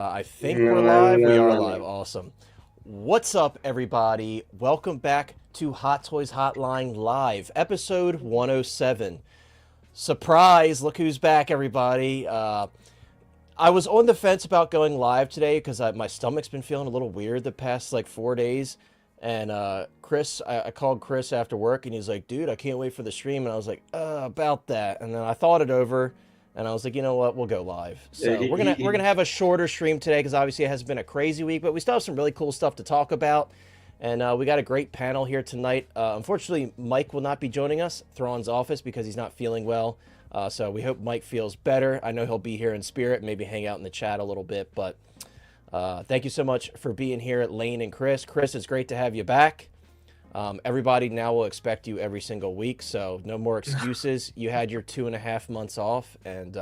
I think we're live. We are live. Awesome. What's up, everybody? Welcome back to Hot Toys Hotline Live, episode 107. Surprise! Look who's back, everybody. I was on the fence about going live today because my stomach's been feeling a little weird the past like 4 days. And Chris, I called Chris after work, and he's like, "Dude, I can't wait for the stream." And I was like, "About that." And then I thought it over, and I was like, "You know what? We'll go live." So we're gonna have a shorter stream today because obviously it has been a crazy week, but we still have some really cool stuff to talk about. And we got a great panel here tonight. Unfortunately, Mike will not be joining us, Thrawn's office, because he's not feeling well. So we hope Mike feels better. I know he'll be here in spirit, maybe hang out in the chat a little bit, but. Thank you so much for being here, Lane and Chris. Chris, it's great to have you back. Everybody now will expect you every single week, so no more excuses. You had your 2.5 months off, and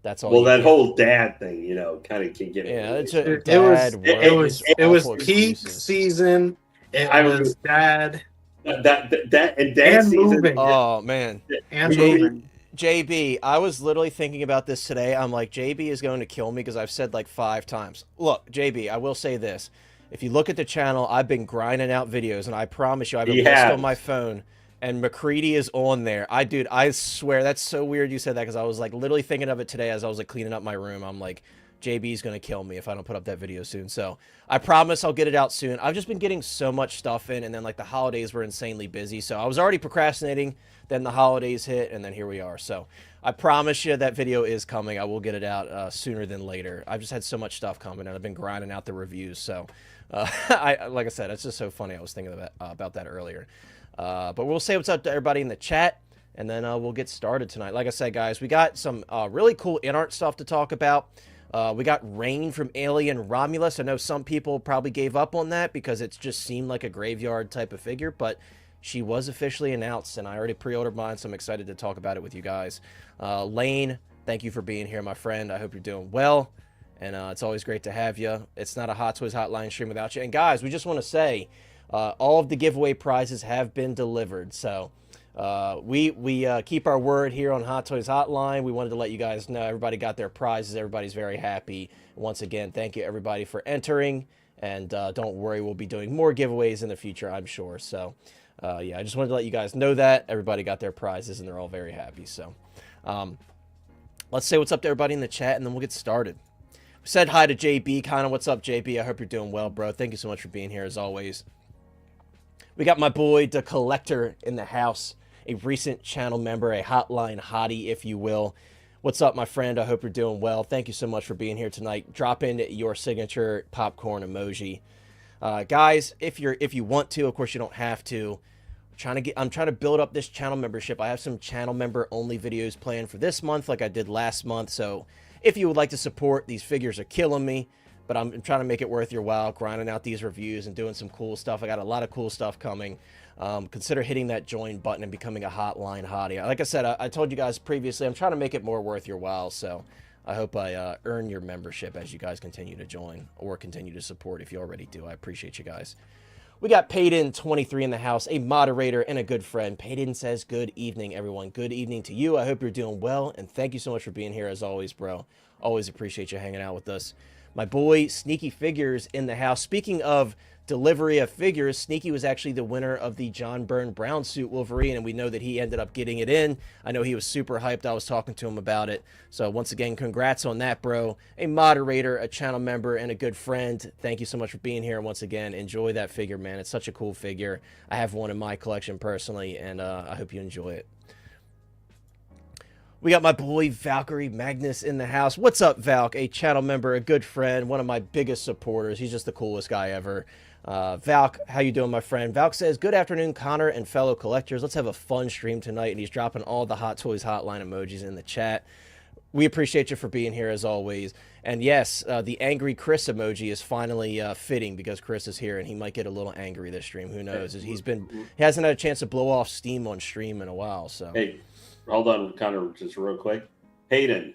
that's all. Well, that whole dad thing, kind of can get. Yeah, it's a dad. It was peak season. It was dad. That and dad season. Moving. Oh man, and moving. JB, I was literally thinking about this today. I'm like, JB is going to kill me because I've said like 5 times. Look, JB, I will say this. If you look at the channel, I've been grinding out videos, and I promise you, I have a list on my phone, and McCready is on there. Dude, I swear, that's so weird you said that because I was like literally thinking of it today as I was like cleaning up my room. I'm like, JB's going to kill me if I don't put up that video soon. So I promise I'll get it out soon. I've just been getting so much stuff in, and then like the holidays were insanely busy. So I was already procrastinating. Then the holidays hit, and then here we are. So I promise you that video is coming. I will get it out sooner than later. I've just had so much stuff coming, and I've been grinding out the reviews. So like I said, it's just so funny. I was thinking about that earlier. But we'll say what's up to everybody in the chat, and then we'll get started tonight. Like I said, guys, we got some really cool InArt stuff to talk about. We got Rain from Alien Romulus. I know some people probably gave up on that because it just seemed like a graveyard type of figure, but she was officially announced, and I already pre-ordered mine, so I'm excited to talk about it with you guys. Lane, thank you for being here, my friend. I hope you're doing well, and it's always great to have you. It's not a Hot Toys Hotline stream without you. And guys, we just want to say all of the giveaway prizes have been delivered, so we keep our word here on Hot Toys Hotline. We wanted to let you guys know everybody got their prizes. Everybody's very happy. Once again, thank you everybody for entering, and don't worry, we'll be doing more giveaways in the future, I'm sure. So yeah, I just wanted to let you guys know that everybody got their prizes and they're all very happy. So let's say what's up to everybody in the chat, and then we'll get started. We said hi to JB. Kind of what's up, JB? I hope you're doing well, bro. Thank you so much for being here as always. We got my boy the collector in the house, a recent channel member, a hotline hottie, if you will. What's up, my friend? I hope you're doing well. Thank you so much for being here tonight. Drop in your signature popcorn emoji. Guys, if you want to, of course you don't have to. I'm trying to build up this channel membership. I have some channel member only videos planned for this month like I did last month. So if you would like to support, these figures are killing me, but I'm trying to make it worth your while, grinding out these reviews and doing some cool stuff. I got a lot of cool stuff coming. Consider hitting that join button and becoming a hotline hottie. Like I said, I told you guys previously, I'm trying to make it more worth your while. So I hope I earn your membership as you guys continue to join or continue to support if you already do. I appreciate you guys. We got Payton23 in the house, a moderator and a good friend. Payton says, good evening, everyone. Good evening to you. I hope you're doing well, and thank you so much for being here as always, bro. Always appreciate you hanging out with us. My boy, Sneaky Figures in the house. Speaking of delivery of figures, Sneaky was actually the winner of the John Byrne Brown suit Wolverine, and we know that he ended up getting it in. I know he was super hyped. I was talking to him about it. So once again, congrats on that, bro. A moderator, a channel member, and a good friend. Thank you so much for being here. And once again, enjoy that figure, man. It's such a cool figure. I have one in my collection personally, and I hope you enjoy it. We got my boy Valkyrie Magnus in the house. What's up, Valk? A channel member, a good friend, one of my biggest supporters. He's just the coolest guy ever. Valk, how you doing, my friend? Valk says, good afternoon, Connor and fellow collectors. Let's have a fun stream tonight. And he's dropping all the Hot Toys Hotline emojis in the chat. We appreciate you for being here as always. And yes, the angry Chris emoji is finally fitting because Chris is here and he might get a little angry this stream. Who knows? He hasn't had a chance to blow off steam on stream in a while. So hey, hold on, Connor, just real quick. Hayden,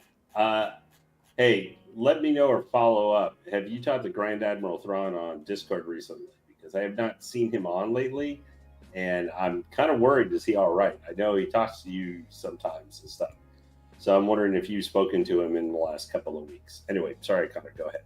hey, let me know or follow up. Have you talked to Grand Admiral Thrawn on Discord recently? Because I have not seen him on lately, and I'm kind of worried. Is he all right? I know he talks to you sometimes and stuff. So I'm wondering if you've spoken to him in the last couple of weeks. Anyway, sorry, Connor, go ahead.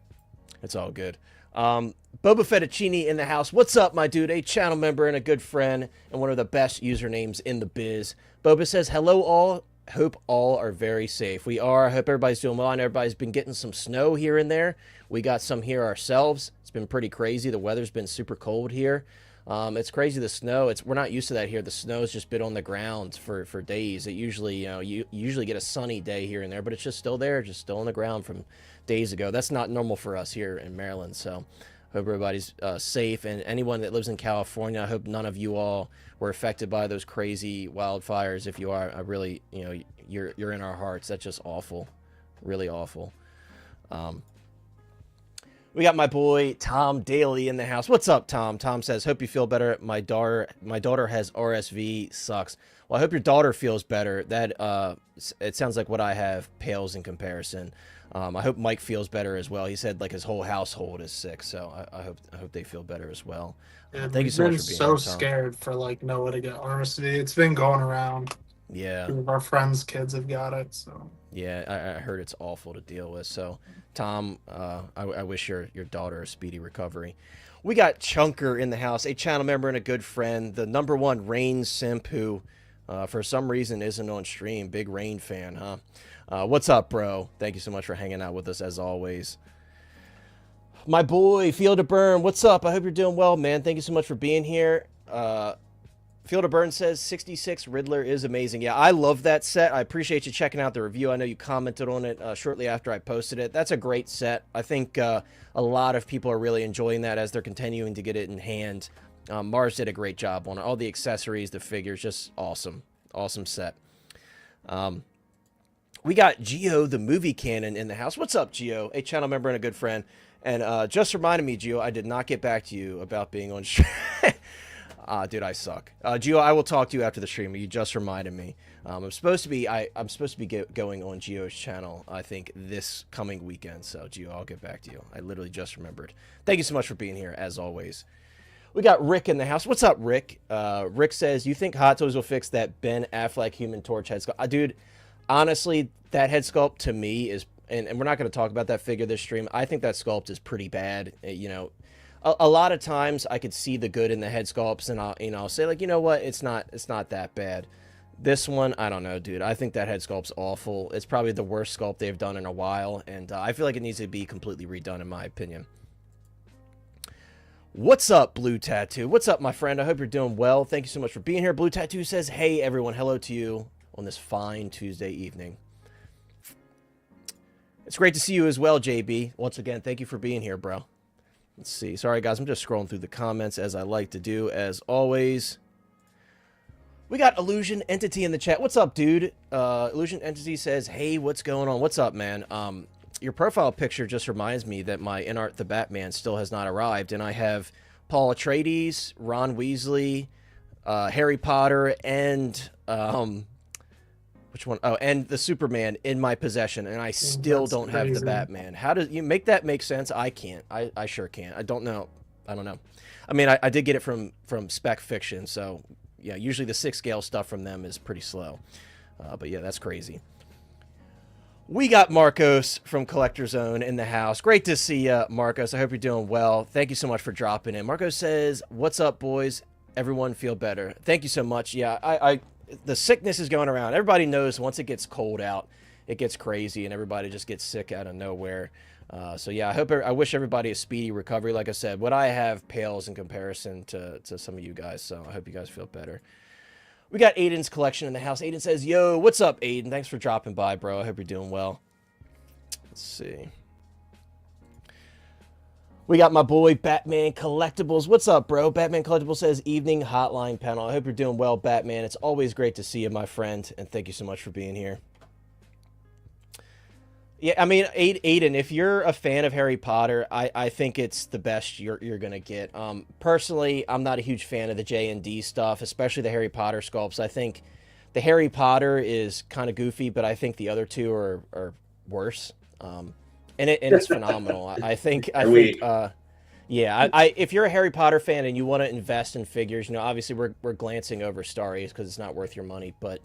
It's all good. Boba Fettuccini in the house. What's up, my dude? A channel member and a good friend and one of the best usernames in the biz. Boba says, hello all. Hope all are very safe. We are. I hope everybody's doing well, and everybody's been getting some snow here and there. We got some here ourselves. It's been pretty crazy. The weather's been super cold here. It's crazy, the snow. We're not used to that here. The snow's just been on the ground for days. It usually, you usually get a sunny day here and there, but it's just still there, just still on the ground from days ago. That's not normal for us here in Maryland, so hope everybody's safe. And anyone that lives in California, I hope none of you all were affected by those crazy wildfires. If you are, I really, you're in our hearts. That's just awful, really awful. We got my boy Tom Daly in the house. What's up, Tom? Tom says, hope you feel better. My daughter has RSV. Sucks. Well, I hope your daughter feels better. That it sounds like what I have pales in comparison. I hope Mike feels better as well. He said like his whole household is sick, so I hope they feel better as well. Yeah, thank you so much for being here, Tom. Scared for like Noah to get RSV. It's been going around. Yeah, our friends' kids have got it. So yeah, I heard it's awful to deal with. So Tom, I wish your daughter a speedy recovery. We got Chunker in the house, a channel member and a good friend, the #1 Rain simp who for some reason isn't on stream. Big Rain fan, huh? What's up, bro? Thank you so much for hanging out with us as always. My boy Field of Burn, what's up? I hope you're doing well, man. Thank you so much for being here. Field of Burn says 66 Riddler is amazing. Yeah, I love that set. I appreciate you checking out the review. I know you commented on it shortly after I posted it. That's a great set. I think a lot of people are really enjoying that as they're continuing to get it in hand. Mars did a great job on it. All the accessories, the figures, just awesome. Awesome set. We got Gio, the movie canon, in the house. What's up, Gio? A channel member and a good friend. And just reminded me, Gio, I did not get back to you about being on stream. Dude, I suck. Gio, I will talk to you after the stream. You just reminded me. I'm supposed to be going on Gio's channel, I think, this coming weekend. So, Gio, I'll get back to you. I literally just remembered. Thank you so much for being here, as always. We got Rick in the house. What's up, Rick? Rick says, you think Hot Toys will fix that Ben Affleck Human Torch head sculpt? Dude, honestly, that head sculpt to me is, and we're not going to talk about that figure this stream. I think that sculpt is pretty bad. A lot of times I could see the good in the head sculpts, and I'll say like, you know what, it's not that bad. This one, I don't know, dude. I think that head sculpt's awful. It's probably the worst sculpt they've done in a while, and I feel like it needs to be completely redone, in my opinion. What's up, Blue Tattoo? What's up, my friend? I hope you're doing well. Thank you so much for being here. Blue Tattoo says, hey, everyone. Hello to you on this fine Tuesday evening. It's great to see you as well, JB. Once again, thank you for being here, bro. Let's see. Sorry, guys. I'm just scrolling through the comments as I like to do, as always. We got Illusion Entity in the chat. What's up, dude? Illusion Entity says, hey, what's going on? What's up, man? Your profile picture just reminds me that my InArt the Batman still has not arrived, and I have Paul Atreides, Ron Weasley, Harry Potter, and which one? Oh, and the Superman in my possession, and I still don't have the Batman. How do you make that make sense? I can't. I sure can't. I don't know. I don't know. I mean, I did get it from Spec Fiction, so yeah. Usually the 6 scale stuff from them is pretty slow, but yeah, that's crazy. We got Marcos from Collector Zone in the house. Great to see you, Marcos. I hope you're doing well. Thank you so much for dropping in. Marcos says, what's up, boys? Everyone feel better. Thank you so much. Yeah, the sickness is going around. Everybody knows once it gets cold out, it gets crazy, and everybody just gets sick out of nowhere. So yeah, I wish everybody a speedy recovery. Like I said, what I have pales in comparison to some of you guys, so I hope you guys feel better. We got Aiden's collection in the house. Aiden says, yo, what's up, Aiden? Thanks for dropping by, bro. I hope you're doing well. Let's see. We got my boy, Batman Collectibles. What's up, bro? Batman Collectibles says, evening hotline panel. I hope you're doing well, Batman. It's always great to see you, my friend, and thank you so much for being here. Yeah, I mean, Aiden, if you're a fan of Harry Potter, I think it's the best you're going to get. Personally, I'm not a huge fan of the J&D stuff, especially the Harry Potter sculpts. I think the Harry Potter is kind of goofy, but I think the other two are worse. And it's phenomenal. Yeah, if you're a Harry Potter fan and you want to invest in figures, obviously we're glancing over Star Ace because it's not worth your money, but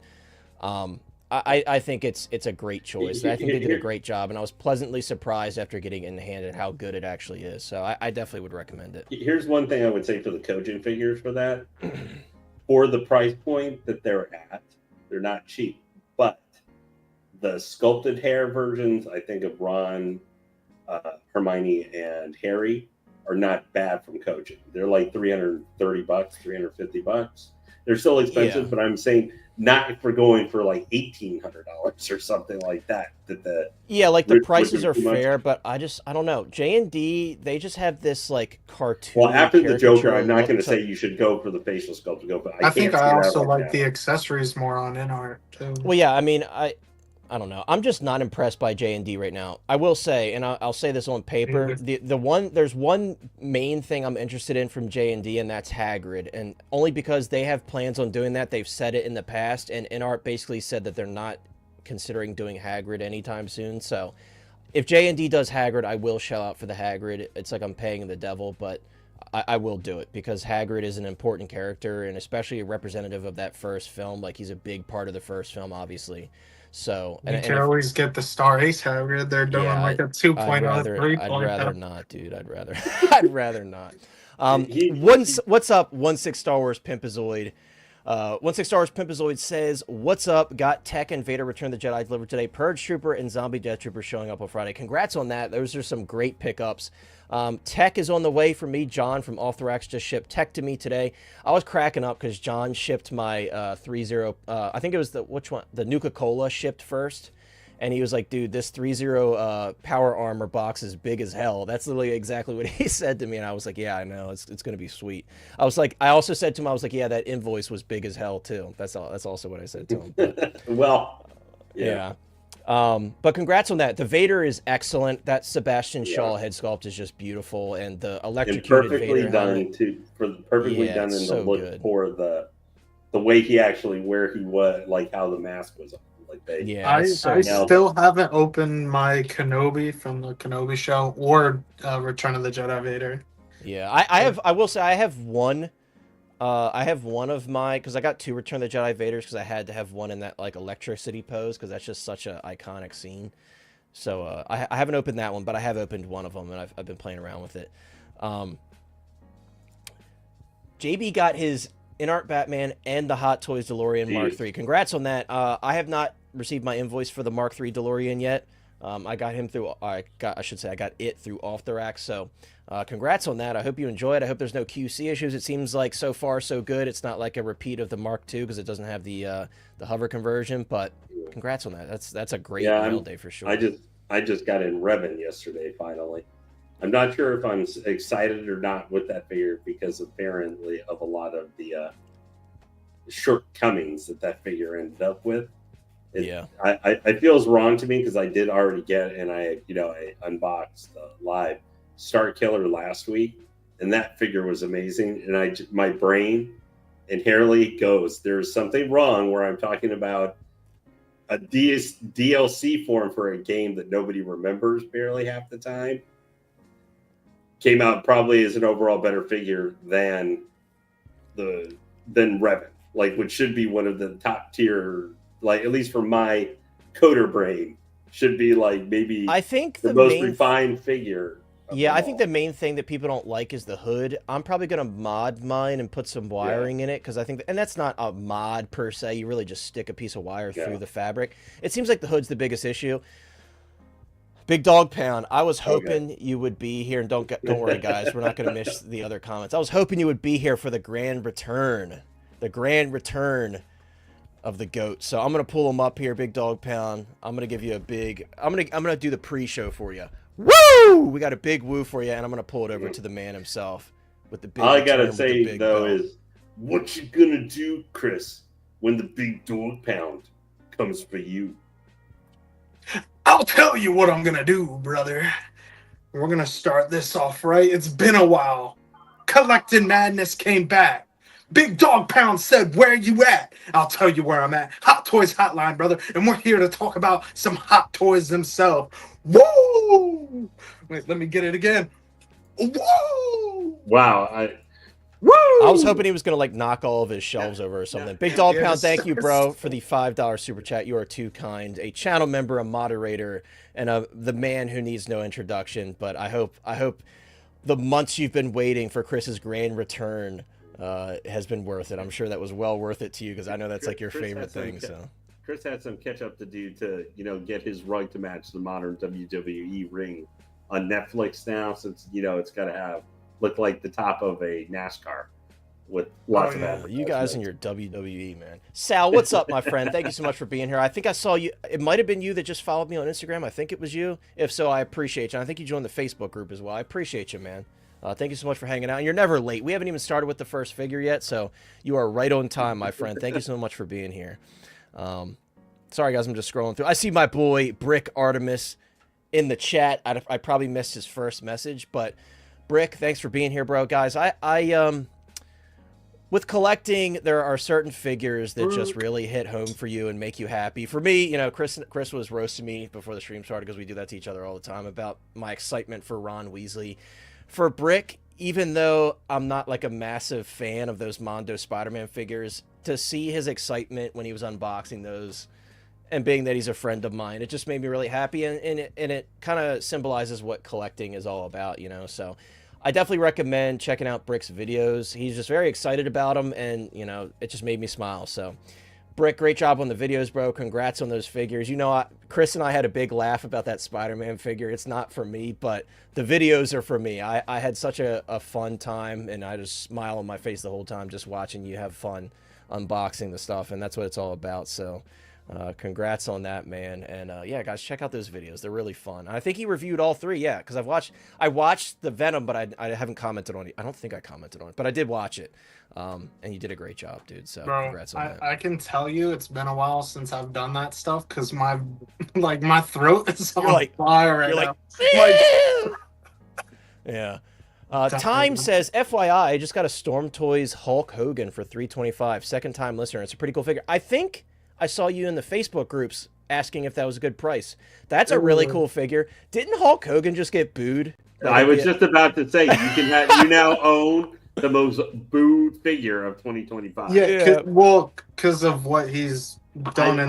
I think it's a great choice. I think they did a great job, and I was pleasantly surprised after getting it in hand at how good it actually is. So I definitely would recommend it. Here's one thing I would say for the Kojin figures for that. For the price point that they're at, they're not cheap. But the sculpted hair versions, I think, of Ron, Hermione, and Harry are not bad from Kojin. They're like $330, $350. They're still expensive, but I'm saying not if we're going for like $1,800 or something like that. Like the prices are fair, but I don't know. J&D, they just have this like cartoon. Well, after the Joker, I'm not going to say you should go for the facial sculpt to go, but I think I also like the accessories more on InArt too. Well, yeah, I mean, I don't know. I'm just not impressed by J&D right now. I will say, and I'll say this on paper, there's one main thing I'm interested in from J&D, and that's Hagrid. And only because they have plans on doing that. They've said it in the past, and InArt basically said that they're not considering doing Hagrid anytime soon. So if J&D does Hagrid, I will shell out for the Hagrid. It's like I'm paying the devil, but I will do it because Hagrid is an important character, and especially a representative of that first film. Like, he's a big part of the first film, obviously. So you can always get the Star Ace Hagrid. They're doing like a 2.0, 3.0. I'd rather not, dude. I'd rather not. What's up, 1/6 Star Wars Pimpazoid? 1/6 Star Wars Pimpazoid says, "What's up? Got Tech and Vader Return of the Jedi delivered today. Purge Trooper and Zombie Death Trooper showing up on Friday. Congrats on that. Those are some great pickups. Tech is on the way for me. John from Off the Racks just shipped Tech to me today. I was cracking up because John shipped my 3.0. I think it was the Nuka-Cola shipped first. And he was like, dude, this 3.0 Power Armor box is big as hell. That's literally exactly what he said to me. And I was like, yeah, I know. It's going to be sweet. I was like, I also said to him, I was like, yeah, that invoice was big as hell too. That's also what I said to him. But, well, yeah. But congrats on that. The Vader is excellent. That Sebastian Shaw head sculpt is just beautiful, and the electrocuted perfectly Vader done helmet, too. Perfectly done in so the look good. for the way he actually where he was, like how the mask was on. Like I still haven't opened my Kenobi from the Kenobi show or Return of the Jedi Vader. Yeah, I will say I have one. I have one of my, because I got 2 Return of the Jedi Vaders because I had to have one in that like electricity pose because that's just such an iconic scene. So I haven't opened that one, but I have opened one of them and I've been playing around with it. JB got his InArt Batman and the Hot Toys DeLorean Mark III. Congrats on that. I have not received my invoice for the Mark III DeLorean yet. I got him through. I got it through Off the Rack. So, congrats on that. I hope you enjoy it. I hope there's no QC issues. It seems like so far so good. It's not like a repeat of the Mark II because it doesn't have the hover conversion. But congrats on that. That's a great mail day for sure. I just got in Revan yesterday. Finally, I'm not sure if I'm excited or not with that figure because apparently of a lot of the shortcomings that figure ended up with. It feels wrong to me because I did already get and I unboxed live Star Killer last week, and that figure was amazing. And my brain inherently goes, there's something wrong where I'm talking about a DLC form for a game that nobody remembers barely half the time. Came out probably as an overall better figure than Revan, like which should be one of the top tier. Like, at least for my coder brain, should be like maybe I think the most refined figure. Yeah, I think the main thing that people don't like is the hood. I'm probably going to mod mine and put some wiring in it because I think, and that's not a mod per se. You really just stick a piece of wire through the fabric. It seems like the hood's the biggest issue. Big Dog Pound, I was hoping you would be here, and don't worry, guys. We're not going to miss the other comments. I was hoping you would be here for the grand return. The grand return of the goat. So I'm gonna pull him up here, Big Dog Pound. I'm gonna give you a big. I'm gonna do the pre-show for you. Woo! We got a big woo for you, and I'm gonna pull it over to the man himself with the big. All I gotta say though is, what you gonna do, Chris, when the Big Dog Pound comes for you? I'll tell you what I'm gonna do, brother. We're gonna start this off right. It's been a while. Collecting Madness came back. Big Dog Pound said, where you at? I'll tell you where I'm at. Hot Toys Hotline, brother. And we're here to talk about some Hot Toys themselves. Woo! Wait, let me get it again. Woo! Wow. Woo! I was hoping he was going to like knock all of his shelves over or something. Big Dog Pound, Yes. thank you, bro, for the $5 super chat. You are too kind. A channel member, a moderator, and the man who needs no introduction. But I hope the months you've been waiting for Chris's grand return has been worth it. I'm sure that was well worth it to you because I know that's like your favorite thing. So Chris had some catch up to do to get his right to match the modern WWE ring on Netflix now, since it's got to look like the top of a NASCAR with lots of advertisements. You guys and your WWE, man. Sal, what's up, my friend? Thank you so much for being here. I think I saw you. It might have been you that just followed me on Instagram. I think it was you. If so, I appreciate you. I think you joined the Facebook group as well. I appreciate you, man. Thank you so much for hanging out. And you're never late. We haven't even started with the first figure yet, so you are right on time, my friend. Thank you so much for being here. Sorry, guys, I'm just scrolling through. I see my boy, Brick Artemis, in the chat. I probably missed his first message, but Brick, thanks for being here, bro. Guys, I with collecting, there are certain figures that just really hit home for you and make you happy. For me, Chris was roasting me before the stream started because we do that to each other all the time about my excitement for Ron Weasley. For Brick, even though I'm not like a massive fan of those Mondo Spider-Man figures, to see his excitement when he was unboxing those and being that he's a friend of mine, it just made me really happy, and it kind of symbolizes what collecting is all about, so I definitely recommend checking out Brick's videos. He's just very excited about them, and it just made me smile. So Brick, great job on the videos, bro. Congrats on those figures. Chris and I had a big laugh about that Spider-Man figure. It's not for me, but the videos are for me. I had such a fun time, and I just smile on my face the whole time just watching you have fun unboxing the stuff, and that's what it's all about. So congrats on that, man. And yeah, guys, check out those videos. They're really fun. I think he reviewed all three, yeah, because I watched the Venom, but I haven't commented on it. I don't think I commented on it, but I did watch it. And you did a great job, dude. So congrats on that. I can tell you it's been a while since I've done that stuff because my my throat is on fire right now. Yeah. Time says, FYI, I just got a Storm Toys Hulk Hogan for $325. Second time listener. It's a pretty cool figure. I think I saw you in the Facebook groups asking if that was a good price. That's a really cool figure. Didn't Hulk Hogan just get booed? I was just about to say, you now own the most booed figure of 2025. Yeah, well, because of what he's done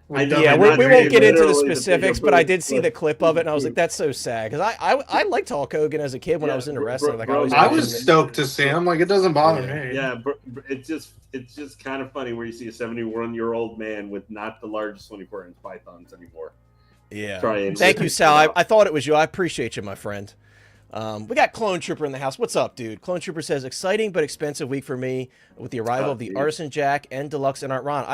we won't get into the specifics, but I did see the clip of it, and I was like, "That's so sad." Because I liked Hulk Hogan as a kid when I was into wrestling. I was stoked to see him. Like, it doesn't bother me. Yeah, it's just kind of funny where you see a 71-year-old man with not the largest 24-inch pythons anymore. Yeah. Thank you, Sal. I thought it was you. I appreciate you, my friend. We got Clone Trooper in the house. What's up, dude? Clone Trooper says, exciting but expensive week for me with the arrival of the Artisan Jack and Deluxe InArt Ron.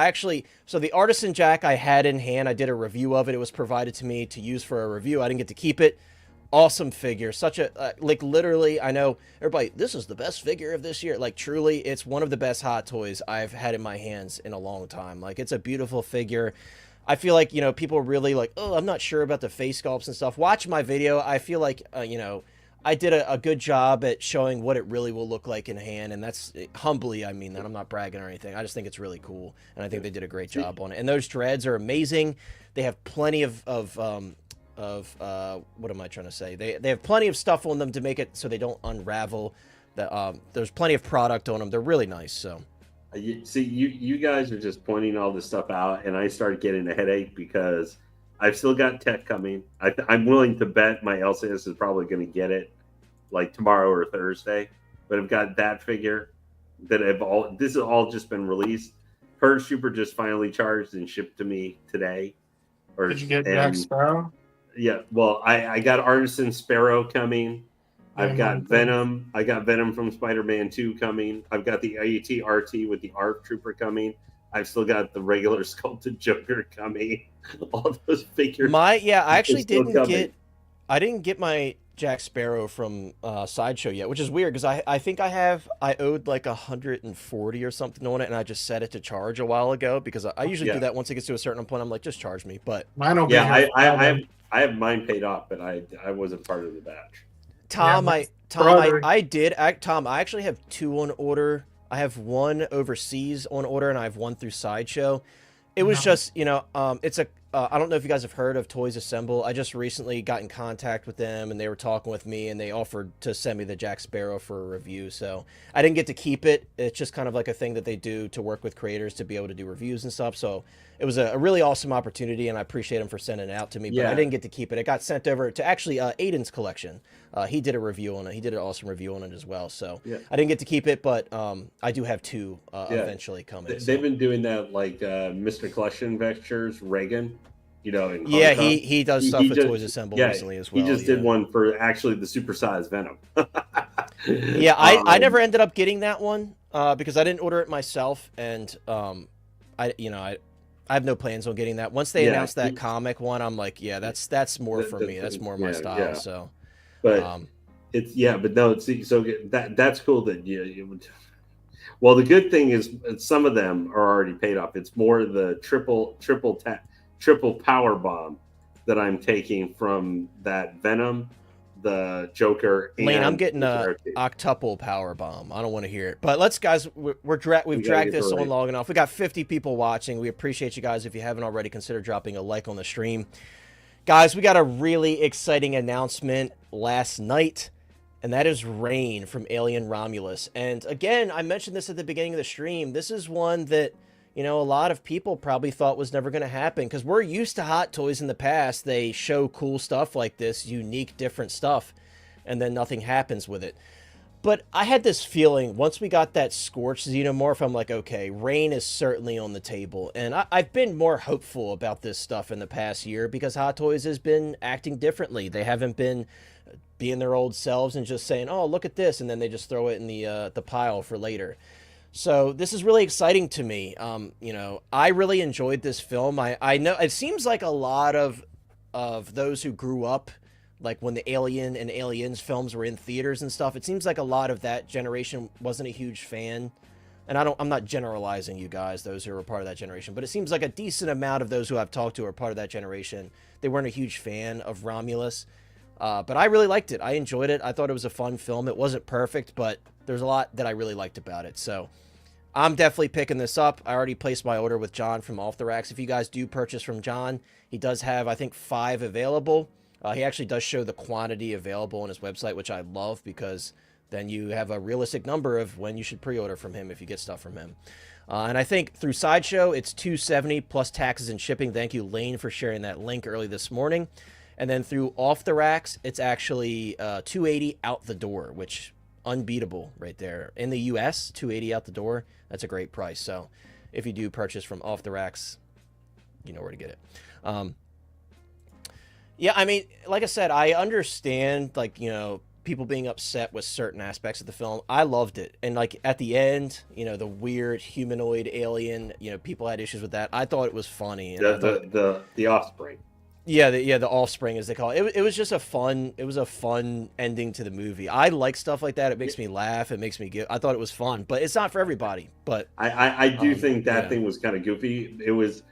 So the Artisan Jack I had in hand. I did a review of it. It was provided to me to use for a review. I didn't get to keep it. Awesome figure. Such a, literally, I know everybody, this is the best figure of this year. Like, truly, it's one of the best Hot Toys I've had in my hands in a long time. Like, it's a beautiful figure. I feel like, people really like, oh, I'm not sure about the face sculpts and stuff. Watch my video. I feel like, I did a good job at showing what it really will look like in hand, and that's humbly, I mean that. I'm not bragging or anything. I just think it's really cool, and I think they did a great job on it. And those dreads are amazing. They have plenty of what am I trying to say? They have plenty of stuff on them to make it so they don't unravel. There's plenty of product on them. They're really nice. So. You guys are just pointing all this stuff out, and I started getting a headache because I've still got tech coming. I'm willing to bet my LCS is probably going to get it like tomorrow or Thursday. But I've got that figure that this has all just been released. Purge Super just finally charged and shipped to me today. Did you get Jack Sparrow? Yeah, well, I got Artisan Sparrow coming. I've got Venom. I got Venom from Spider-Man 2 coming. I've got the AT RT with the ARC Trooper coming. I've still got the regular sculpted Joker coming. All those figures. I actually didn't get my Jack Sparrow from Sideshow yet, which is weird because I think I owed like 140 or something on it, and I just set it to charge a while ago because I usually do that once it gets to a certain point. I'm like, just charge me. But mine will I have mine paid off, but I wasn't part of the batch. Tom, I actually have 2 on order. I have 1 overseas on order, and I have 1 through Sideshow. It was just, I don't know if you guys have heard of Toys Assemble. I just recently got in contact with them, and they were talking with me, and they offered to send me the Jack Sparrow for a review. So I didn't get to keep it. It's just kind of like a thing that they do to work with creators to be able to do reviews and stuff. So it was a really awesome opportunity, and I appreciate them for sending it out to me. But I didn't get to keep it. It got sent over to actually Aiden's collection. He did a review on it. He did an awesome review on it as well. So I didn't get to keep it, but I do have two eventually coming. They've been doing that, like Mr. Collection Vectures, Reagan. You know, yeah, he does stuff with Toys Assemble recently as well. He just did one for actually the supersized Venom. Yeah, I never ended up getting that one because I didn't order it myself, and I have no plans on getting that. Once they announced that comic one, I'm like, yeah, that's more for me. That's more my style. Yeah. So, but it's but no, it's so that's cool that you would. Well, the good thing is some of them are already paid off. It's more the triple power bomb that I'm taking from that Venom, the Joker, and Lane, I'm getting a octuple power bomb. I don't want to hear it. But let's, guys, we've dragged this on long enough. We got 50 people watching. We appreciate you guys. If you haven't already, consider dropping a like on the stream. Guys, we got a really exciting announcement last night, and that is Rain from Alien Romulus. And again, I mentioned this at the beginning of the stream. This is one that, you know, a lot of people probably thought was never going to happen because we're used to Hot Toys in the past. They show cool stuff like this, unique, different stuff, and then nothing happens with it. But I had this feeling once we got that Scorched Xenomorph, I'm like, okay, Rain is certainly on the table. And I've been more hopeful about this stuff in the past year because Hot Toys has been acting differently. They haven't been being their old selves and just saying, oh, look at this, and then they just throw it in the pile for later. So this is really exciting to me. You know, I really enjoyed this film. I know it seems like a lot of those who grew up, like when the Alien and Aliens films were in theaters and stuff, it seems like a lot of that generation wasn't a huge fan. And I'm not generalizing you guys, those who are part of that generation, but it seems like a decent amount of those who I've talked to are part of that generation. They weren't a huge fan of Romulus. But I really liked it. I enjoyed it. I thought it was a fun film. It wasn't perfect, but there's a lot that I really liked about it. So I'm definitely picking this up. I already placed my order with John from Off the Racks. If you guys do purchase from John, he does have, I think, 5 available. He actually does show the quantity available on his website, which I love because then you have a realistic number of when you should pre-order from him if you get stuff from him. And I think through Sideshow, it's $270 plus taxes and shipping. Thank you, Lane, for sharing that link early this morning. And then through Off the Racks, it's actually $280 out the door, which unbeatable right there. In the U.S., $280 out the door. That's a great price. So if you do purchase from Off the Racks, you know where to get it. Yeah, I mean, like I said, I understand, like, you know, people being upset with certain aspects of the film. I loved it. And, like, at the end, you know, the weird humanoid alien, you know, people had issues with that. I thought it was funny. And the offspring. Yeah, the offspring, as they call it. It was just a fun ending to the movie. I like stuff like that. It makes me laugh. It makes me give. I thought it was fun, but it's not for everybody. But I do think that thing was kind of goofy. It was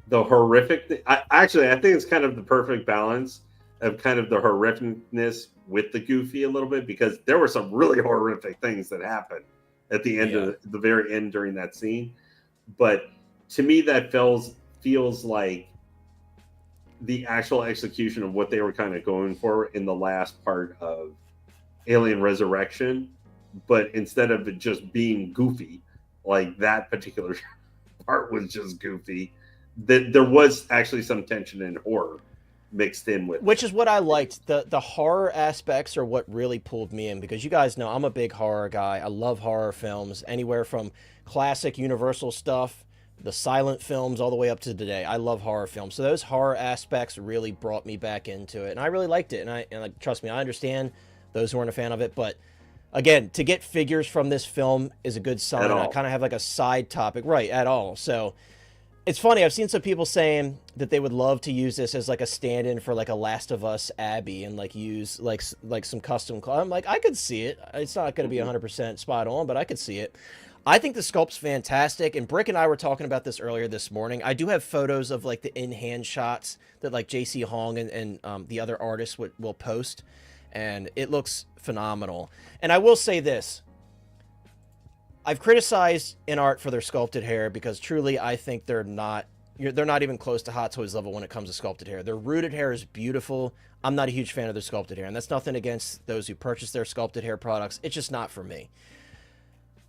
the horrific. I think it's kind of the perfect balance of kind of the horrificness with the goofy a little bit, because there were some really horrific things that happened at the end of the very end during that scene. But to me, that feels like the actual execution of what they were kind of going for in the last part of Alien Resurrection. But instead of it just being goofy, like that particular part was just goofy, that there was actually some tension and horror mixed in with, which is what I liked. The horror aspects are what really pulled me in, because you guys know I'm a big horror guy. I love horror films, anywhere from classic Universal stuff, the silent films, all the way up to today. I love horror films. So those horror aspects really brought me back into it, and I really liked it. And trust me, I understand those who aren't a fan of it, but again, to get figures from this film is a good sign. I kind of have like a side topic, right, at all. So it's funny, I've seen some people saying that they would love to use this as like a stand-in for like a Last of Us Abby and like use like some custom. I'm like, I could see it. It's not going to be 100% spot on, but I could see it. I think the sculpt's fantastic, and Brick and I were talking about this earlier this morning. I do have photos of like the in-hand shots that like JC Hong and the other artists will post, and it looks phenomenal. And I will say this. I've criticized InArt for their sculpted hair because truly I think they're not they're not even close to Hot Toys level when it comes to sculpted hair. Their rooted hair is beautiful. I'm not a huge fan of their sculpted hair, and that's nothing against those who purchase their sculpted hair products. It's just not for me.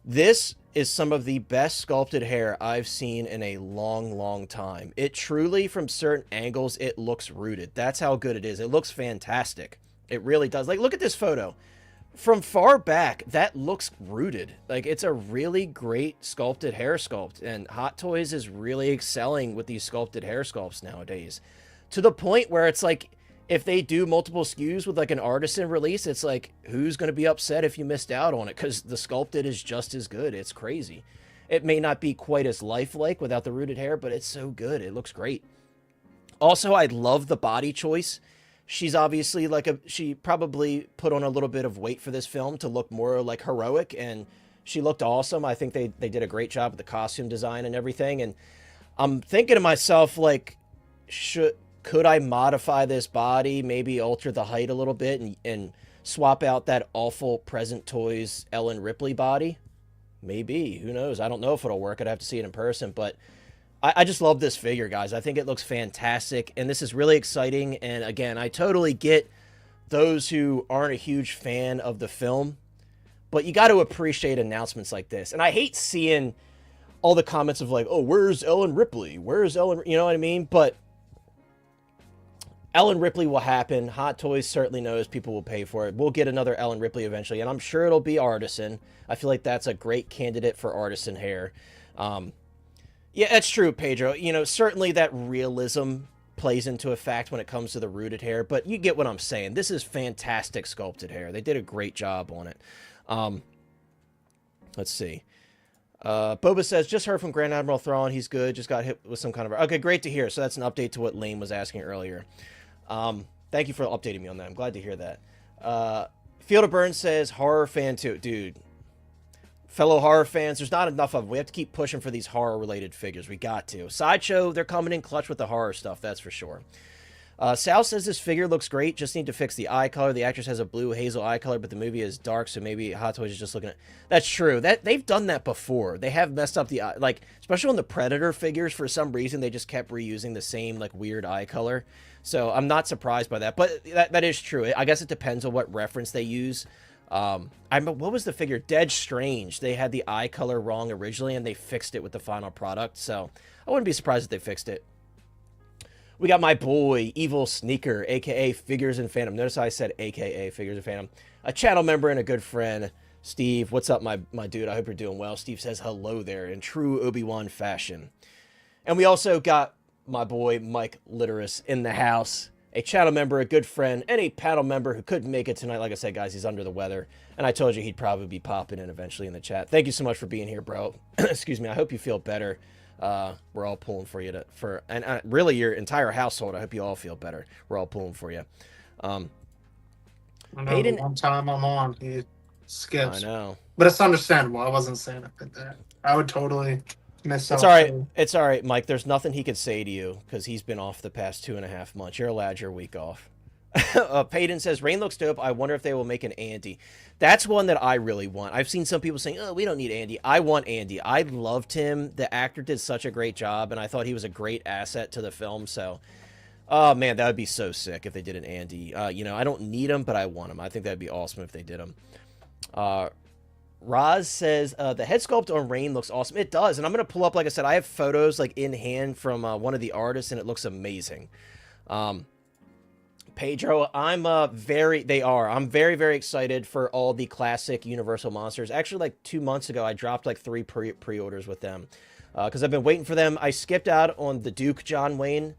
This is some of the best sculpted hair I've seen in a long, long time. It truly, from certain angles, it looks rooted. That's how good it is. It looks fantastic. It really does. Like, look at this photo. From far back, that looks rooted. Like, it's a really great sculpted hair sculpt, and Hot Toys is really excelling with these sculpted hair sculpts nowadays. To the point where it's like, if they do multiple SKUs with like an artisan release, it's like, who's going to be upset if you missed out on it? Because the sculpted is just as good. It's crazy. It may not be quite as lifelike without the rooted hair, but it's so good. It looks great. Also, I love the body choice. She's obviously she probably put on a little bit of weight for this film to look more like heroic, and she looked awesome. I think they did a great job with the costume design and everything. And I'm thinking to myself, like, could I modify this body, maybe alter the height a little bit and swap out that awful Present Toys Ellen Ripley body? Maybe. Who knows? I don't know if it'll work. I'd have to see it in person. But I just love this figure, guys. I think it looks fantastic. And this is really exciting. And again, I totally get those who aren't a huge fan of the film. But you got to appreciate announcements like this. And I hate seeing all the comments of like, oh, where's Ellen Ripley? Where's Ellen? You know what I mean? But Ellen Ripley will happen. Hot Toys certainly knows people will pay for it. We'll get another Ellen Ripley eventually, and I'm sure it'll be artisan. I feel like that's a great candidate for artisan hair. Yeah, that's true, Pedro. You know, certainly that realism plays into effect when it comes to the rooted hair, but you get what I'm saying. This is fantastic sculpted hair. They did a great job on it. Let's see. Boba says, just heard from Grand Admiral Thrawn. He's good. Just got hit with some kind of... Okay, great to hear. So that's an update to what Lane was asking earlier. Thank you for updating me on that. I'm glad to hear that. Field of Burns says, horror fan too. Dude, fellow horror fans, there's not enough of them. We have to keep pushing for these horror-related figures. We got to. Sideshow, they're coming in clutch with the horror stuff, that's for sure. Sal says this figure looks great, just need to fix the eye color. The actress has a blue hazel eye color, but the movie is dark, so maybe Hot Toys is just looking at... That's true. They've done that before. They have messed up the eye. Like, especially on the Predator figures, for some reason, they just kept reusing the same, like, weird eye color. So I'm not surprised by that, but that is true. I guess it depends on what reference they use. What was the figure? Dead Strange. They had the eye color wrong originally, and they fixed it with the final product, so I wouldn't be surprised if they fixed it. We got my boy, Evil Sneaker, a.k.a. Figures and Phantom. Notice how I said a.k.a. Figures and Phantom. A channel member and a good friend. Steve, what's up, my dude? I hope you're doing well. Steve says hello there in true Obi-Wan fashion. And we also got my boy, Mike Litteris, in the house. A channel member, a good friend, and a panel member who couldn't make it tonight. Like I said, guys, he's under the weather. And I told you he'd probably be popping in eventually in the chat. Thank you so much for being here, bro. Excuse me. I hope you feel better. We're all pulling for you and really your entire household. I hope you all feel better. We're all pulling for you. I know the one time I'm on, he skips. I know, but it's understandable. I wasn't saying it like that. I would totally miss out. It's all right. It's all right, Mike. There's nothing he could say to you because he's been off the past 2.5 months. You're allowed your week off. Payton says, Rain looks dope. I wonder if they will make an Andy. That's one that I really want. I've seen some people saying, oh, we don't need Andy. I want Andy. I loved him. The actor did such a great job, and I thought he was a great asset to the film. So, oh, man, that would be so sick if they did an Andy. You know, I don't need him, but I want him. I think that would be awesome if they did him. Roz says, the head sculpt on Rain looks awesome. It does, and I'm going to pull up, like I said, I have photos like in hand from one of the artists, and it looks amazing. Pedro, I'm very, very excited for all the classic Universal monsters. Actually, like 2 months ago, I dropped like 3 pre-orders with them because I've been waiting for them. I skipped out on the Duke John Wayne.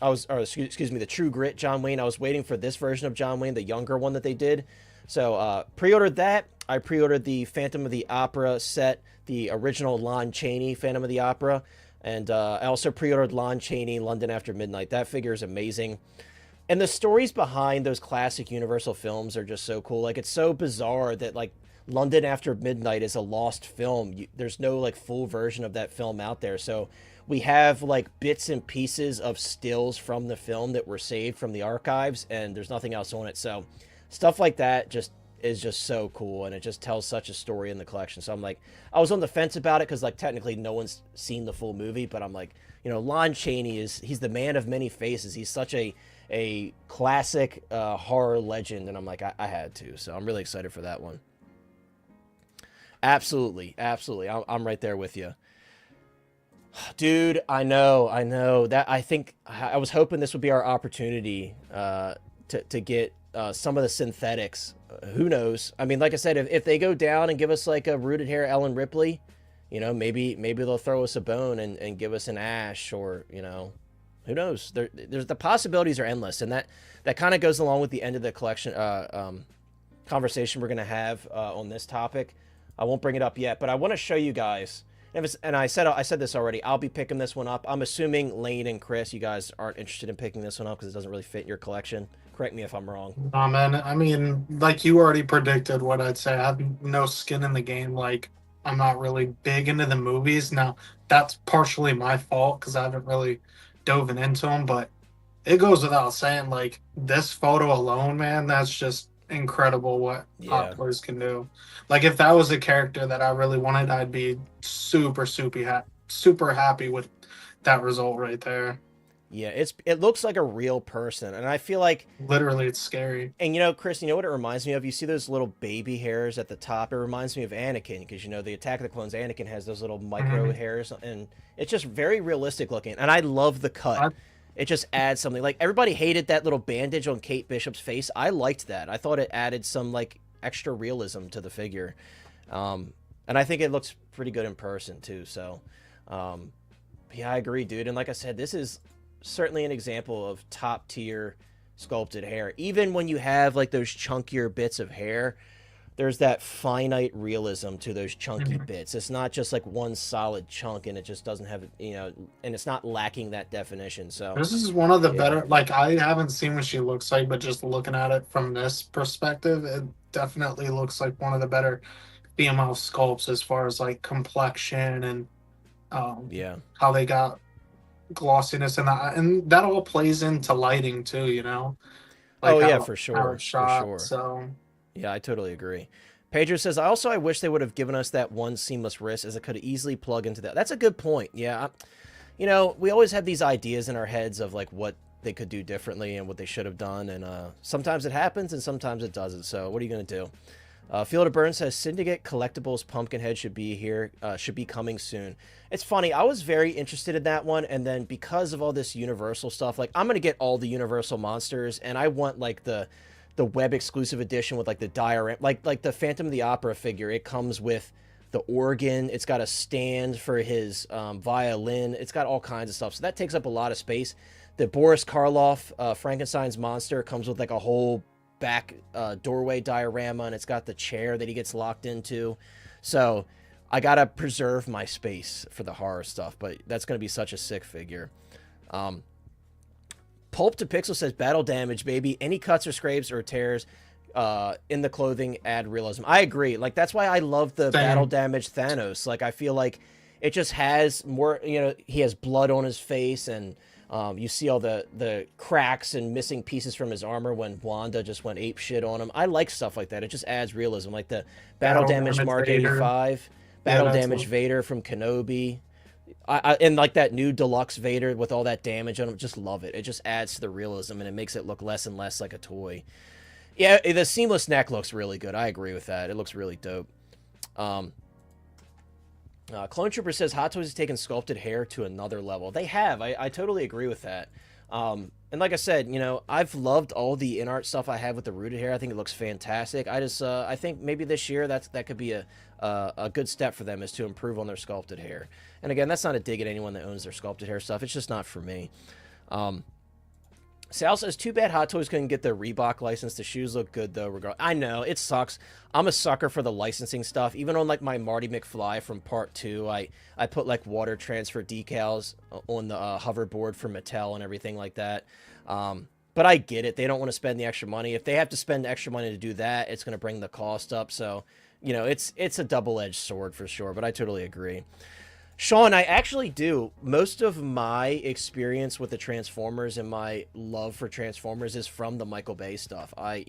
Excuse me, the True Grit John Wayne. I was waiting for this version of John Wayne, the younger one that they did. So pre-ordered that. I pre-ordered the Phantom of the Opera set, the original Lon Chaney Phantom of the Opera, and I also pre-ordered Lon Chaney London After Midnight. That figure is amazing. And the stories behind those classic Universal films are just so cool. Like, it's so bizarre that, like, London After Midnight is a lost film. There's no, like, full version of that film out there. So we have, like, bits and pieces of stills from the film that were saved from the archives, and there's nothing else on it. So stuff like that just is just so cool, and it just tells such a story in the collection. So I'm like, I was on the fence about it because like technically no one's seen the full movie, but I'm like, you know, Lon Chaney he's the man of many faces. He's such a classic horror legend, and I'm like, I had to. So I'm really excited for that one. Absolutely. I'm right there with you. Dude, I know. That I think I was hoping this would be our opportunity to get some of the synthetics. Who knows? I mean, like I said, if they go down and give us like a rooted hair Ellen Ripley, you know, maybe they'll throw us a bone and give us an Ash, or, you know, who knows? There's the possibilities are endless, and that kind of goes along with the end of the collection conversation we're gonna have on this topic. I won't bring it up yet, but I want to show you guys. And I said this already. I'll be picking this one up. I'm assuming Lane and Chris, you guys aren't interested in picking this one up because it doesn't really fit in your collection. Correct me if I'm wrong. Nah, man. I mean, like you already predicted what I'd say. I have no skin in the game. Like, I'm not really big into the movies. Now, that's partially my fault because I haven't really dove into them. But it goes without saying, like, this photo alone, man, that's just incredible what Hot Toys can do. Like, if that was a character that I really wanted, I'd be super happy with that result right there. Yeah, it looks like a real person, and I feel like literally it's scary. And you know, Chris, you know what it reminds me of? You see those little baby hairs at the top? It reminds me of Anakin, because you know the Attack of the Clones, Anakin has those little micro hairs, and it's just very realistic looking. And I love the cut. It just adds something. Like, everybody hated that little bandage on Kate Bishop's face. I liked that. I thought it added some like extra realism to the figure, and I think it looks pretty good in person too. So, yeah, I agree, dude. And like I said, this is certainly an example of top tier sculpted hair. Even when you have like those chunkier bits of hair, there's that finite realism to those chunky bits. It's not just like one solid chunk and it just doesn't have, you know, and it's not lacking that definition. So this is one of the better, like, I haven't seen what she looks like, but just looking at it from this perspective, it definitely looks like one of the better female sculpts as far as like complexion and how they got glossiness and that all plays into lighting too, you know, like for sure. So yeah, I totally agree. Pedro says, I wish they would have given us that one seamless wrist, as it could easily plug into that. That's a good point. Yeah, you know, we always have these ideas in our heads of like what they could do differently and what they should have done, and sometimes it happens and sometimes it doesn't. So what are you going to do? Field of Burn says, Syndicate Collectibles Pumpkinhead should be here, should be coming soon. It's funny, I was very interested in that one, and then because of all this Universal stuff, like, I'm going to get all the Universal monsters, and I want, like, the web exclusive edition with, like, the diorama, like the Phantom of the Opera figure. It comes with the organ, it's got a stand for his violin, it's got all kinds of stuff, so that takes up a lot of space. The Boris Karloff Frankenstein's monster comes with, like, a whole back doorway diorama, and it's got the chair that he gets locked into. So I gotta preserve my space for the horror stuff, but that's gonna be such a sick figure. Pulp to Pixel says, battle damage, baby. Any cuts or scrapes or tears in the clothing add realism. I agree. Like, that's why I love the battle damage Thanos. Like, I feel like it just has more, you know, he has blood on his face, and you see all the cracks and missing pieces from his armor when Wanda just went ape shit on him. I like stuff like that. It just adds realism. Like the battle damage Mark Vader. 85, battle damage Vader from Kenobi. And like that new deluxe Vader with all that damage on him. Just love it. It just adds to the realism, and it makes it look less and less like a toy. Yeah, the seamless neck looks really good. I agree with that. It looks really dope. Clone Trooper says Hot Toys has taken sculpted hair to another level. They have. I totally agree with that. And like I said, you know, I've loved all the InArt stuff I have with the rooted hair. I think it looks fantastic. I think maybe this year that could be a good step for them, is to improve on their sculpted hair. And again, that's not a dig at anyone that owns their sculpted hair stuff. It's just not for me. Sal says, too bad Hot Toys couldn't get the Reebok license. The shoes look good, though. I know, it sucks. I'm a sucker for the licensing stuff. Even on, like, my Marty McFly from Part 2, I put, like, water transfer decals on the hoverboard for Mattel and everything like that. But I get it. They don't want to spend the extra money. If they have to spend extra money to do that, it's going to bring the cost up. So, you know, it's a double-edged sword for sure, but I totally agree. Sean, I actually do. Most of my experience with the Transformers and my love for Transformers is from the Michael Bay stuff. I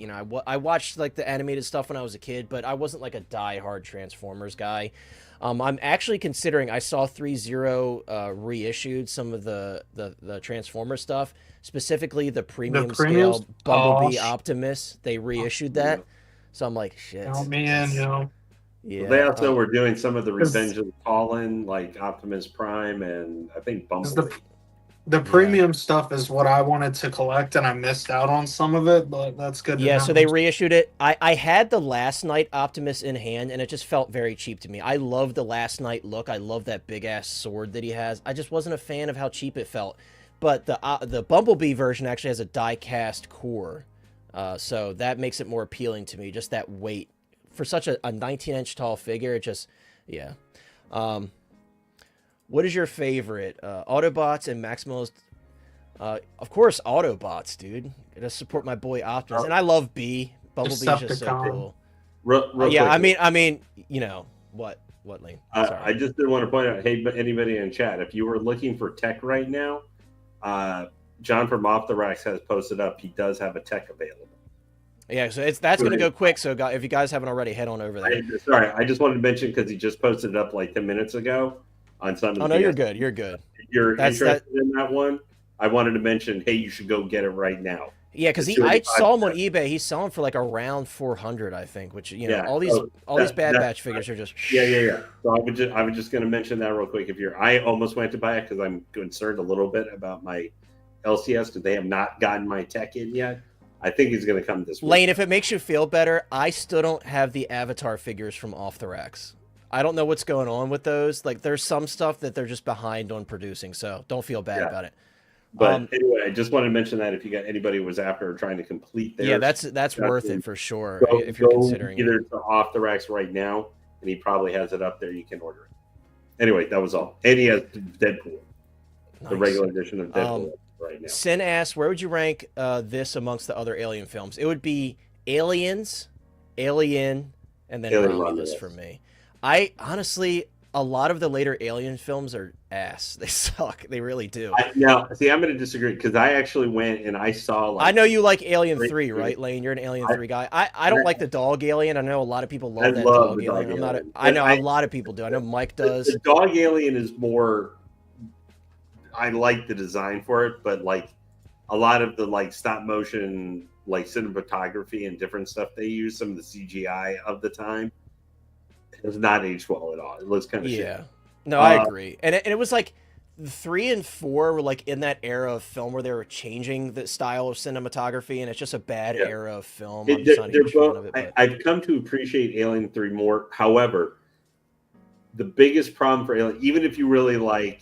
watched like the animated stuff when I was a kid, but I wasn't like a die-hard Transformers guy. I'm actually considering. I saw 3.0 reissued some of the Transformer stuff, specifically the premium scale Bumblebee Optimus. They reissued that, so I'm like, shit. Oh man, you know. Yeah. They also were doing some of the Revenge of the Fallen, like Optimus Prime, and I think Bumblebee. The premium stuff is what I wanted to collect, and I missed out on some of it, but that's good. Yeah, so they reissued it. I had the Last Night Optimus in hand, and it just felt very cheap to me. I love the Last Night look. I love that big-ass sword that he has. I just wasn't a fan of how cheap it felt. But the Bumblebee version actually has a die-cast core, so that makes it more appealing to me, just that weight. For such a 19-inch tall figure, it just, yeah. What is your favorite? Autobots and Maximals? Of course, Autobots, dude. Gotta support my boy Optimus, and I love B. Bumblebee's just so cool. Yeah, quick. I mean, you know what, Lane? I just did want to point out, hey, anybody in chat, if you were looking for tech right now, John from Off the Racks has posted up. He does have a tech available. Yeah, so that's going to go quick. So if you guys haven't already, head on over there. Sorry, I just wanted to mention because he just posted it up like 10 minutes ago on some of the. Oh no, you're good. You're good. If you're interested in that one, I wanted to mention, hey, you should go get it right now. Yeah, because I saw him on eBay. He's selling for like around 400, I think. Which all these Bad Batch figures are just. Yeah. So I was just going to mention that real quick. I almost went to buy it because I'm concerned a little bit about my LCS because they have not gotten my tech in yet. I think he's going to come this week. Lane, if it makes you feel better, I still don't have the Avatar figures from Off the Racks. I don't know what's going on with those. Like, there's some stuff that they're just behind on producing, so don't feel bad about it. But anyway, I just wanted to mention that if you got anybody who was after trying to complete theirs. Yeah, that's worth it for sure. If you're considering either to Off the Racks right now, and he probably has it up there, you can order it. Anyway, that was all. And he has Deadpool, the regular edition of Deadpool. Right now. Sin asks, where would you rank this amongst the other Alien films? It would be Aliens, Alien, and then Romulus for me. I honestly, a lot of the later Alien films are ass. They suck. They really do. Now, see, I'm going to disagree because I actually went and I saw. Like, I know you like Alien 3, right, Lane? You're an Alien 3 guy. I don't like the dog Alien. I know a lot of people love that dog Alien. I know a lot of people do. I know Mike does. The dog Alien is more. I like the design for it, but like a lot of the like stop motion, like cinematography and different stuff they use, some of the CGI of the time, has not aged well at all. It looks kind of shit. No, I agree. And it was like 3 and 4 were like in that era of film where they were changing the style of cinematography, and it's just a bad era of film. I'm just not a huge fan of it. I've come to appreciate Alien 3 more. However, the biggest problem for Alien, even if you really like.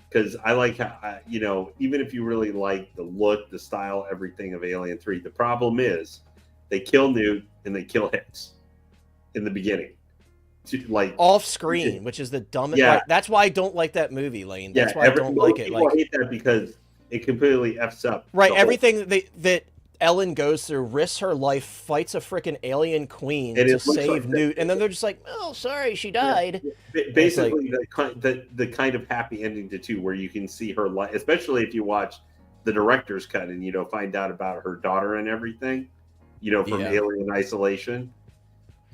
Because I like how, even if you really like the look, the style, everything of Alien 3, the problem is they kill Newt and they kill Hicks in the beginning. Like off screen, which is the dumbest. Yeah. That's why I don't like that movie, Lane. That's why I don't like it. Like, hate that because it completely F's up. Right. Everything that Ellen goes through, risks her life, fights a freaking alien queen to save Newt, and then they're just like, "Oh, sorry, she died." Yeah. Basically, the kind of happy ending to 2, where you can see her life, especially if you watch the director's cut and find out about her daughter and everything, from Alien Isolation.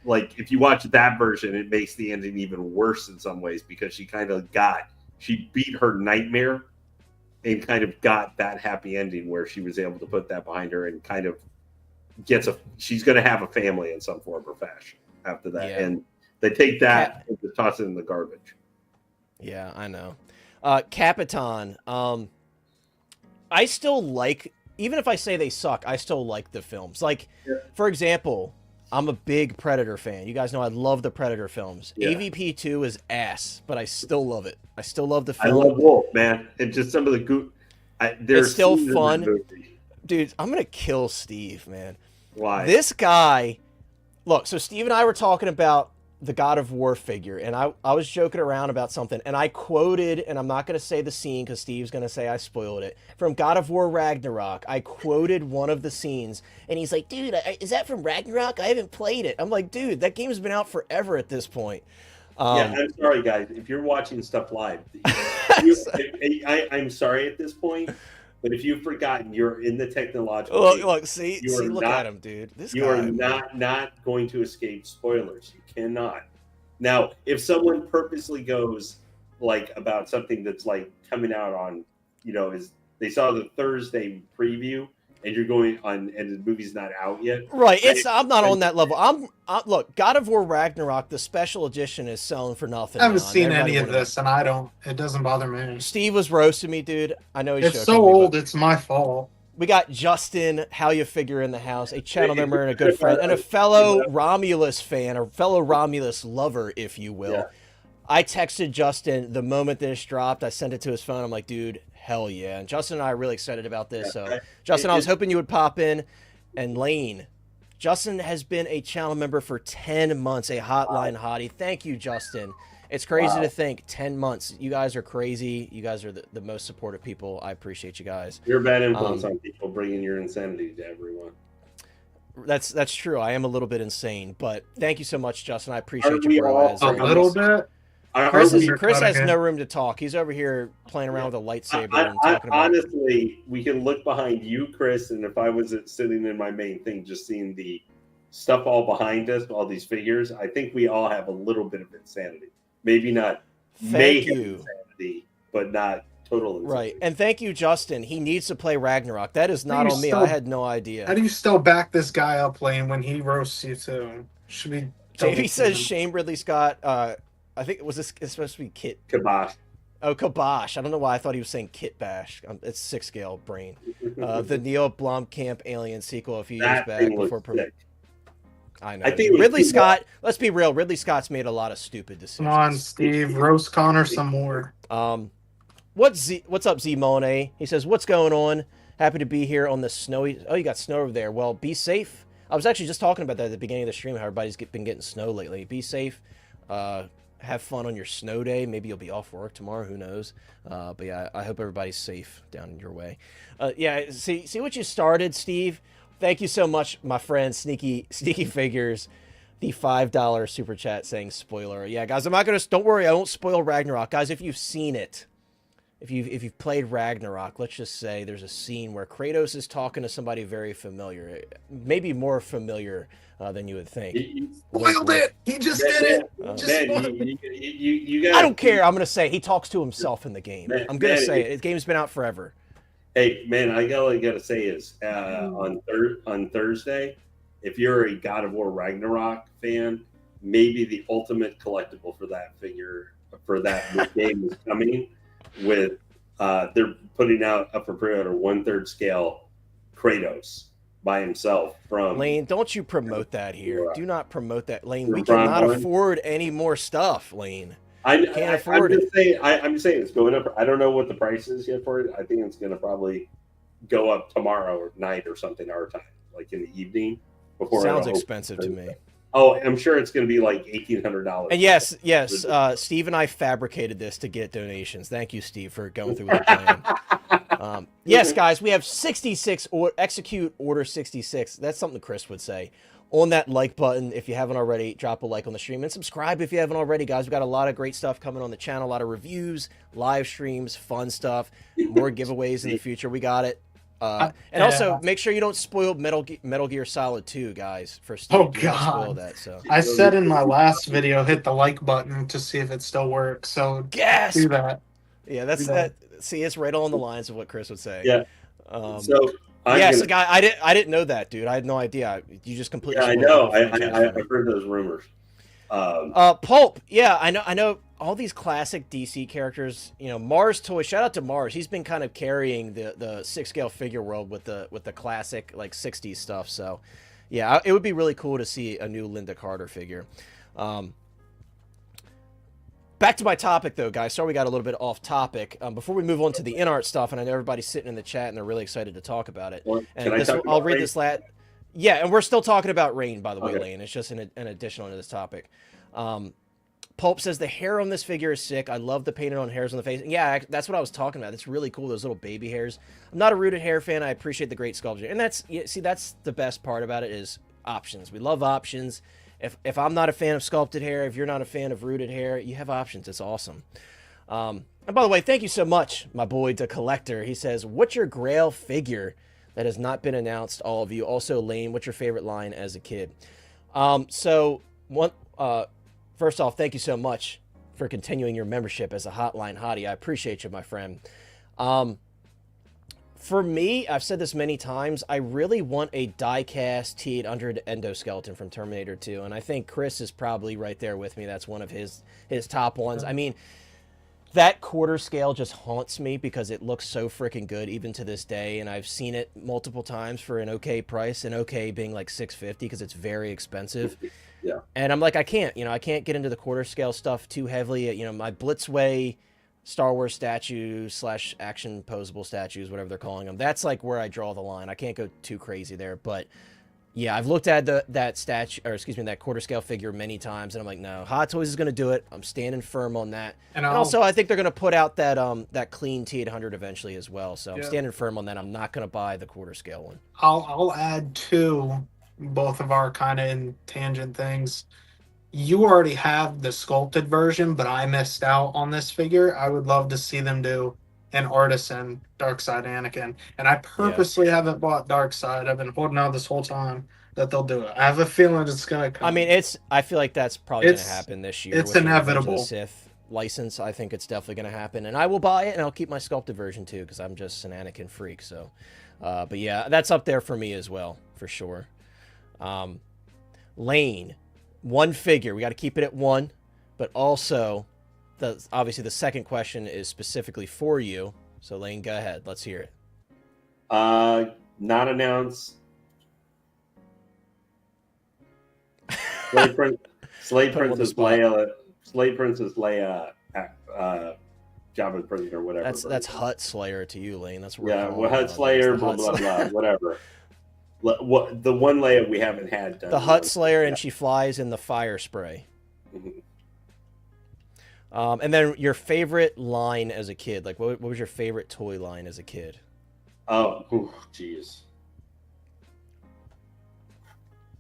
Like if you watch that version, it makes the ending even worse in some ways because she she beat her nightmare. And kind of got that happy ending where she was able to put that behind her and kind of she's going to have a family in some form or fashion after that. Yeah. And they take that and just toss it in the garbage. Yeah, I know. Capitan, I still like, even if I say they suck, I still like the films. Like, for example, I'm a big Predator fan. You guys know I love the Predator films. Yeah. AVP 2 is ass, but I still love it. I still love the film. I love Wolf, man. And just some of the it's still fun. Dude, I'm going to kill Steve, man. Why? This guy, look, so Steve and I were talking about the God of War figure, and I was joking around about something, and I quoted, and I'm not going to say the scene because Steve's going to say I spoiled it, from God of War Ragnarok. I quoted one of the scenes, and he's like, dude, is that from Ragnarok? I haven't played it. I'm like, dude, that game's been out forever at this point. Yeah, I'm sorry, guys. If you're watching stuff live, I'm sorry at this point, but if you've forgotten, you're in the technological age. Look, see, look at him, dude. This you guy, are not going to escape spoilers. You cannot. Now, if someone purposely goes like about something that's like coming out on, is they saw the Thursday preview and you're going on and the movie's not out yet. Right. I'm not on that level. Look, God of War Ragnarok, the special edition is selling for nothing. I haven't seen any of this, and it doesn't bother me. Steve was roasting me, dude. I know he's so old, it's my fault. We got Justin, How You Figure in the house, a channel member and a good friend, and a fellow Romulus fan, a fellow Romulus lover, if you will. Yeah. I texted Justin the moment this dropped. I sent it to his phone. I'm like, dude, hell yeah. And Justin and I are really excited about this. So, Justin, I was hoping you would pop in. And Lane, Justin has been a channel member for 10 months, a hotline hottie. Thank you, Justin. It's crazy to think 10 months. You guys are crazy. You guys are the most supportive people. I appreciate you guys. You're a bad influence on people, bringing your insanity to everyone. That's true. I am a little bit insane, but thank you so much, Justin. I appreciate you, bro. A little bit. Chris has no room to talk. He's over here playing around with a lightsaber and talking about. Honestly, we can look behind you, Chris, and if I was sitting in my main thing, just seeing the stuff all behind us, all these figures, I think we all have a little bit of insanity. Maybe not insanity, but not total insanity. Right. And thank you, Justin. He needs to play Ragnarok. That is not on me. I had no idea. How do you still back this guy up playing when he roasts you too? Should be. JB says shame Ridley Scott. I think it's supposed to be Kit. Kibosh. Oh, Kibosh. I don't know why I thought he was saying Kit Bash. It's 6 scale brain. The Neil Blomkamp Alien sequel a few years back before. I know. I think Ridley Scott. Let's be real. Ridley Scott's made a lot of stupid decisions. Come on, Steve. Roast Connor some more. What's up, Z Monet? He says, "What's going on? Happy to be here on the snowy." Oh, you got snow over there. Well, be safe. I was actually just talking about that at the beginning of the stream. How everybody's been getting snow lately. Be safe. Have fun on your snow day. Maybe you'll be off work tomorrow. Who knows? But yeah, I hope everybody's safe down your way. Yeah, see what you started, Steve. Thank you so much, my friend, Sneaky Figures. The $5 super chat saying spoiler. Yeah, guys, I'm not gonna. Don't worry, I won't spoil Ragnarok, guys. If you've seen it, if you've played Ragnarok, let's just say there's a scene where Kratos is talking to somebody very familiar, maybe more familiar than you would think. He spoiled it. He just did it. I don't care. I'm gonna say he talks to himself in the game. I'm gonna say it. The game's been out forever. Hey man, I gotta say is on Thursday, if you're a God of War Ragnarok fan, maybe the ultimate collectible for that figure for that game is coming. With they're putting out up for pre-order 1/3 scale Kratos by himself from Lane. Don't you promote that here? Do not promote that, Lane. We cannot afford any more stuff, Lane. I can't afford it. I'm just saying it's going up. I don't know what the price is yet for it. I think it's going to probably go up tomorrow night or something our time, like in the evening. Before sounds expensive to me. Oh, I'm sure it's going to be like $1,800. And yes, Steve and I fabricated this to get donations. Thank you, Steve, for going through with the plan. Yes, guys, we have 66 or execute order 66. That's something Chris would say. On that like button, if you haven't already, drop a like on the stream and subscribe if you haven't already, guys. We've got a lot of great stuff coming on the channel, a lot of reviews, live streams, fun stuff, more giveaways in the future. We got it. And also, make sure you don't spoil Metal Gear Solid 2, guys. For Steve. Oh, God. Spoil that, so. I said in my last video, hit the like button to see if it still works. So yes! Do that. Yeah, that's that. See, it's right on the lines of what Chris would say. Yeah. Guy, I didn't know that, dude. I had no idea. You just completely. Yeah, I know. I've heard those rumors. Pulp. Yeah, I know. All these classic DC characters, Mars Toy. Shout out to Mars. He's been kind of carrying the 6 scale figure world with the classic like 60s stuff. So, yeah, it would be really cool to see a new Linda Carter figure. Back to my topic, though, guys. Sorry we got a little bit off topic. Before we move on to the InArt stuff, and I know everybody's sitting in the chat and they're really excited to talk about it. I'll read this last. Yeah, and we're still talking about Rain, by the way, Lane. It's just an additional to this topic. Pulp says the hair on this figure is sick. I love the painted on hairs on the face. And yeah, that's what I was talking about. It's really cool, those little baby hairs. I'm not a rooted hair fan. I appreciate the great sculpture. And that's the best part about it is options. We love options. if I'm not a fan of sculpted hair, if you're not a fan of rooted hair, you have options. It's awesome. And by the way, thank you so much, my boy, the collector. He says, what's your Grail figure that has not been announced, all of you? Also, Lane, what's your favorite line as a kid? So, first off, thank you so much for continuing your membership as a Hotline Hottie. I appreciate you, my friend. For me, I've said this many times, I really want a die-cast T-800 endoskeleton from Terminator 2, and I think Chris is probably right there with me. That's one of his top ones. I mean, that quarter scale just haunts me because it looks so freaking good even to this day, and I've seen it multiple times for an okay price, and okay being like $650 because it's very expensive. Yeah. And I'm like, I can't get into the quarter scale stuff too heavily. You know, my Blitzway Star Wars statues / action posable statues, whatever they're calling them, that's like where I draw the line. I can't go too crazy there, but yeah, I've looked at that quarter scale figure many times, and I'm like, no, Hot Toys is going to do it. I'm standing firm on that. And also, I think they're going to put out that clean T800 eventually as well. So I'm standing firm on that. I'm not going to buy the quarter scale one. I'll add to both of our kind of in tangent things. You already have the sculpted version, but I missed out on this figure. I would love to see them do an artisan Darkseid Anakin. And I purposely haven't bought Darkseid. I've been holding out this whole time that they'll do it. I have a feeling it's going to come. I mean, I feel like that's probably going to happen this year. It's inevitable. The Sith license, I think it's definitely going to happen. And I will buy it, and I'll keep my sculpted version too, because I'm just an Anakin freak. So, but yeah, that's up there for me as well, for sure. Lane, one figure. We got to keep it at one, but also, obviously the second question is specifically for you. So Lane, go ahead. Let's hear it. Not announced. Slave Princess Leia. Jabba's prisoner, or whatever. That's Hutt Slayer to you, Lane. That's Hutt Slayer, blah blah blah, whatever. What the one Leia we haven't had done. The Hutt Slayer, and she flies in the fire spray. Mm-hmm. And then your favorite line as a kid, like what was your favorite toy line as a kid? Oh, jeez.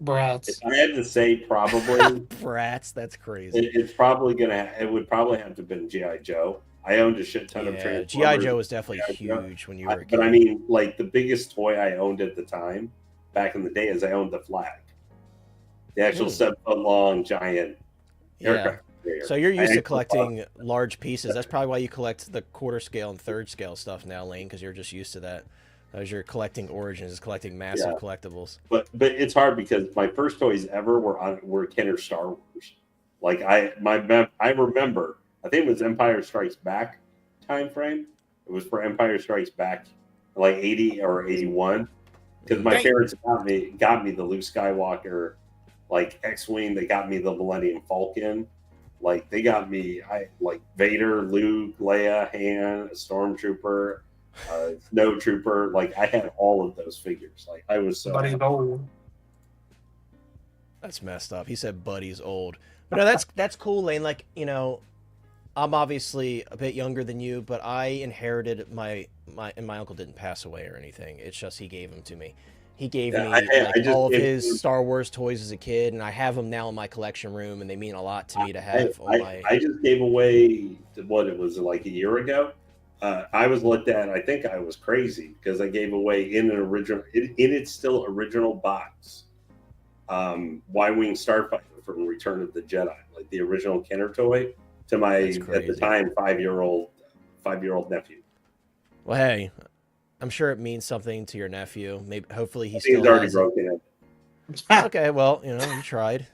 Brats. If I had to say, probably Brats. That's crazy. It's probably it would probably have to have been G.I. Joe. I owned a shit ton of Transformers. G.I. Joe was definitely huge when you were a kid. But I mean, like the biggest toy I owned at the time, back in the day, is I owned the flag, the actual 7-foot-long giant aircraft. So you're used to collecting large pieces. That's probably why you collect the quarter scale and third scale stuff now, Lane, because you're just used to that. As you're collecting Origins, is collecting massive collectibles. But it's hard because my first toys ever were Kenner Star Wars. Like I remember, I think it was Empire Strikes Back time frame. It was for Empire Strikes Back, like 80 or 81, because my parents got me the Luke Skywalker, like X-wing. They got me the Millennium Falcon. Like they got me, like Vader, Luke, Leia, Han, a Stormtrooper, Snow Trooper. Like I had all of those figures. Like I was so. Buddy's old. That's messed up. He said Buddy's old, but no, that's cool, Lane. Like I'm obviously a bit younger than you, but I inherited my uncle didn't pass away or anything. It's just he gave them to me. He gave me all of his Star Wars toys as a kid, and I have them now in my collection room, and they mean a lot to me to have. I just gave away what it was like a year ago. I was looked at. I think I was crazy because I gave away in its still original box, Y-wing Starfighter from Return of the Jedi, like the original Kenner toy, to my at the time 5-year-old nephew. Well, hey. I'm sure it means something to your nephew. Maybe, hopefully, he's already broken it. Okay, well, you tried.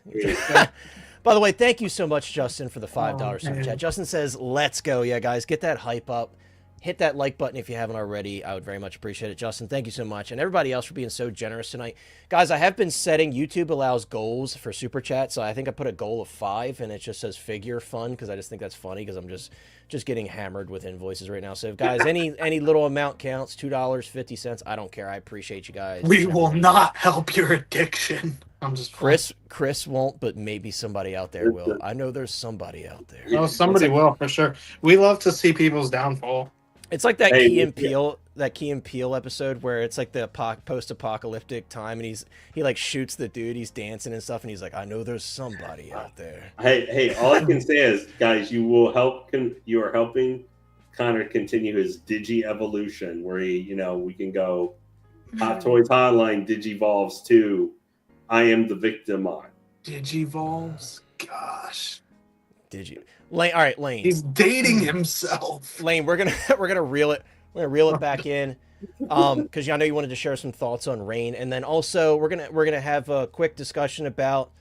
By the way, thank you so much, Justin, for the $5 super chat. Justin says, "Let's go, yeah, guys, get that hype up. Hit that like button if you haven't already. I would very much appreciate it, Justin. Thank you so much, and everybody else for being so generous tonight, guys. I have been setting. YouTube allows goals for super chat, so I think I put a goal of 5, and it just says figure fun because I just think that's funny because I'm just getting hammered with invoices right now. So, guys, any little amount counts. $2.50. I don't care. I appreciate you guys. We will not help your addiction. I'm just Chris won't, but maybe somebody out there will. I know there's somebody out there. Oh, somebody will for sure. We love to see people's downfall. It's like that Hey, Key and Peele episode where it's like the post-apocalyptic time, and he like shoots the dude, he's dancing and stuff, and he's like, I know there's somebody out there. hey, all I can say is, guys, you are helping Connor continue his digi evolution, where we can go Hot Toys Hotline Digivolves to I Am the Victim on Digivolves. Gosh. Lane, all right, Lane. He's dating himself. Lane, we're gonna reel it back in, because I know you wanted to share some thoughts on Rain, and then also we're gonna have a quick discussion about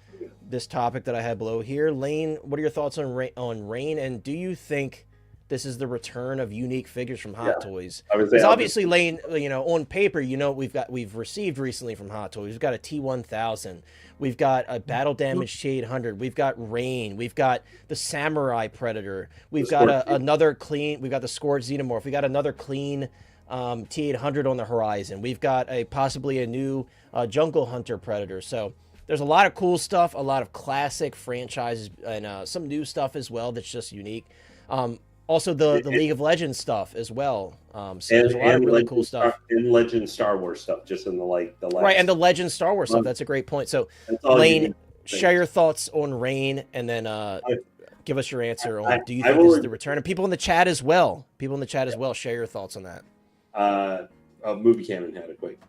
this topic that I had below here. Lane, what are your thoughts on Rain, and do you think this is the return of unique figures from Hot Toys? Because obviously, Lane, on paper, we've received recently from Hot Toys. We've got a T1000. We've got a battle damage T800. We've got Rain. We've got the Samurai Predator. We've got another clean. We've got the Scorched Xenomorph. We got another clean T800 on the horizon. We've got possibly a new Jungle Hunter Predator. So there's a lot of cool stuff, a lot of classic franchises, and some new stuff as well that's just unique. Also, the League of Legends stuff as well. So there's a lot of really cool stuff. In Legend Star Wars stuff, just in the last... Right, and the Legend Star Wars stuff. That's a great point. So, Lane, share your thoughts on Rain, and then give us your answer on do you think this is the return? And people in the chat as well. Share your thoughts on that. Movie Cannon had a quick.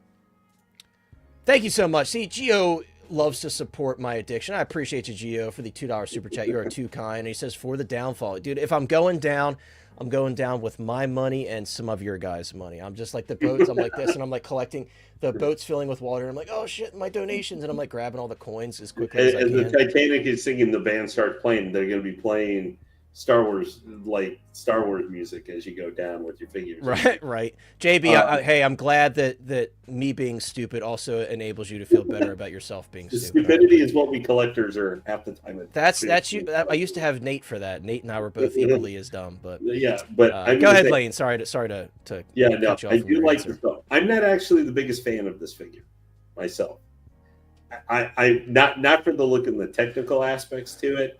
Thank you so much. See, Gio loves to support my addiction. I appreciate you, Gio, for the $2 super chat. You are too kind. And he says, for the downfall. Dude, if I'm going down, I'm going down with my money and some of your guys' money. I'm just like the boats. I'm like this, and I'm like collecting the boats filling with water. And I'm like, oh shit, my donations. And I'm like grabbing all the coins as quickly as I can. As the Titanic is singing, the band starts playing. They're going to be playing Star Wars music as you go down with your figures. Right. JB, hey, I'm glad that me being stupid also enables you to feel better about yourself being stupid. Stupidity is what we collectors are half the time. That's you. I used to have Nate for that. Nate and I were both equally as dumb. But go ahead, Lane. Sorry to cut you off. I do like this stuff. I'm not actually the biggest fan of this figure myself. I not for the look and the technical aspects to it.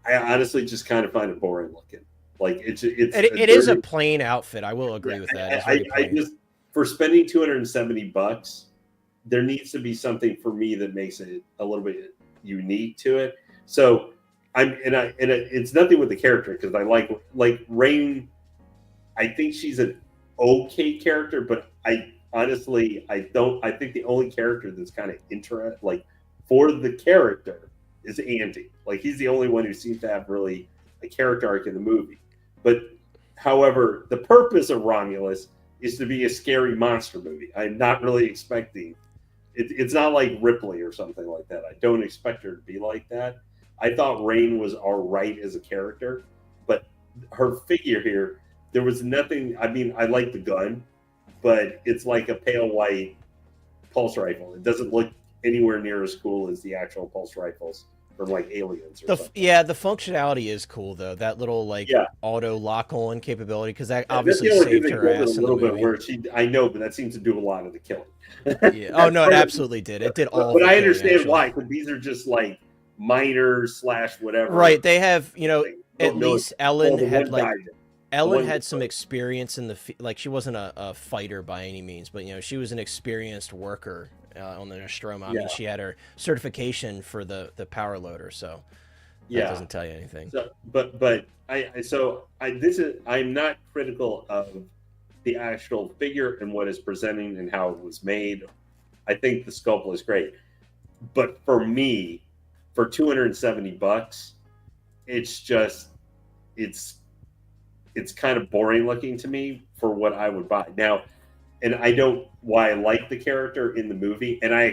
I honestly just kind of find it boring looking. Like it is a plain outfit. I will agree with that. I just, for spending $270, there needs to be something for me that makes it a little bit unique to it. So it's nothing with the character, because I like Rain. I think she's an okay character, but I honestly I think the only character that's kind of interesting, like for the character, is Andy. Like, he's the only one who seems to have really a character arc in the movie. But however, the purpose of Romulus is to be a scary monster movie. I'm not really expecting it's not like Ripley or something like that. I don't expect her to be like that. I thought Rain was all right as a character, but her figure here, there was nothing. I mean, I like the gun, but it's like a pale white pulse rifle. It doesn't look anywhere near as cool as the actual pulse rifles from like Aliens or something. Yeah, the functionality is cool though. That little auto lock on capability, because that obviously saved her ass a little bit. Where I know, but that seems to do a lot of the killing. Yeah. Oh no, it absolutely did. It did all. But I understand why, because these are just like miners / whatever. Right. They have, at least Ellen had some experience in she wasn't a fighter by any means, but she was an experienced worker on the Nostromo. I mean, she had her certification for the power loader, so that doesn't tell you anything. So, I'm not critical of the actual figure and what is presenting and how it was made. I think the sculpt was great, but for me, for $270, it's kind of boring looking to me for what I would buy now. And why I like the character in the movie, and I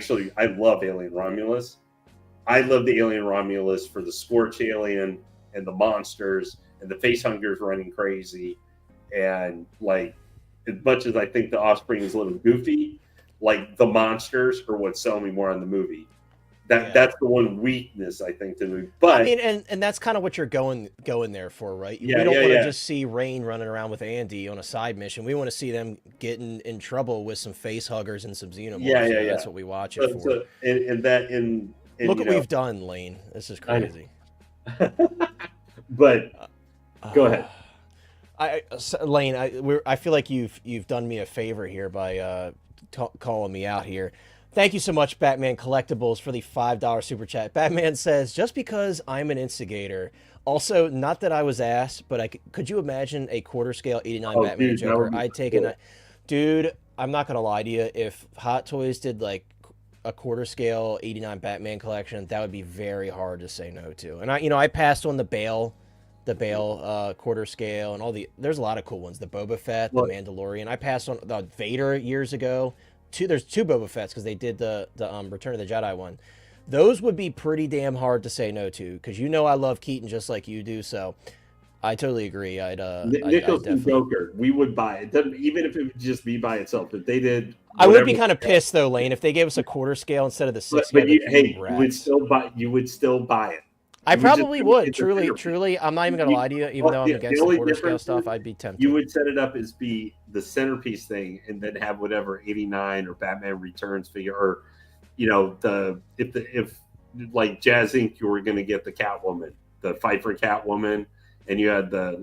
love Alien Romulus. I love the Alien Romulus for the Scorch Alien and the monsters and the face huggers running crazy. And like, as much as I think the Offspring is a little goofy, like the monsters are what sell me more on the movie. That's the one weakness I think to the movie. But I mean, and that's kind of what you're going there for, right? We don't want to just see Rain running around with Andy on a side mission. We want to see them getting in trouble with some face huggers and some xenomorphs. That's what we watch it for. Look what we've done, Lane. This is crazy. But go ahead. Lane, I feel like you've done me a favor here by calling me out here. Thank you so much, Batman Collectibles, for the $5 super chat. Batman says, just because I'm an instigator. Also, not that I was asked, but could you imagine a quarter scale 89 Batman dude, Joker? I'd take it. Dude, I'm not going to lie to you. If Hot Toys did like a quarter scale 89 Batman collection, that would be very hard to say no to. And I passed on the Bale quarter scale and there's a lot of cool ones. The Boba Fett, the Mandalorian. I passed on the Vader years ago. There's two Boba Fetts because they did the Return of the Jedi one. Those would be pretty damn hard to say no to because I love Keaton just like you do. So I totally agree. Nicholson Joker, we would buy it. Even if it would just be by itself. If they did, I would be kind of pissed though, Lane, if they gave us a quarter scale instead of the 6. But you would still buy. You would still buy it. I probably would. Truly, I'm not even gonna lie to you. Even though I'm against the quarter scale stuff, I'd be tempted. You would set it up as be the centerpiece thing, and then have whatever 89 or Batman Returns figure, or if like Jazz Inc. you were going to get the Catwoman, the Fight for Catwoman, and you had the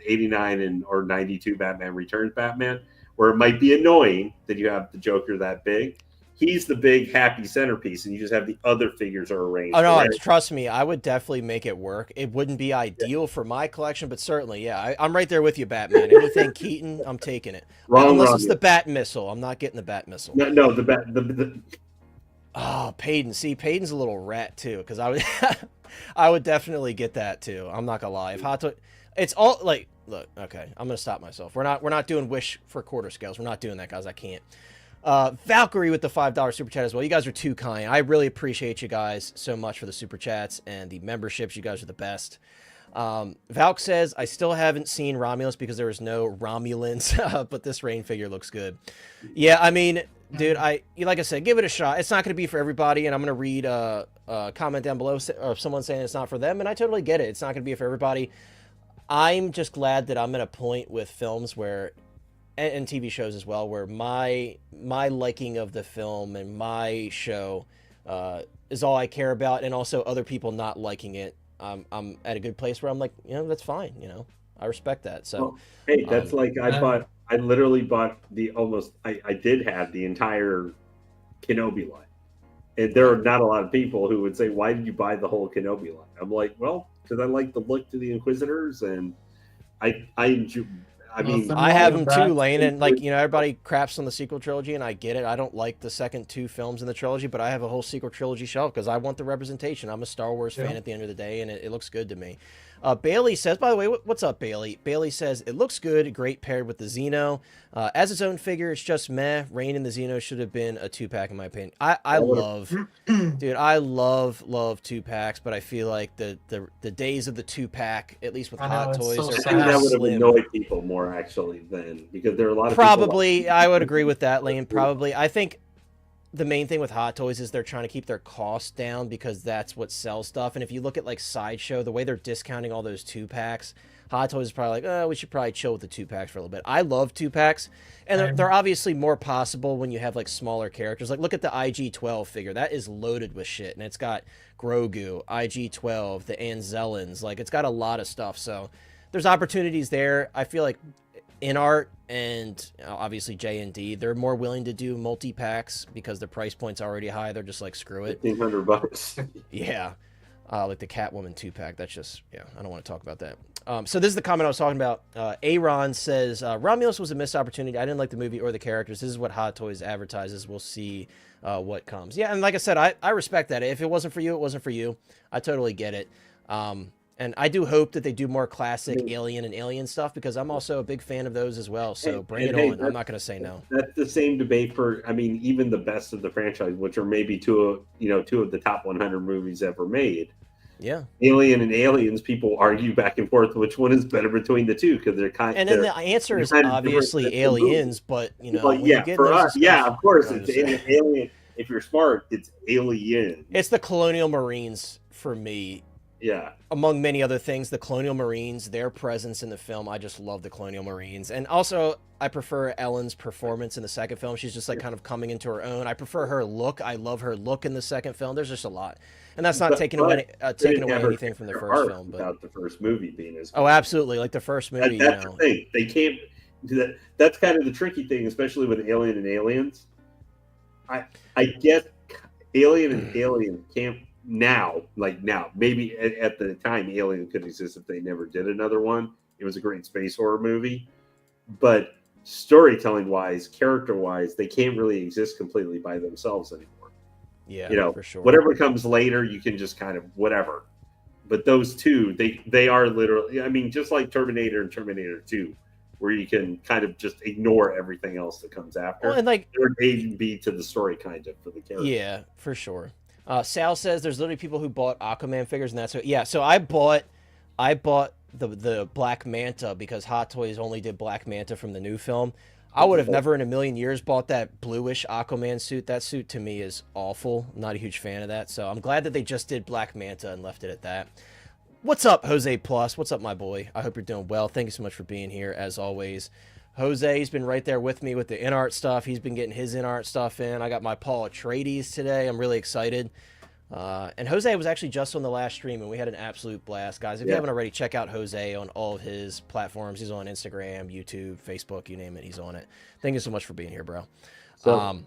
89 or 92 Batman Returns Batman, where it might be annoying that you have the Joker that big. He's the big happy centerpiece, and you just have the other figures are arranged. Oh, no, trust me, I would definitely make it work. It wouldn't be ideal for my collection, but certainly, yeah, I'm right there with you, Batman. Anything Keaton, I'm taking it. Unless it's the Bat Missile. I'm not getting the Bat Missile. No, the Oh, Payton. See, Payton's a little rat, too, because I would definitely get that, too. I'm not going to lie. If Hot Toys... It's all, look, okay, I'm going to stop myself. We're not doing wish for quarter scales. We're not doing that, guys. I can't. Valkyrie with the $5 super chat as well. You guys are too kind. I really appreciate you guys so much for the super chats and the memberships. You guys are the best. Valk says, I still haven't seen Romulus because there was no Romulans, but this rain figure looks good. Yeah, I mean, dude, like I said, give it a shot. It's not going to be for everybody, and I'm going to read a comment down below of someone saying it's not for them, and I totally get it. It's not going to be for everybody. I'm just glad that I'm at a point with films where... and TV shows as well, where my liking of the film and my show is all I care about, and also other people not liking it. I'm at a good place where I'm like, that's fine. I respect that. So, hey, that's I literally bought I did have the entire Kenobi line, and there are not a lot of people who would say, why did you buy the whole Kenobi line? I'm like, well, because I like the look to the Inquisitors, and I enjoy. I mean, I have them too, Lane, and everybody craps on the sequel trilogy, and I get it. I don't like the second 2 films in the trilogy, but I have a whole sequel trilogy shelf because I want the representation. I'm a Star Wars fan at the end of the day, and it looks good to me. Bailey says, by the way, what's up, Bailey? Bailey says, it looks good, great paired with the Xeno. As its own figure, it's just meh. Rain and the Xeno should have been a 2-pack in my opinion. I love 2-packs, but I feel like the days of the 2-pack, at least with Hot Toys, I think that would have annoyed people more actually than, because there are a lot of people I would agree with that, Lane. Probably. I think the main thing with Hot Toys is they're trying to keep their costs down because that's what sells stuff. And if you look at Sideshow, the way they're discounting all those 2-packs, Hot Toys is probably we should probably chill with the 2-packs for a little bit. I love 2-packs, and they're obviously more possible when you have smaller characters. Look at the IG-12 figure. That is loaded with shit, and it's got Grogu, IG-12, the Anzellans. It's got a lot of stuff. So there's opportunities there. I feel like InArt and obviously J&D, they're more willing to do multi-packs because the price point's already high. They're just screw it. $1,500. Yeah. Like the Catwoman 2-pack. That's just, I don't want to talk about that. So this is the comment I was talking about. Aaron says, Romulus was a missed opportunity. I didn't like the movie or the characters. This is what Hot Toys advertises. We'll see what comes. Yeah, and like I said, I respect that. If it wasn't for you, it wasn't for you. I totally get it. And I do hope that they do more classic Alien and Alien stuff because I'm also a big fan of those as well. So bring it on. I'm not going to say no. That's the same debate for, even the best of the franchise, which are maybe two of the top 100 movies ever made. Yeah. Alien and Aliens, people argue back and forth which one is better between the two because they're kind of. And then the answer is obviously Aliens, but for us, of course, it's Alien. If you're smart, it's Alien. It's the Colonial Marines for me. Yeah. Among many other things, the Colonial Marines, their presence in the film, I just love the Colonial Marines. And also, I prefer Ellen's performance in the second film. She's just kind of coming into her own. I prefer her look. I love her look in the second film. There's just a lot. and that's not But- taking but away taking it away never anything from the their first art film. But without the first movie being as oh, absolutely, like the first movie. that's the thing. They can't. That's kind of the tricky thing, especially with Alien and Aliens. I guess Alien and Alien can't now. Maybe at the time, Alien could exist if they never did another one. It was a great space horror movie, but storytelling wise, character wise, they can't really exist completely by themselves anymore. Yeah, for sure. Whatever comes later, you can just kind of whatever. But those two, they are literally. I mean, just like Terminator and Terminator 2, where you can kind of just ignore everything else that comes after. Well, and like they're an A and B to the story, kind of, for the character. Yeah, for sure. Sal says there's literally people who bought Aquaman figures, and that's what. Yeah, so I bought the Black Manta because Hot Toys only did Black Manta from the new film. I would have never in a million years bought that bluish Aquaman suit. That suit to me is awful. I'm not a huge fan of that. So I'm glad that they just did Black Manta and left it at that. What's up, Jose Plus? What's up, my boy? I hope you're doing well. Thank you so much for being here, as always. Jose's been right there with me with the InArt stuff. He's been getting his InArt stuff in. I got my Paul Atreides today. I'm really excited. And Jose was actually just on the last stream, and we had an absolute blast. Guys, if you haven't already, check out Jose on all of his platforms. He's on Instagram, YouTube, Facebook, you name it, he's on it. Thank you so much for being here, bro. So,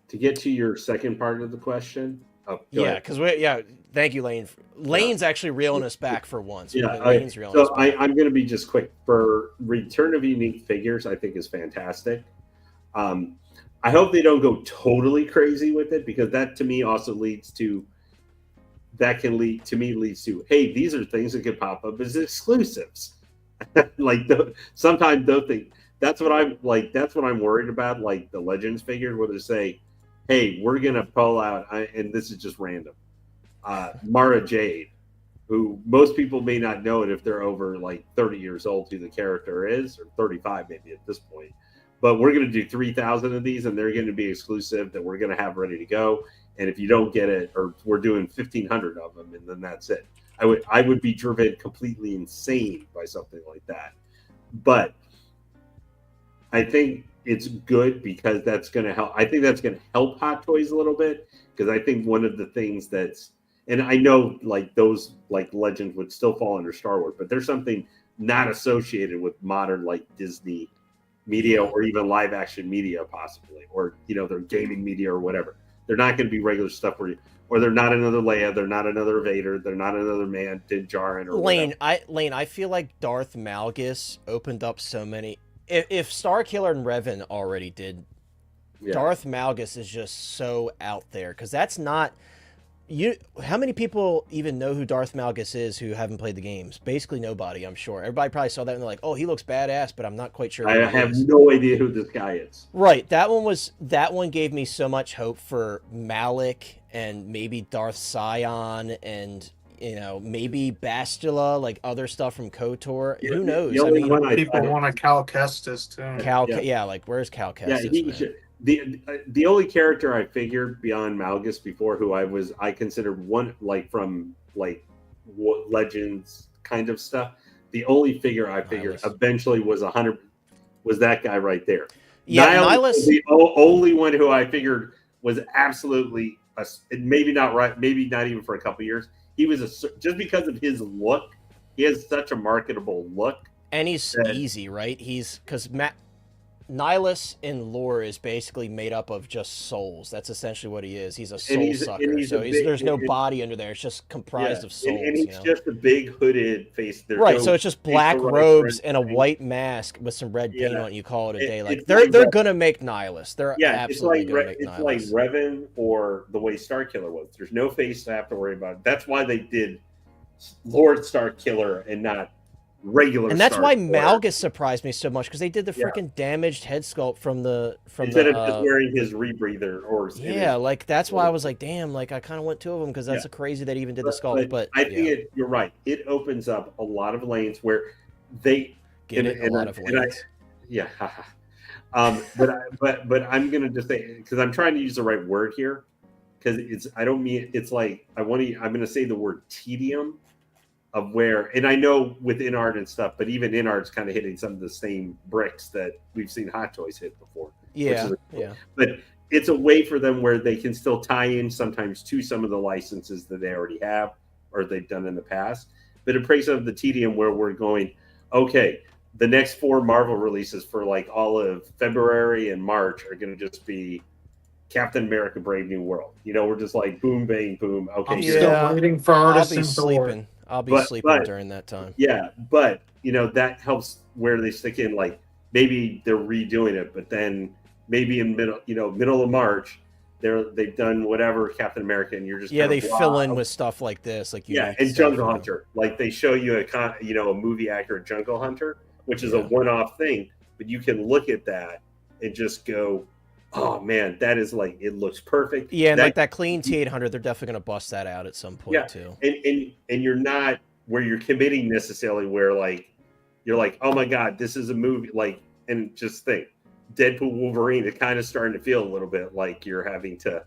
to get to your second part of the question. Thank you, Lane. Lane's actually reeling us back for once. Lane's reeling us back. I'm going to be just quick. For Return of Unique Figures, I think is fantastic. I hope they don't go totally crazy with it, because that to me also leads to hey, these are things that could pop up as exclusives. Sometimes those things. That's what I'm worried about. Like the Legends figure, where they say, hey, we're gonna pull out, and this is just random. Mara Jade, who most people may not know it if they're over 30 years old, who the character is, or 35 maybe at this point. But we're going to do 3,000 of these, and they're going to be exclusive that we're going to have ready to go. And if you don't get it, or we're doing 1,500 of them, and then that's it. I would be driven completely insane by something like that. But I think it's good because that's going to help. I think that's going to help Hot Toys a little bit, because I think one of the things that's, and I know those Legends would still fall under Star Wars, but there's something not associated with modern Disney media or even live action media possibly, or their gaming media or whatever. They're not going to be regular stuff or they're not another Leia, they're not another Vader, they're not another man Din Djarin or Lane. I feel like Darth Malgus opened up so many. If Starkiller and Revan already did, Darth Malgus is just so out there, because that's not. How many people even know who Darth Malgus is who haven't played the games? Basically nobody, I'm sure. Everybody probably saw that and they're like, oh, he looks badass, but I'm not quite sure. I have no idea who this guy is. Right. That one gave me so much hope for Malik and maybe Darth Sion and maybe Bastila, other stuff from KOTOR. Yeah, who knows? People want a Cal Kestis too. Where's Cal Kestis? The only character I figured beyond Malgus before, who I considered one from Legends kind of stuff. The only figure I figured eventually was that guy right there. Yeah, Nihilus was the only one who I figured was absolutely maybe not right, maybe not even for a couple years. He was just because of his look. He has such a marketable look, and he's easy, right? Because Nihilus in lore is basically made up of just souls. That's essentially what he is. He's a soul sucker. There's no body under there. It's just comprised of souls. And he's just a big hooded face. So it's just black robes and a white mask with some red paint on it. You call it a day. They're gonna make Nihilus. They're absolutely gonna make Nihilus. It's like Revan or the way Starkiller was. There's no face to have to worry about. That's why they did Lord Starkiller and not regular, and that's why Malgus surprised me so much, because they did the freaking damaged head sculpt from instead of just wearing his rebreather or that's why I was like, damn, I kind of went two of them, because that's crazy that he even did the sculpt. But I think you're right. It opens up a lot of lanes where they get a lot of lanes. But I'm gonna just say, because I'm trying to use the right word here, because I'm gonna say the word tedium. Of where, and I know with InArt and stuff, but even InArt's kind of hitting some of the same bricks that we've seen Hot Toys hit before. Yeah. But it's a way for them where they can still tie in sometimes to some of the licenses that they already have or they've done in the past. But it breaks up the tedium where we're going, okay, the next 4 Marvel releases for like all of February and March are going to just be Captain America: Brave New World. You know, we're just like boom, bang, boom. Okay, I'm here. still waiting for I'll artists be and sleeping. I'll be sleeping during that time. Yeah, but you know that helps where they stick in. Like maybe they're redoing it, but then maybe in middle of March, they've done whatever Captain America, and you're just they fill in with stuff like this, like and Jungle Hunter. Like they show you a movie accurate Jungle Hunter, which is a one-off thing, but you can look at that and just go, oh man, that is like, it looks perfect. Yeah, and like that clean T800, they're definitely going to bust that out at some point too. And you're not where you're committing necessarily where like you're like, oh my god, this is a movie, like, and just think Deadpool Wolverine, it's kind of starting to feel a little bit like you're having to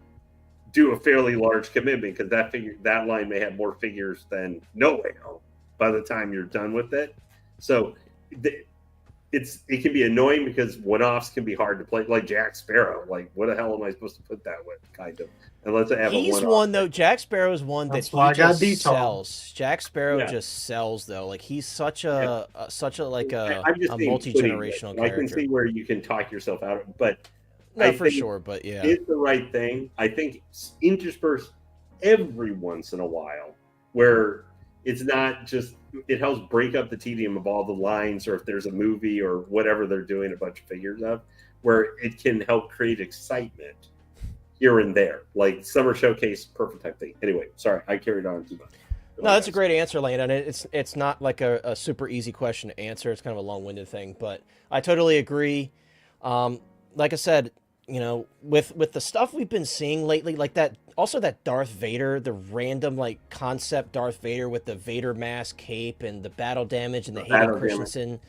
do a fairly large commitment because that line may have more figures than No Way Home by the time you're done with it. So it can be annoying because one-offs can be hard to play, like Jack Sparrow. Like, what the hell am I supposed to put that with? Kind of. Unless I have He's one though. Jack Sparrow is one that he just sells. Jack Sparrow just sells though. Like he's such a multi-generational character. I can see where you can talk yourself out of it, but no, for sure. But yeah, it's the right thing. I think interspersed every once in a while where it's not just, it helps break up the tedium of all the lines, or if there's a movie or whatever they're doing a bunch of figures of, where it can help create excitement here and there. Like Summer Showcase, perfect type thing. Anyway, sorry, I carried on too much. No, that's a great answer, Lane, and it's not like a super easy question to answer. It's kind of a long-winded thing, but I totally agree. Like I said, you know, with the stuff we've been seeing lately, like that, also that Darth Vader, the random like concept Darth Vader with the Vader mask cape and the battle damage and the Hayden Christensen.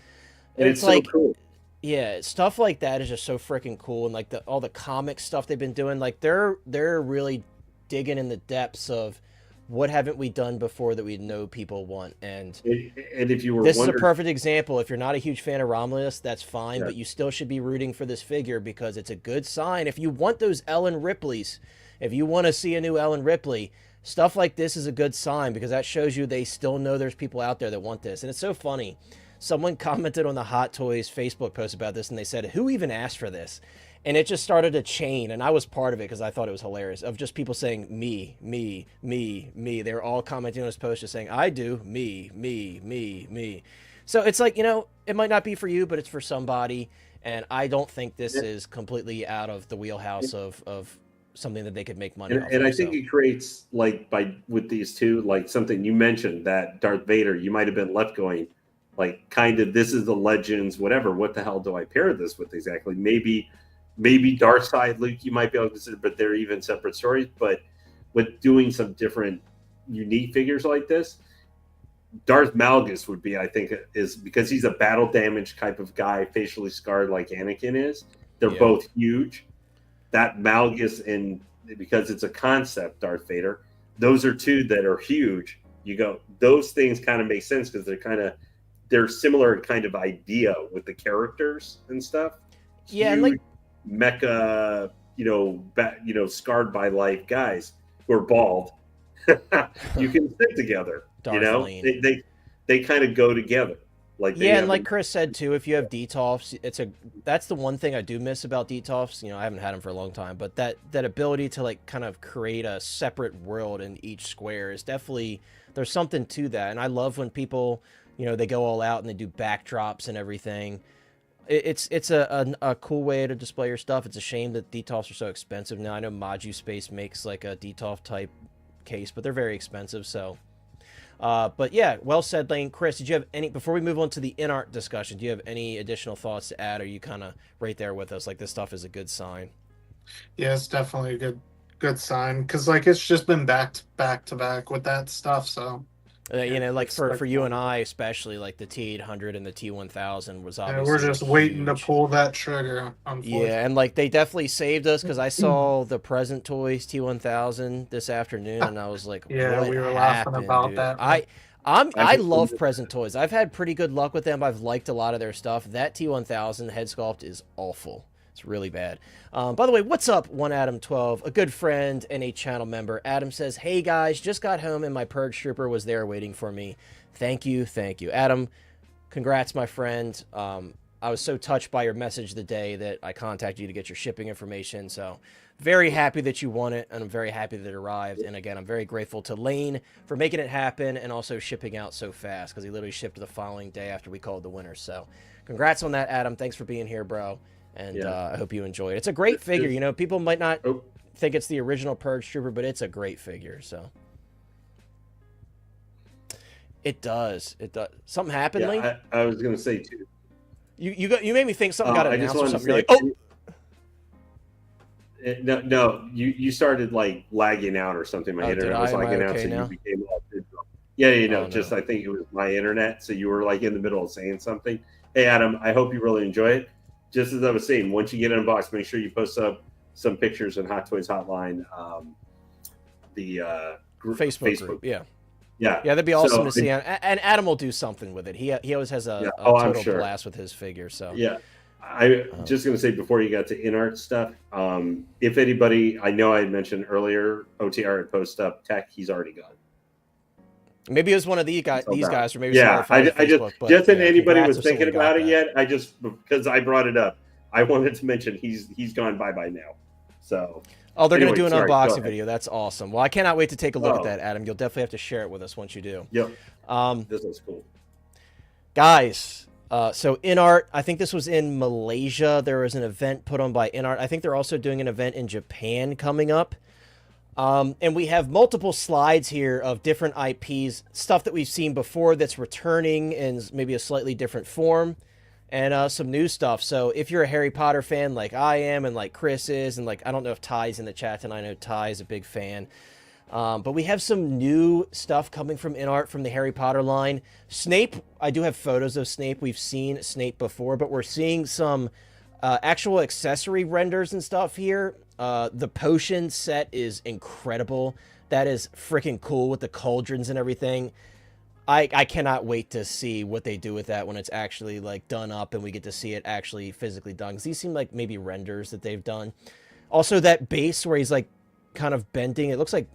It's like, so cool. Yeah, stuff like that is just so freaking cool, and like all the comic stuff they've been doing, like they're really digging in the depths of what haven't we done before that we know people want. And if you were this is a perfect example. If you're not a huge fan of Romulus, that's fine, but you still should be rooting for this figure because it's a good sign. If you want those Ellen Ripleys, if you want to see a new Ellen Ripley, stuff like this is a good sign because that shows you they still know there's people out there that want this. And it's so funny. Someone commented on the Hot Toys Facebook post about this, and they said, who even asked for this? And it just started a chain, and I was part of it because I thought it was hilarious, of just people saying, me, me, me, me. They were all commenting on this post just saying, I do, me, me, me, me. So it's like, you know, it might not be for you, but it's for somebody, and I don't think this is completely out of the wheelhouse of something that they could make money off. And I think it creates, like, with these two, like something you mentioned, that Darth Vader, you might have been left going, like, kind of, this is the Legends, whatever. What the hell do I pair this with exactly? Maybe Darkseid, Luke, you might be able to consider, but they're even separate stories. But with doing some different, unique figures like this, Darth Malgus would be, I think, is because he's a battle damage type of guy, facially scarred like Anakin is. They're both huge. That Malgus, and because it's a concept Darth Vader, those are two that are huge. You go, those things kind of make sense because they're similar kind of idea with the characters and stuff. Yeah, huge, and like mecha, scarred by life guys who are bald. You can sit together. Darth they kind of go together. Like and like Chris said too, if you have Detolfs, that's the one thing I do miss about Detolfs. You know, I haven't had them for a long time, but that ability to like kind of create a separate world in each square is definitely, there's something to that. And I love when people, you know, they go all out and they do backdrops and everything. It's a cool way to display your stuff. It's a shame that Detolfs are so expensive now. I know Maju Space makes like a Detolf type case, but they're very expensive. So, but yeah, well said, Lane. Chris, did you have any, before we move on to the InArt discussion, do you have any additional thoughts to add? Or are you kind of right there with us? Like, this stuff is a good sign. Yeah, it's definitely a good sign because like it's just been back to back with that stuff. So. You know, like for you and I, especially, like the T800 and the T1000 was obviously we're just waiting to pull that trigger. Yeah, and like they definitely saved us because I saw the Present Toys T1000 this afternoon, and I was like, yeah, what we were happened, laughing about dude? that. I love Present Toys. I've had pretty good luck with them. I've liked a lot of their stuff. That T1000 head sculpt is awful. It's really bad. By the way, what's up, 1Adam12, a good friend and a channel member. Adam says, hey guys, just got home and my Purge Trooper was there waiting for me. Thank you, thank you. Adam, congrats, my friend. I was so touched by your message the day that I contacted you to get your shipping information. So very happy that you won it, and I'm very happy that it arrived. And again, I'm very grateful to Lane for making it happen and also shipping out so fast, because he literally shipped the following day after we called the winner. So congrats on that, Adam. Thanks for being here, bro. And I hope you enjoy it. It's a great figure. You know, people might not think it's the original Purge Trooper, but it's a great figure. So it does. It does. Something happened, Lane? I was going to say, too. You made me think something got announced or something. You're like, No, you started like lagging out or something. My internet was like announcing you became all digital. Yeah, I think it was my internet. So you were like in the middle of saying something. Hey, Adam, I hope you really enjoy it. Just as I was saying, once you get it unboxed, make sure you post up some pictures on Hot Toys Hotline, the Facebook group. Yeah, that'd be awesome to see. And Adam will do something with it. He always has a total blast with his figure. So I'm just going to say before you got to InArt stuff, if anybody, I know I had mentioned earlier, OTR had posted up tech, he's already gone. Maybe it was one of these guys, or maybe just anybody was thinking about it yet. Because I brought it up, I wanted to mention he's gone bye now. So they're going to do an unboxing video. That's awesome. Well, I cannot wait to take a look at that, Adam. You'll definitely have to share it with us once you do. Yep. This is cool, guys. So InArt, I think this was in Malaysia. There was an event put on by InArt. I think they're also doing an event in Japan coming up. And we have multiple slides here of different IPs, stuff that we've seen before that's returning in maybe a slightly different form, and some new stuff. So if you're a Harry Potter fan like I am and like Chris is, and like I don't know if Ty's in the chat, and I know Ty is a big fan. But we have some new stuff coming from InArt from the Harry Potter line. Snape, I do have photos of Snape. We've seen Snape before, but we're seeing some actual accessory renders and stuff here. The potion set is incredible. That is freaking cool with the cauldrons and everything. I cannot wait to see what they do with that when it's actually like done up and we get to see it actually physically done. Because these seem like maybe renders that they've done. Also that base where he's like kind of bending. It looks like,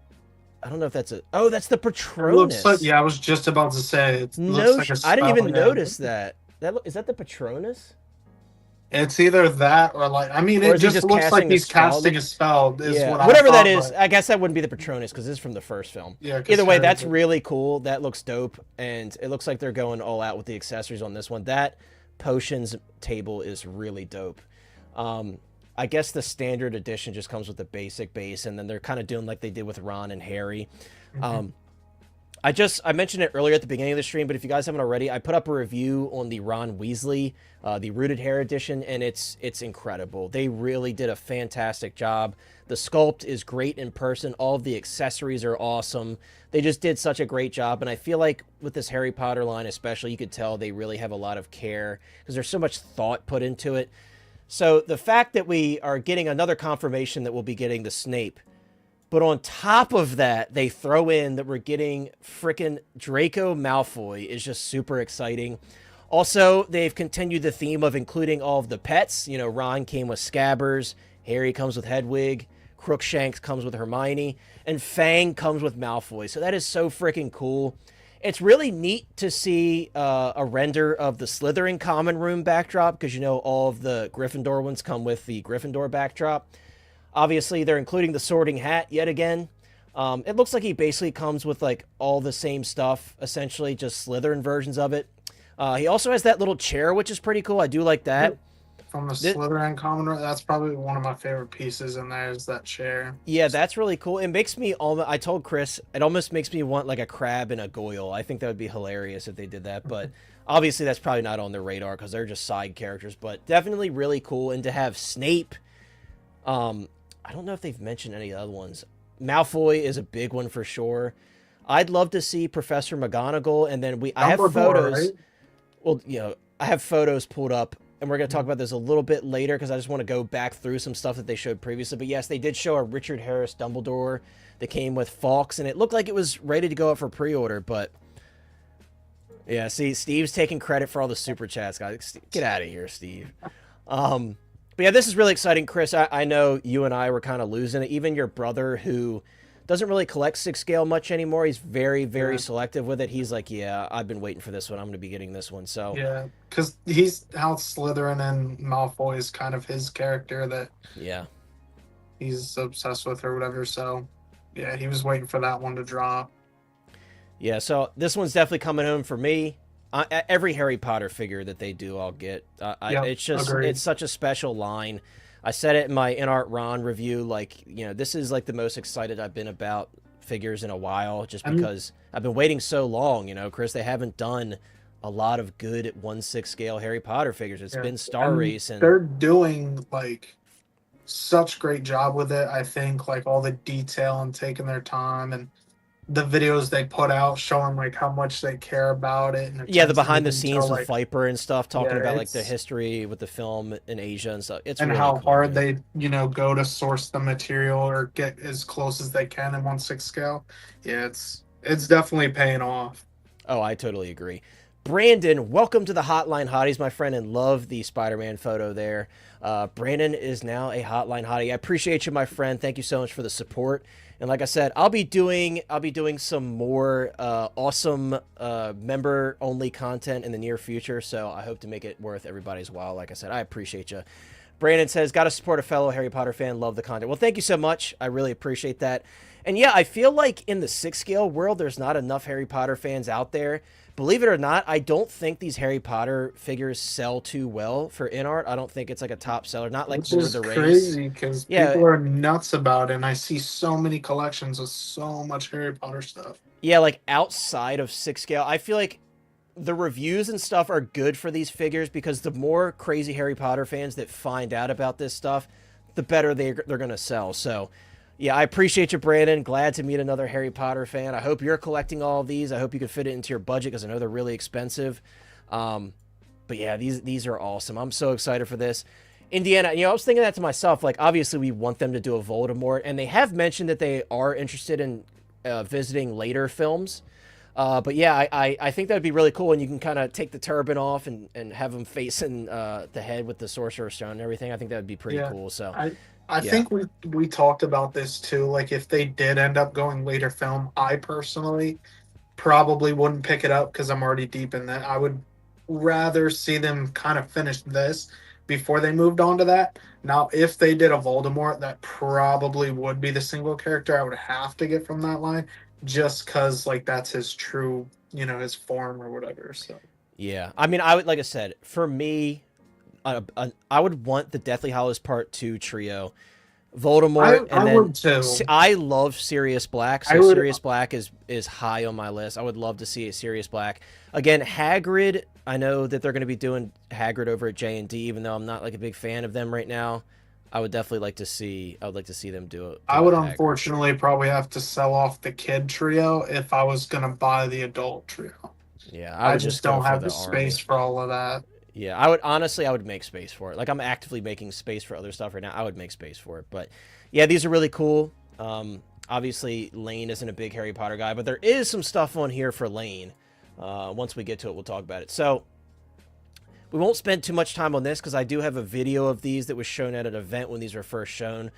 I don't know if that's that's the Patronus. I was just about to say. I didn't even notice that. Is that the Patronus? It's either that or like, I mean, it just looks like he's casting a spell. Whatever that is. I guess that wouldn't be the Patronus because this is from the first film. Yeah. Either way, that's really cool. That looks dope. And it looks like they're going all out with the accessories on this one. That potions table is really dope. I guess the standard edition just comes with the basic base, and then they're kind of doing like they did with Ron and Harry. I mentioned it earlier at the beginning of the stream, but if you guys haven't already, I put up a review on the Ron Weasley, the Rooted Hair edition, and it's incredible. They really did a fantastic job. The sculpt is great in person. All of the accessories are awesome. They just did such a great job, and I feel like with this Harry Potter line especially, you could tell they really have a lot of care because there's so much thought put into it. So the fact that we are getting another confirmation that we'll be getting the Snape, but on top of that, they throw in that we're getting frickin' Draco Malfoy is just super exciting. Also, they've continued the theme of including all of the pets. You know, Ron came with Scabbers, Harry comes with Hedwig, Crookshanks comes with Hermione, and Fang comes with Malfoy. So that is so freaking cool. It's really neat to see a render of the Slytherin common room backdrop because, you know, all of the Gryffindor ones come with the Gryffindor backdrop. Obviously, they're including the Sorting Hat yet again. It looks like he basically comes with like all the same stuff, essentially, just Slytherin versions of it. He also has that little chair, which is pretty cool. I do like that. From the Slytherin common room, that's probably one of my favorite pieces in there is that chair. Yeah, that's really cool. It makes me almost, I told Chris, it almost makes me want like a crab and a Goyle. I think that would be hilarious if they did that, but obviously that's probably not on their radar because they're just side characters, but definitely really cool. And to have Snape, I don't know if they've mentioned any other ones. Malfoy is a big one for sure. I'd love to see Professor McGonagall, and then I have photos. Right? Well, you know, I have photos pulled up, and we're going to talk about this a little bit later because I just want to go back through some stuff that they showed previously. But yes, they did show a Richard Harris Dumbledore that came with Fawkes, and it looked like it was ready to go up for pre-order, but yeah, see, Steve's taking credit for all the super chats, guys. Get out of here, Steve. But yeah, this is really exciting, Chris. I know you and I were kind of losing it. Even your brother, who doesn't really collect 6 scale much anymore, he's very, very selective with it. He's like, yeah, I've been waiting for this one. I'm going to be getting this one. So Yeah, because he's how Slytherin and Malfoy is kind of his character that yeah, he's obsessed with or whatever. So yeah, he was waiting for that one to drop. yeah. So this one's definitely coming home for me. Every Harry Potter figure that they do, I'll get. It's just agreed. it's such a special line. I said it in my InArt Ron review. Like, you know, this is like the most excited I've been about figures in a while, just because I've been waiting so long. You know, Chris, they haven't done a lot of good 1/6 scale Harry Potter figures. It's been Star Race, and they're doing like such great job with it. I think like all the detail and taking their time and the videos they put out showing like how much they care about it. And yeah, the behind the scenes with like, Viper and stuff, talking about like the history with the film in Asia and stuff. It's and really how cool, hard man. they go to source the material or get as close as they can in 1/6 scale. Yeah, it's definitely paying off. Oh, I totally agree. Brandon, welcome to the Hotline Hotties, my friend, and love the Spider-Man photo there. Brandon is now a Hotline Hottie. I appreciate you, my friend. Thank you so much for the support. And like I said, I'll be doing some more awesome member only content in the near future. So I hope to make it worth everybody's while. Like I said, I appreciate you. Brandon says, got to support a fellow Harry Potter fan. Love the content. Well, thank you so much. I really appreciate that. And yeah, I feel like in the 6 scale world, there's not enough Harry Potter fans out there. Believe it or not, I don't think these Harry Potter figures sell too well for InArt. I don't think it's like a top seller. Not like Lord of the Rings. Crazy because people are nuts about it, and I see so many collections of so much Harry Potter stuff. Yeah, like outside of 6 scale, I feel like the reviews and stuff are good for these figures because the more crazy Harry Potter fans that find out about this stuff, the better they're going to sell. So yeah, I appreciate you, Brandon. Glad to meet another Harry Potter fan. I hope you're collecting all of these. I hope you can fit it into your budget because I know they're really expensive. But yeah, these are awesome. I'm so excited for this. Indiana, you know, I was thinking that to myself. Like, obviously, we want them to do a Voldemort, and they have mentioned that they are interested in visiting later films. But yeah, I think that would be really cool, and you can kind of take the turban off and have them facing the head with the Sorcerer's Stone and everything. I think that would be pretty cool. So I think we talked about this too. Like if they did end up going later film, I personally probably wouldn't pick it up because I'm already deep in that. I would rather see them kind of finish this before they moved on to that. Now, if they did a Voldemort, that probably would be the single character I would have to get from that line, just because like that's his true, you know, his form or whatever. So yeah, I mean, I would, like I said, for me, I would want the Deathly Hallows Part 2 trio, Voldemort, and then would too. I love Sirius Black, so Sirius Black is high on my list. I would love to see a Sirius Black again. Hagrid, I know that they're going to be doing Hagrid over at J&D, even though I'm not like a big fan of them right now. I would definitely like to see. I would like to see them do it. I would unfortunately probably have to sell off the kid trio if I was going to buy the adult trio. Yeah, I just don't have the space for all of that. Yeah, I would make space for it. Like, I'm actively making space for other stuff right now. I would make space for it. But yeah, these are really cool. Obviously, Lane isn't a big Harry Potter guy, but there is some stuff on here for Lane. Once we get to it, we'll talk about it. So we won't spend too much time on this because I do have a video of these that was shown at an event when these were first shown.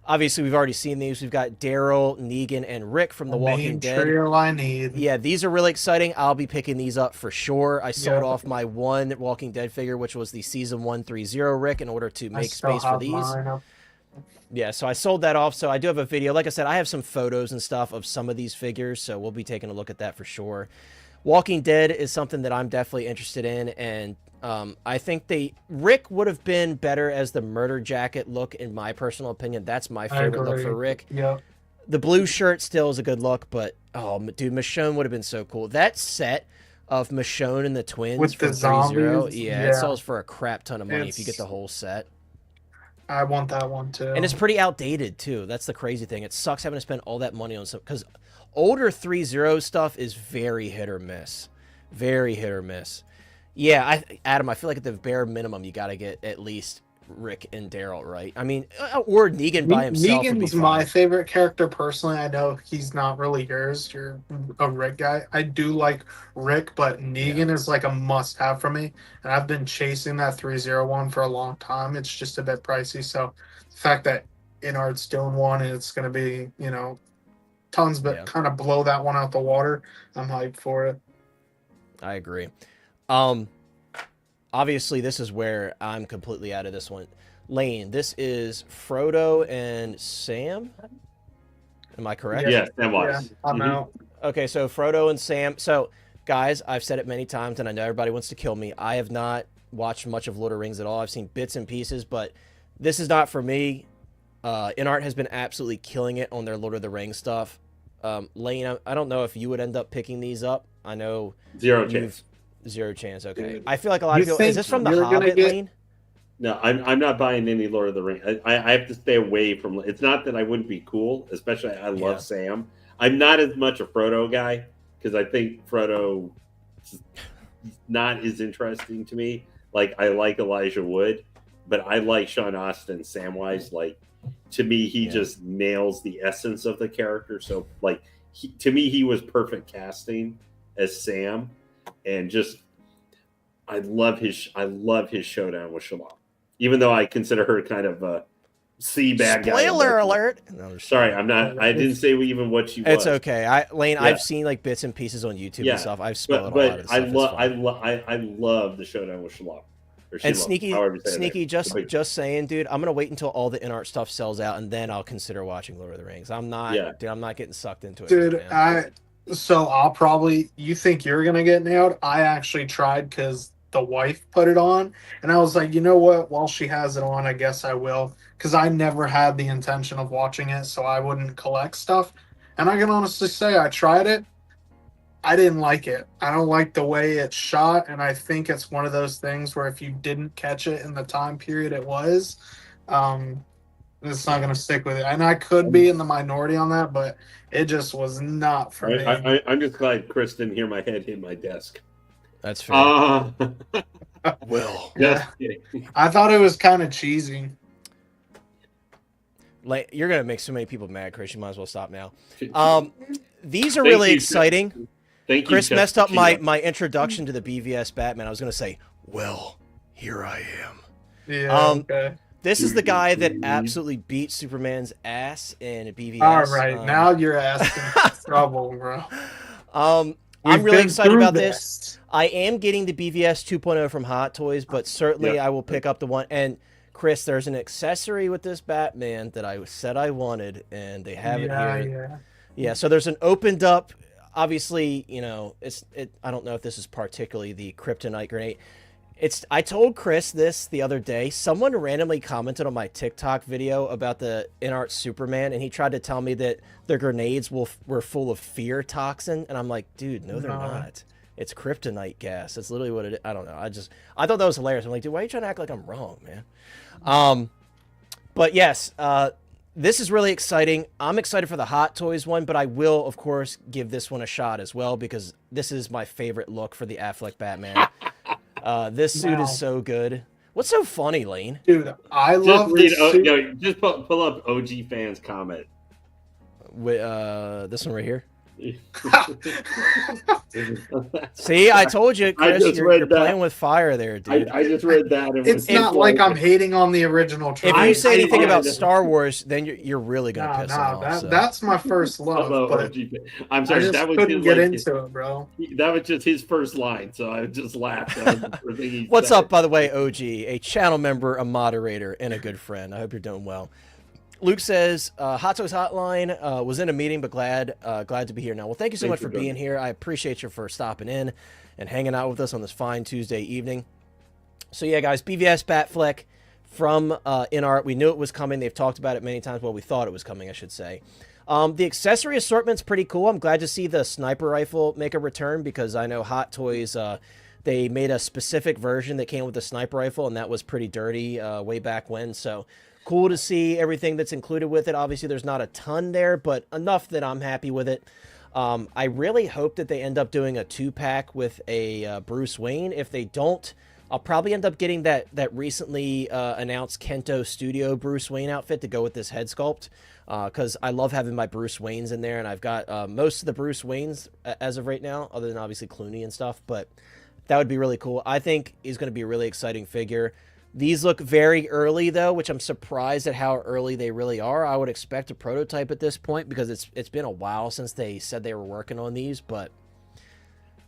Obviously, we've already seen these. We've got Daryl, Negan, and Rick from The Walking Dead. Trio I need. Yeah, these are really exciting. I'll be picking these up for sure. I sold off my one Walking Dead figure, which was the Season 130 Rick, in order to make space for these. Yeah, so I sold that off. So I do have a video. Like I said, I have some photos and stuff of some of these figures, so we'll be taking a look at that for sure. Walking Dead is something that I'm definitely interested in, and I think Rick would have been better as the murder jacket look, in my personal opinion. That's my favorite look for Rick. Yeah. The blue shirt still is a good look, but oh, dude, Michonne would have been so cool. That set of Michonne and the twins with for the zombies, it sells for a crap ton of money if you get the whole set. I want that one too. And it's pretty outdated too. That's the crazy thing. It sucks having to spend all that money on some, because older 3.0 stuff is very hit or miss. Very hit or miss. Yeah, Adam, I feel like at the bare minimum, you got to get at least Rick and Daryl, right? I mean, or Negan by himself would be Negan's fine. my favorite character personally. I know he's not really yours. You're a Rick guy. I do like Rick, but Negan is like a must-have for me. And I've been chasing that 301 for a long time. It's just a bit pricey. So the fact that InArt's doing one and it's going to be, you know, tons, but kind of blow that one out the water, I'm hyped for it. I agree. Obviously, this is where I'm completely out of this one. Lane, this is Frodo and Sam? Am I correct? Yeah, Samwise. Yeah, I'm out. Okay, so Frodo and Sam. So, guys, I've said it many times, and I know everybody wants to kill me. I have not watched much of Lord of the Rings at all. I've seen bits and pieces, but this is not for me. InArt has been absolutely killing it on their Lord of the Rings stuff. Lane, I don't know if you would end up picking these up. I know Zero chance. Zero chance. Okay, I feel like a lot of people. Is this from the you're gonna Hobbit, get- Lane? No, I'm not buying any Lord of the Rings. I have to stay away from. It's not that I wouldn't be cool, especially I love Sam. I'm not as much a Frodo guy because I think Frodo is not as interesting to me. Like I like Elijah Wood, but I like Sean Astin Samwise. Like to me, he just nails the essence of the character. So like to me, he was perfect casting as Sam, and just I love his showdown with Shalom. Even though I consider her kind of a bad guy. Spoiler alert! No, sorry, I'm not. I didn't say even what she was. It's okay. Lane, I've seen like bits and pieces on YouTube and stuff. I've spoiled a lot of stuff. I love the showdown with Shalom. And sneaky, just saying, dude. I'm gonna wait until all the InArt stuff sells out, and then I'll consider watching Lord of the Rings. I'm not, dude. I'm not getting sucked into it, dude. Man. So I'll probably. You think you're gonna get nailed? I actually tried because the wife put it on, and I was like, you know what? While she has it on, I guess I will, because I never had the intention of watching it, so I wouldn't collect stuff. And I can honestly say I tried it. I didn't like it. I don't like the way it's shot, and I think it's one of those things where if you didn't catch it in the time period it was, it's not going to stick with it. And I could be in the minority on that, but it just was not for me. I'm just glad Chris didn't hear my head hit my desk. That's fair. Will. Yeah. I thought it was kind of cheesy. Like, you're going to make so many people mad, Chris. You might as well stop now. These are really exciting. Thank you. Chris messed up my introduction to the BVS Batman. I was going to say, well, here I am. Yeah, okay. This is the guy that absolutely beat Superman's ass in BVS. All right, now you're asking for trouble, bro. I'm really excited about this. I am getting the BVS 2.0 from Hot Toys, but certainly I will pick up the one. And Chris, there's an accessory with this Batman that I said I wanted, and they have it here. Yeah, so there's an opened up. Obviously, you know, I don't know if this is particularly the kryptonite grenade. I told Chris this the other day. Someone randomly commented on my TikTok video about the InArt Superman, and he tried to tell me that the grenades were full of fear toxin, and I'm like, dude, no, they're not. It's kryptonite gas. That's literally what it is. I don't know. I thought that was hilarious. I'm like, dude, why are you trying to act like I'm wrong, man? But yes, this is really exciting. I'm excited for the Hot Toys one, but I will, of course, give this one a shot as well because this is my favorite look for the Affleck Batman. This suit is so good. What's so funny, Lane? Dude, I love this suit. Just pull up OG fans comment. This one right here. See, I told you, Chris, you're playing with fire there, dude. I just read that. It's not like I'm hating on the original trailer. If you say anything about Star Wars, then you're really going to piss me off. That's my first love. But I'm sorry, I just couldn't get into it, bro. That was just his first line, so I just laughed. What's up, by the way, OG? A channel member, a moderator, and a good friend. I hope you're doing well. Luke says, Hot Toys Hotline was in a meeting, but glad to be here now. Well, thank you so much for being here. I appreciate you for stopping in and hanging out with us on this fine Tuesday evening. So, yeah, guys, BVS Batfleck from InArt. We knew it was coming. They've talked about it many times. Well, we thought it was coming, I should say. The accessory assortment's pretty cool. I'm glad to see the sniper rifle make a return because I know Hot Toys, they made a specific version that came with the sniper rifle, and that was pretty dirty way back when. So, cool to see everything that's included with it. Obviously, there's not a ton there, but enough that I'm happy with it. I really hope that they end up doing a 2-pack with a Bruce Wayne. If they don't, I'll probably end up getting that recently announced Kento Studio Bruce Wayne outfit to go with this head sculpt, because I love having my Bruce Waynes in there, and I've got most of the Bruce Waynes as of right now, other than obviously Clooney and stuff, but that would be really cool. I think he's going to be a really exciting figure. These look very early, though, which I'm surprised at how early they really are. I would expect a prototype at this point because it's been a while since they said they were working on these, but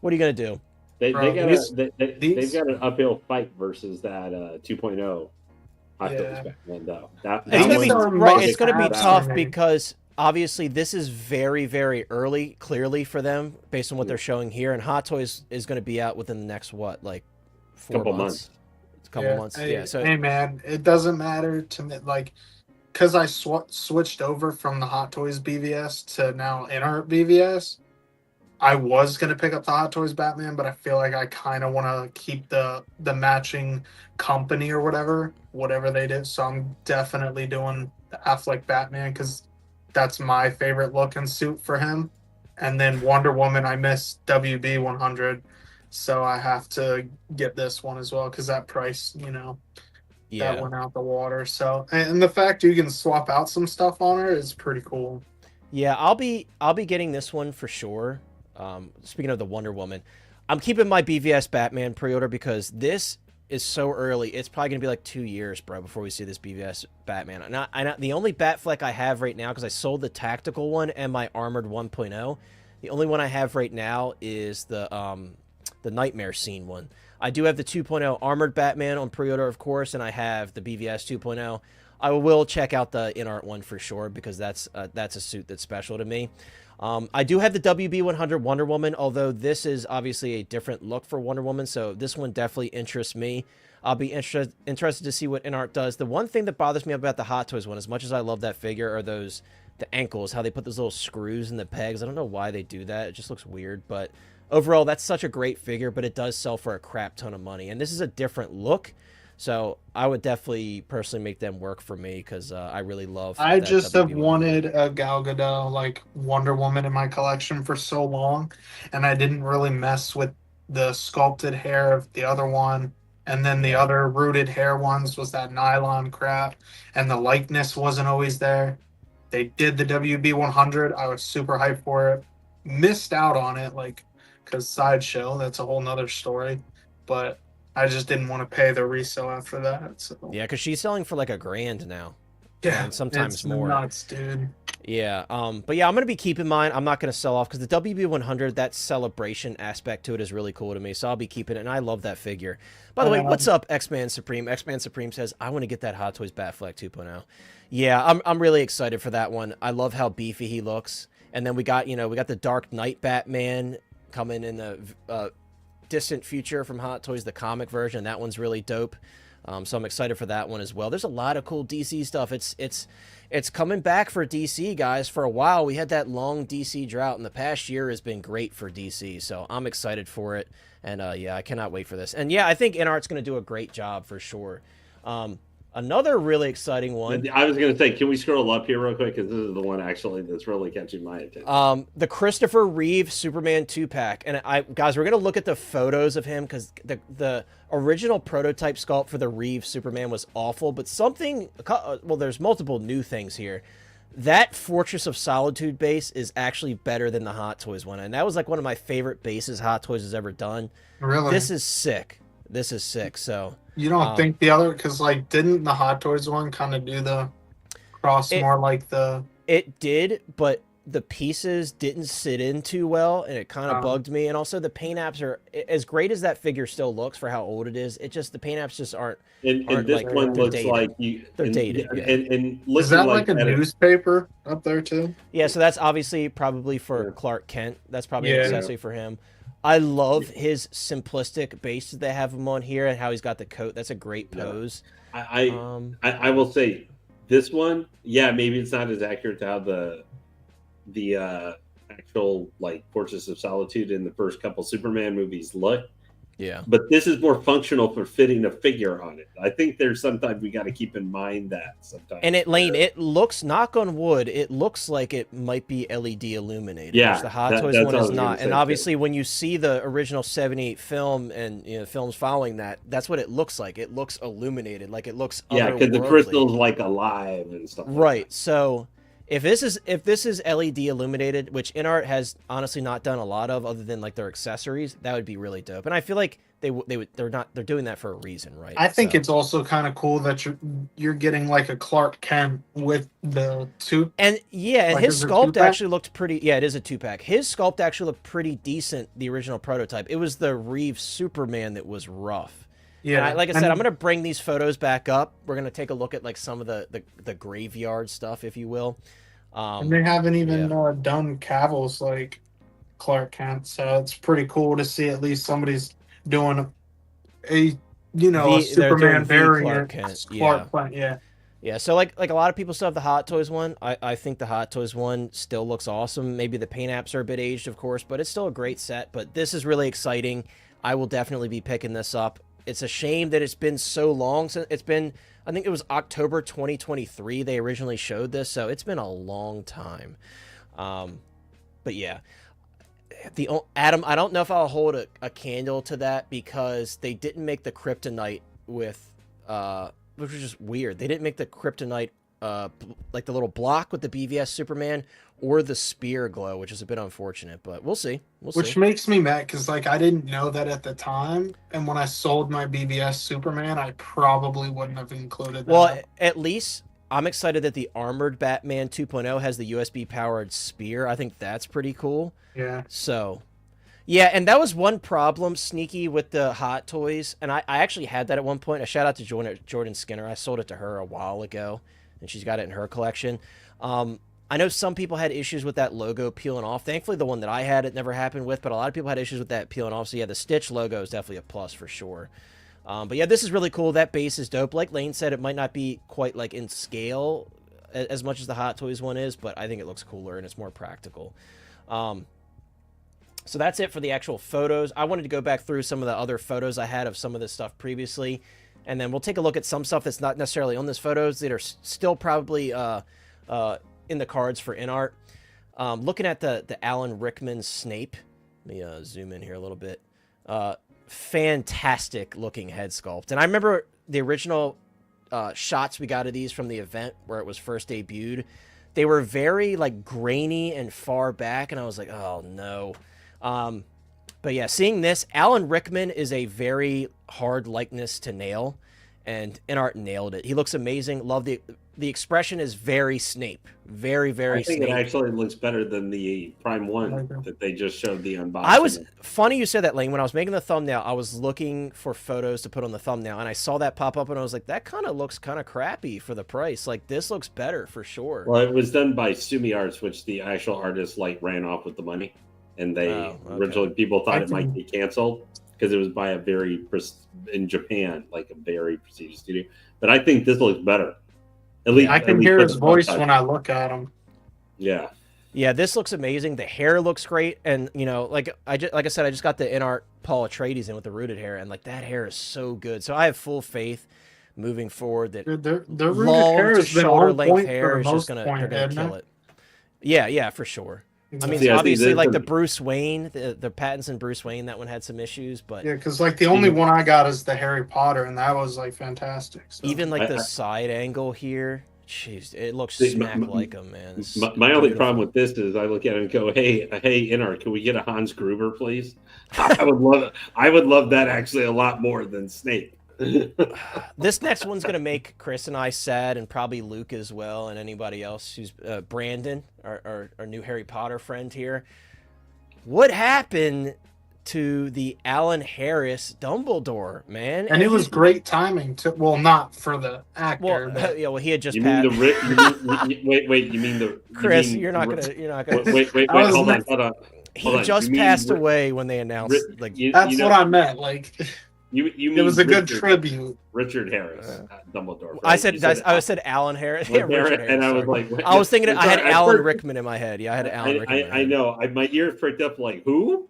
what are you going to do? They've got an uphill fight versus that 2.0 Hot Toys Batman, though. It's going to be tough because obviously this is very, very early, clearly, for them, based on what they're showing here, and Hot Toys is going to be out within the next, what, like 4 months? A couple months. Hey, man, it doesn't matter to me, like, because I switched over from the Hot Toys BVS to now InArt BVS. I was going to pick up the Hot Toys Batman, but I feel like I kind of want to keep the matching company or whatever they did. So I'm definitely doing the Affleck Batman because that's my favorite look and suit for him. And then Wonder Woman, I miss WB 100. So I have to get this one as well because that price, that went out the water. So, and the fact you can swap out some stuff on her is pretty cool. Yeah, I'll be getting this one for sure. Speaking of the Wonder Woman, I'm keeping my BVS Batman pre-order because this is so early. It's probably going to be like 2 years, bro, before we see this BVS Batman. The only Batfleck I have right now, because I sold the tactical one and my armored 1.0, the only one I have right now is the Nightmare Scene one. I do have the 2.0 armored Batman on pre-order, of course, and I have the BVS 2.0. I will check out the InArt one for sure because that's a suit that's special to me. I do have the WB 100 Wonder Woman, although this is obviously a different look for Wonder Woman, so this one definitely interests me. I'll be interested to see what InArt does. The one thing that bothers me about the Hot Toys one, as much as I love that figure, are the ankles, how they put those little screws in the pegs. I don't know why they do that. It just looks weird, but overall, that's such a great figure, but it does sell for a crap ton of money, and this is a different look. So I would definitely personally make them work for me because I really love. I just have wanted a Gal Gadot like Wonder Woman in my collection for so long, and I didn't really mess with the sculpted hair of the other one, and then the other rooted hair ones was that nylon crap, and the likeness wasn't always there. They did the WB 100. I was super hyped for it. Missed out on it, like, because Sideshow. That's a whole nother story, but I just didn't want to pay the resale after that. So. Yeah, because she's selling for like $1,000 now. Yeah, and sometimes it's more. Nuts, dude. Yeah, but yeah, I'm gonna be keeping mine. I'm not gonna sell off because the WB 100, that celebration aspect to it is really cool to me. So I'll be keeping it, and I love that figure. By the way, what's up, X-Man Supreme? X-Man Supreme says I want to get that Hot Toys Batfleck 2.0. Yeah, I'm really excited for that one. I love how beefy he looks. And then we got the Dark Knight Batman coming in the distant future from Hot Toys, the comic version. That one's really dope. So I'm excited for that one as well. There's a lot of cool DC stuff. It's coming back for DC, guys. For a while, we had that long DC drought, and the past year has been great for DC. So I'm excited for it, and yeah, I cannot wait for this. And yeah, I think InArt's going to do a great job for sure. Another really exciting one. I was going to say, can we scroll up here real quick? Because this is the one actually that's really catching my attention. The Christopher Reeve Superman 2-pack. And guys, we're going to look at the photos of him because the original prototype sculpt for the Reeve Superman was awful. But there's multiple new things here. That Fortress of Solitude base is actually better than the Hot Toys one. And that was like one of my favorite bases Hot Toys has ever done. Really? This is sick. So... You don't think the other, because like, didn't the Hot Toys one kind of do the cross more like the... It did, but the pieces didn't sit in too well, and it kind of bugged me. And also the paint apps are, as great as that figure still looks for how old it is, the paint apps just aren't... And this like, one looks dated. like... They're dated. Yeah. And is that like a newspaper up there too? Yeah, so that's obviously probably for Clark Kent. That's probably an accessory for him. I love his simplistic base that they have him on here and how he's got the coat. That's a great pose. I will say this one, maybe it's not as accurate to how the actual like Fortress of Solitude in the first couple Superman movies look, Yeah. But this is more functional for fitting a figure on it. I think there's sometimes we got to keep in mind that sometimes. And it looks, knock on wood, it looks like it might be LED illuminated. Yeah, which the Hot Toys one is not. And obviously, when you see the original '78 film and films following that, that's what it looks like. It looks illuminated, like it looks. Yeah, because the crystal's like alive and stuff. Right. Like so if this is LED illuminated, which InArt has honestly not done a lot of, other than like their accessories, that would be really dope. And I feel like they're doing that for a reason, right? I think it's also kind of cool that you're getting like a Clark Kent with the two. And yeah, and like his sculpt actually looked pretty. Yeah, it is a 2-pack. His sculpt actually looked pretty decent. The original prototype. It was the Reeve Superman that was rough. Yeah, like I said, I'm gonna bring these photos back up. We're gonna take a look at like some of the graveyard stuff, if you will. And they haven't even done Cavill's like Clark Kent, so it's pretty cool to see at least somebody's doing a Superman variant. Clark Kent, yeah. So like a lot of people still have the Hot Toys one. I think the Hot Toys one still looks awesome. Maybe the paint apps are a bit aged, of course, but it's still a great set. But this is really exciting. I will definitely be picking this up. It's a shame that it's been so long since it's been. I think it was October 2023 they originally showed this, so it's been a long time. But yeah, Adam, I don't know if I'll hold a candle to that because they didn't make the kryptonite with, which was just weird. They didn't make the kryptonite like the little block with the BVS Superman or the spear glow, which is a bit unfortunate, but we'll see. Which makes me mad because like I didn't know that at the time, and when I sold my BVS Superman, I probably wouldn't have included that. Well, at least I'm excited that the Armored Batman 2.0 has the USB powered spear. I think that's pretty cool. Yeah. So, yeah, and that was one problem, Sneaky, with the Hot Toys, and I actually had that at one point. A shout out to Jordan Skinner. I sold it to her a while ago, and she's got it in her collection. I know some people had issues with that logo peeling off. Thankfully, the one that I had, it never happened with, but a lot of people had issues with that peeling off. So, yeah, the Stitch logo is definitely a plus for sure. But, yeah, this is really cool. That base is dope. Like Lane said, it might not be quite, like, in scale as much as the Hot Toys one is, but I think it looks cooler and it's more practical. So that's it for the actual photos. I wanted to go back through some of the other photos I had of some of this stuff previously, and then we'll take a look at some stuff that's not necessarily on this photos that are still probably in the cards for InArt. Looking at the Alan Rickman Snape. Let me zoom in here a little bit. Fantastic looking head sculpt. And I remember the original shots we got of these from the event where it was first debuted. They were very like grainy and far back, and I was like, oh no. But yeah, seeing this, Alan Rickman is a very hard likeness to nail, and InArt nailed it. He looks amazing. Love the expression is very Snape. Very, very Snape. I think it actually looks better than the Prime 1 that they just showed the unboxing. Funny you said that, Lane. When I was making the thumbnail, I was looking for photos to put on the thumbnail, and I saw that pop up, and I was like, that kind of looks kind of crappy for the price. Like, this looks better for sure. Well, it was done by Sumi Arts, which the actual artist, like, ran off with the money. And they originally, people thought it might be canceled because it was by a very, in Japan, like a very prestigious studio. But I think this looks better. At least I can hear his voice when I look at him. Yeah. Yeah, this looks amazing. The hair looks great, and you know, like I said, I just got the InArt Paul Atreides in with the rooted hair, and like that hair is so good. So I have full faith moving forward that the rooted hair has been shoulder on length point hair for is the just most gonna point, kill it. Yeah, for sure. Exactly. I mean, obviously, like the Bruce Wayne, the Pattinson Bruce Wayne, that one had some issues, but yeah, because like the only one I got is the Harry Potter, and that was like fantastic. So. Even like the side angle here. Jeez, it looks smack like him, man. My only problem with this is I look at it and go, "Hey, InArt, can we get a Hans Gruber, please?" I would love that actually a lot more than Snape. This next one's gonna make Chris and I sad, and probably Luke as well, and anybody else who's Brandon, our new Harry Potter friend here. What happened to the Alan Harris Dumbledore, man? And it was great timing to, well, not for the actor. Well, he had just you passed. Wait, you mean the Chris? You're not gonna. Wait, hold on. He just passed away when they announced. That's what I meant. Like, you mean it was a good tribute. Richard Harris, Dumbledore. Right? I said Alan Harris. Yeah, Richard Harris. And I was like, I was thinking I had Alan Rickman in my head. Yeah, I had Alan Rickman. I know. My ears pricked up. Like who?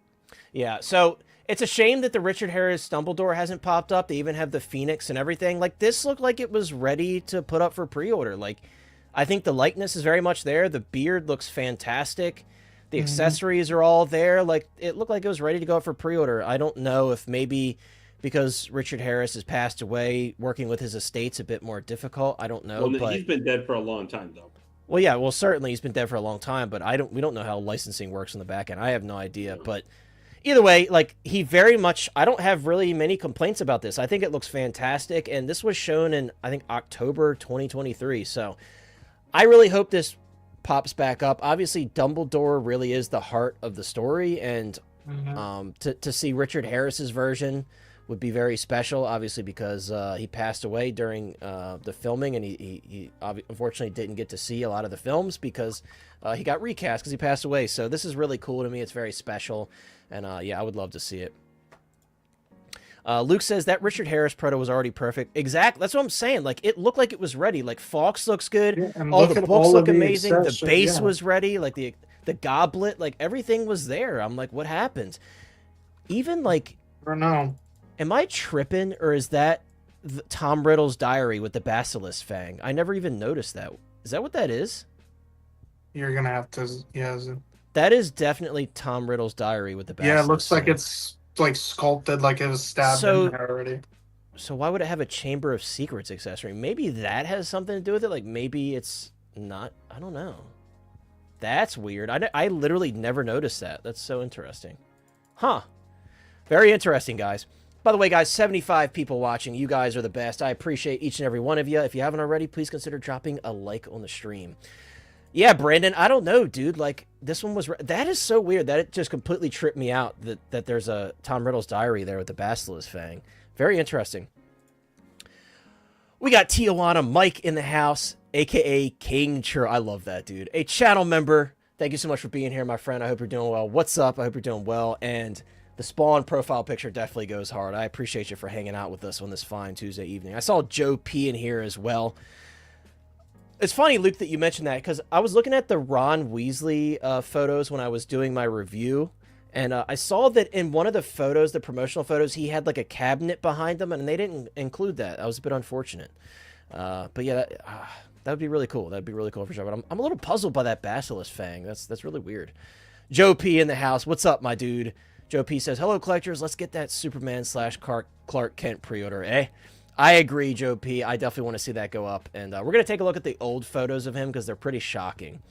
Yeah, so It's a shame that the Richard Harris Dumbledore hasn't popped up. They even have the Phoenix and everything. Like, this looked like it was ready to put up for pre-order. Like, I think the likeness is very much there. The beard looks fantastic. The accessories are all there. Like, it looked like it was ready to go up for pre-order. I don't know if maybe because Richard Harris has passed away, working with his estate's a bit more difficult. I don't know. Well, but he's been dead for a long time, though. Well, yeah, well, certainly he's been dead for a long time, but we don't know how licensing works on the back end. I have no idea, but either way, like, he very much, I don't have really many complaints about this. I think it looks fantastic, and this was shown in, I think, October 2023, so I really hope this pops back up. Obviously, Dumbledore really is the heart of the story, and to see Richard Harris's version would be very special, obviously, because he passed away during the filming, and he unfortunately didn't get to see a lot of the films because he got recast because he passed away. So this is really cool to me. It's very special, and yeah, I would love to see it. Luke says that Richard Harris proto was already perfect. Exactly. That's what I'm saying. Like, it looked like it was ready. Like, Fawkes looks good. Yeah, all the books look amazing. The base was ready. Like, the goblet, like, everything was there. I'm like, what happened? Even, like, I don't know. Am I tripping, or is that Tom Riddle's diary with the basilisk fang? I never even noticed that. Is that what that is? You're gonna have to, yeah. That is definitely Tom Riddle's diary with the basilisk. Yeah, it looks like it's like sculpted, like it was stabbed in there already. So why would it have a Chamber of Secrets accessory? Maybe that has something to do with it. Like, maybe it's not. I don't know. That's weird. I literally never noticed that. That's so interesting. Huh. Very interesting, guys. By the way, guys, 75 people watching. You guys are the best. I appreciate each and every one of you. If you haven't already, please consider dropping a like on the stream. Yeah, Brandon, I don't know, dude. Like, this one was... That is so weird. That it just completely tripped me out that there's a Tom Riddle's diary there with the basilisk fang. Very interesting. We got Tijuana Mike in the house, a.k.a. King Chur. I love that, dude. A channel member. Thank you so much for being here, my friend. I hope you're doing well. What's up? I hope you're doing well. And... the Spawn profile picture definitely goes hard. I appreciate you for hanging out with us on this fine Tuesday evening. I saw Joe P in here as well. It's funny, Luke, that you mentioned that, because I was looking at the Ron Weasley photos when I was doing my review, and I saw that in one of the photos, the promotional photos, he had like a cabinet behind him, and they didn't include that. That was a bit unfortunate. But yeah, that would be really cool. That would be really cool for sure. But I'm a little puzzled by that basilisk fang. That's really weird. Joe P in the house. What's up, my dude? Joe P says, hello, collectors. Let's get that Superman / Clark Kent pre-order, eh? I agree, Joe P. I definitely want to see that go up. And we're going to take a look at the old photos of him because they're pretty shocking.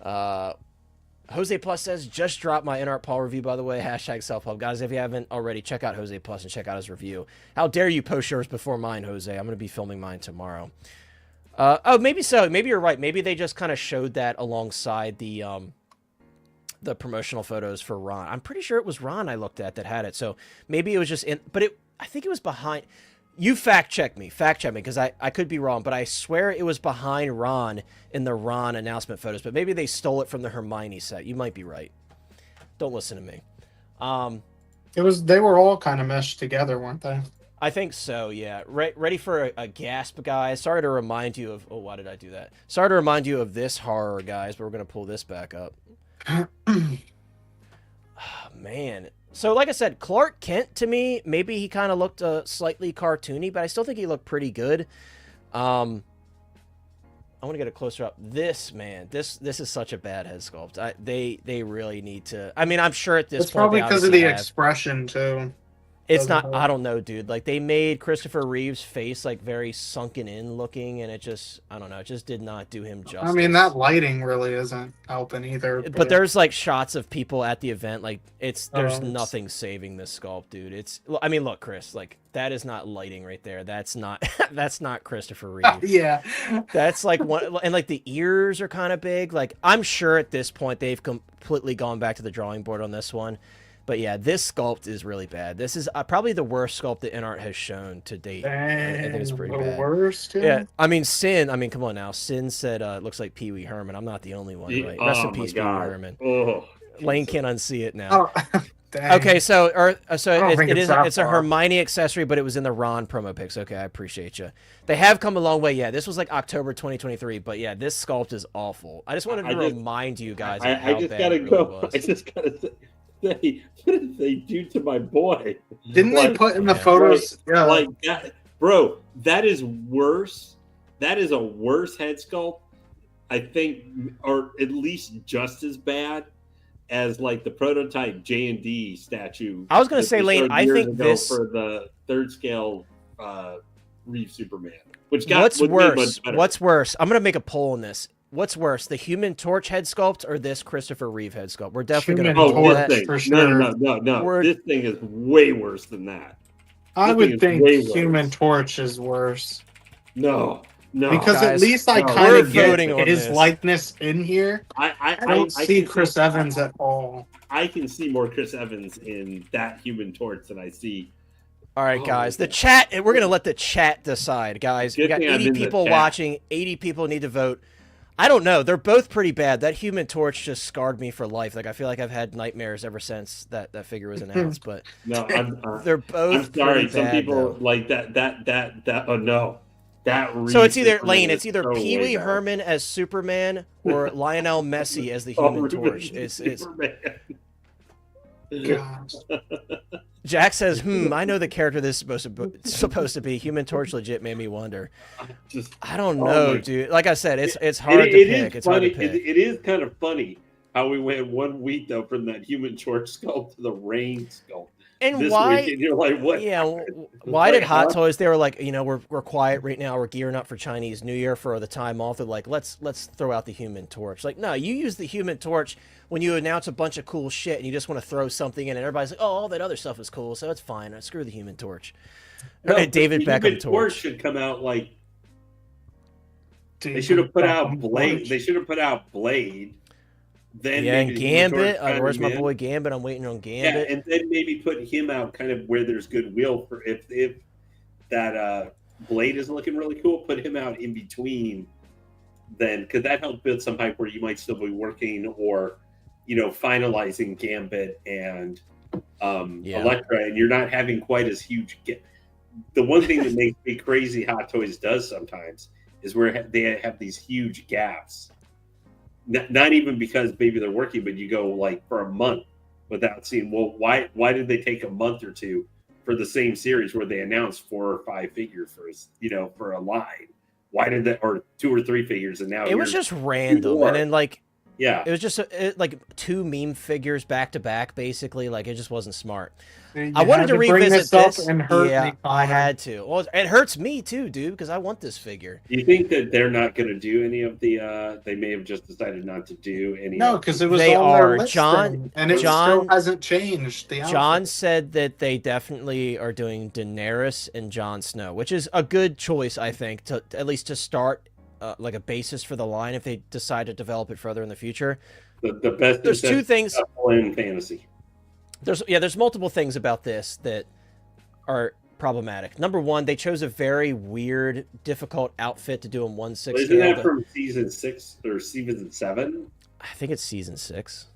Jose Plus says, just dropped my InArt Paul review, by the way. Hashtag self-help. Guys, if you haven't already, check out Jose Plus and check out his review. How dare you post yours before mine, Jose? I'm going to be filming mine tomorrow. Oh, maybe so. Maybe you're right. Maybe they just kind of showed that alongside the promotional photos for Ron. I'm pretty sure it was Ron I looked at that had it. So maybe it was just in, but I think it was behind. You fact check me, because I could be wrong, but I swear it was behind Ron in the Ron announcement photos, but maybe they stole it from the Hermione set. You might be right. Don't listen to me. They were all kind of meshed together, weren't they? I think so, yeah. Ready for a gasp, guys. Sorry to remind you of, oh, why did I do that? Sorry to remind you of this horror, guys, but we're going to pull this back up. Oh, man. So, like I said, Clark Kent, to me, maybe he kind of looked slightly cartoony, but I still think he looked pretty good. I want to get a closer up. This, man, this is such a bad head sculpt. They really need to... I mean, I'm sure at this point... It's probably because of the expression, too. It's not... I don't know, dude. Like, they made Christopher Reeve's face, like, very sunken in looking, and it just... I don't know. It just did not do him justice. I mean, that lighting really isn't helping either. But there's, like, shots of people at the event. Like, there's nothing saving this sculpt, dude. It's... I mean, look, Chris. Like, that is not lighting right there. That's not... that's not Christopher Reeve. Yeah. That's, like, one... And, like, the ears are kind of big. Like, I'm sure at this point they've completely gone back to the drawing board on this one. But yeah, this sculpt is really bad. This is probably the worst sculpt that InArt has shown to date. Dang, I think it's pretty bad. Worst, yeah. I mean, Sin. I mean, come on now. Sin said it looks like Pee Wee Herman. I'm not the only one, right? Rest in peace, Pee Wee Herman. Oh, Lane can't unsee it now. Oh, okay, so it's a Hermione accessory, but it was in the Ron promo pics. Okay, I appreciate you. They have come a long way. Yeah, this was like October 2023, but yeah, this sculpt is awful. I just wanted to remind you guys how bad it really was. I just gotta say, they do to my boy? Didn't they put in the photos? Like that, bro. That is worse. That is a worse head sculpt, I think, or at least just as bad as like the prototype J&D statue. I was going to say, Lane, I think this for the third scale Reeve Superman, which got what's worse? What's worse? I'm going to make a poll on this. What's worse, the Human Torch head sculpt or this Christopher Reeve head sculpt? We're definitely going to Human this thing. For sure. No. This thing is way worse than that. I would think Human Torch is worse. No. Because guys, at least I kind of get his this. likeness in here. I don't see Chris Evans at all. I can see more Chris Evans in that Human Torch than I see. All right, guys. The chat, we're going to let the chat decide, guys. We got 80 people watching. 80 people need to vote. I don't know. They're both pretty bad. That Human Torch just scarred me for life. Like, I feel like I've had nightmares ever since that figure was announced. But no, they're both. I'm sorry. Pretty Some bad, people though. like that. Oh no, that. So it's either Superman Lane. It's either so Pee Wee way Herman as Superman or Lionel Messi as the Human Torch. It's Gosh. Jack says, I know the character this is supposed to be. Human Torch legit made me wonder. I don't know, dude. Like I said, it's hard to pick. It's hard to pick. It is kind of funny how we went 1 week though from that Human Torch sculpt to the Rain sculpt. And why? Weekend, you're like, what? Yeah. Why did Hot Toys? They were like, we're quiet right now. We're gearing up for Chinese New Year for the time off. They're like, let's throw out the Human Torch. Like, no, you use the Human Torch when you announce a bunch of cool shit and you just want to throw something in, and everybody's like, oh, all that other stuff is cool, so it's fine. Screw the Human Torch. No, David the Beckham Human Torch should come out like. They should have put out Blade. They should have put out Blade. Then and Gambit. Where's my boy Gambit? I'm waiting on Gambit. Yeah, and then maybe put him out kind of where there's goodwill for if that Blade is looking really cool. Put him out in between. Then because that helps build some hype where you might still be working or. Finalizing Gambit and Elektra, and you're not having quite as huge. The one thing that makes me crazy, Hot Toys does sometimes, is where they have these huge gaps. Not even because maybe they're working, but you go like for a month without seeing. Well, why did they take a month or two for the same series where they announced 4 or 5 figures for a line? Why did that, or 2 or 3 figures, and now it was just random, and then like. Yeah, it was just like 2 meme figures back to back, basically. Like it just wasn't smart. I wanted to revisit this. And hurt me, I had to. Well, it hurts me too, dude, because I want this figure. You think that they're not going to do any of the? They may have just decided not to do any. No, because it was they on are their listing, John, and it still hasn't changed. John said that they definitely are doing Daenerys and Jon Snow, which is a good choice, I think, to at least to start. Like a basis for the line if they decide to develop it further in the future. The best. There's 2 things in fantasy. There's multiple things about this that are problematic. Number 1, they chose a very weird, difficult outfit to do in 1/6. Isn't that from season 6 or season 7? I think it's season 6.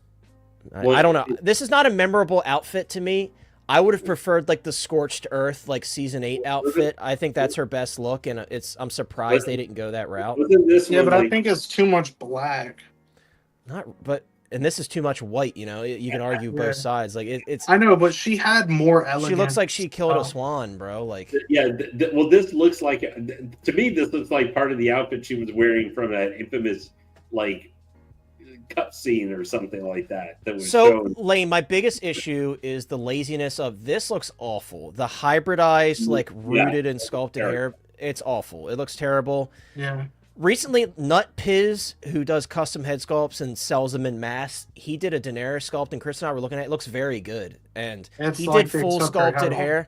I don't know. This is not a memorable outfit to me. I would have preferred like the Scorched Earth, like season 8 outfit. I think that's her best look, and I'm surprised they didn't go that route. I think it's too much black. And this is too much white. You can argue both sides. Like it's. I know, but she had more elegance. She looks like she killed a swan, bro. Like well, this looks like to me. This looks like part of the outfit she was wearing from that infamous like. Cut scene or something like that. Lane, my biggest issue is the laziness of this. Looks awful. The hybridized, like rooted and sculpted hair. It's awful. It looks terrible. Yeah. Recently, Nut Piz, who does custom head sculpts and sells them in mass, he did a Daenerys sculpt, and Chris and I were looking at it. It looks very good, and he did full sculpted hair.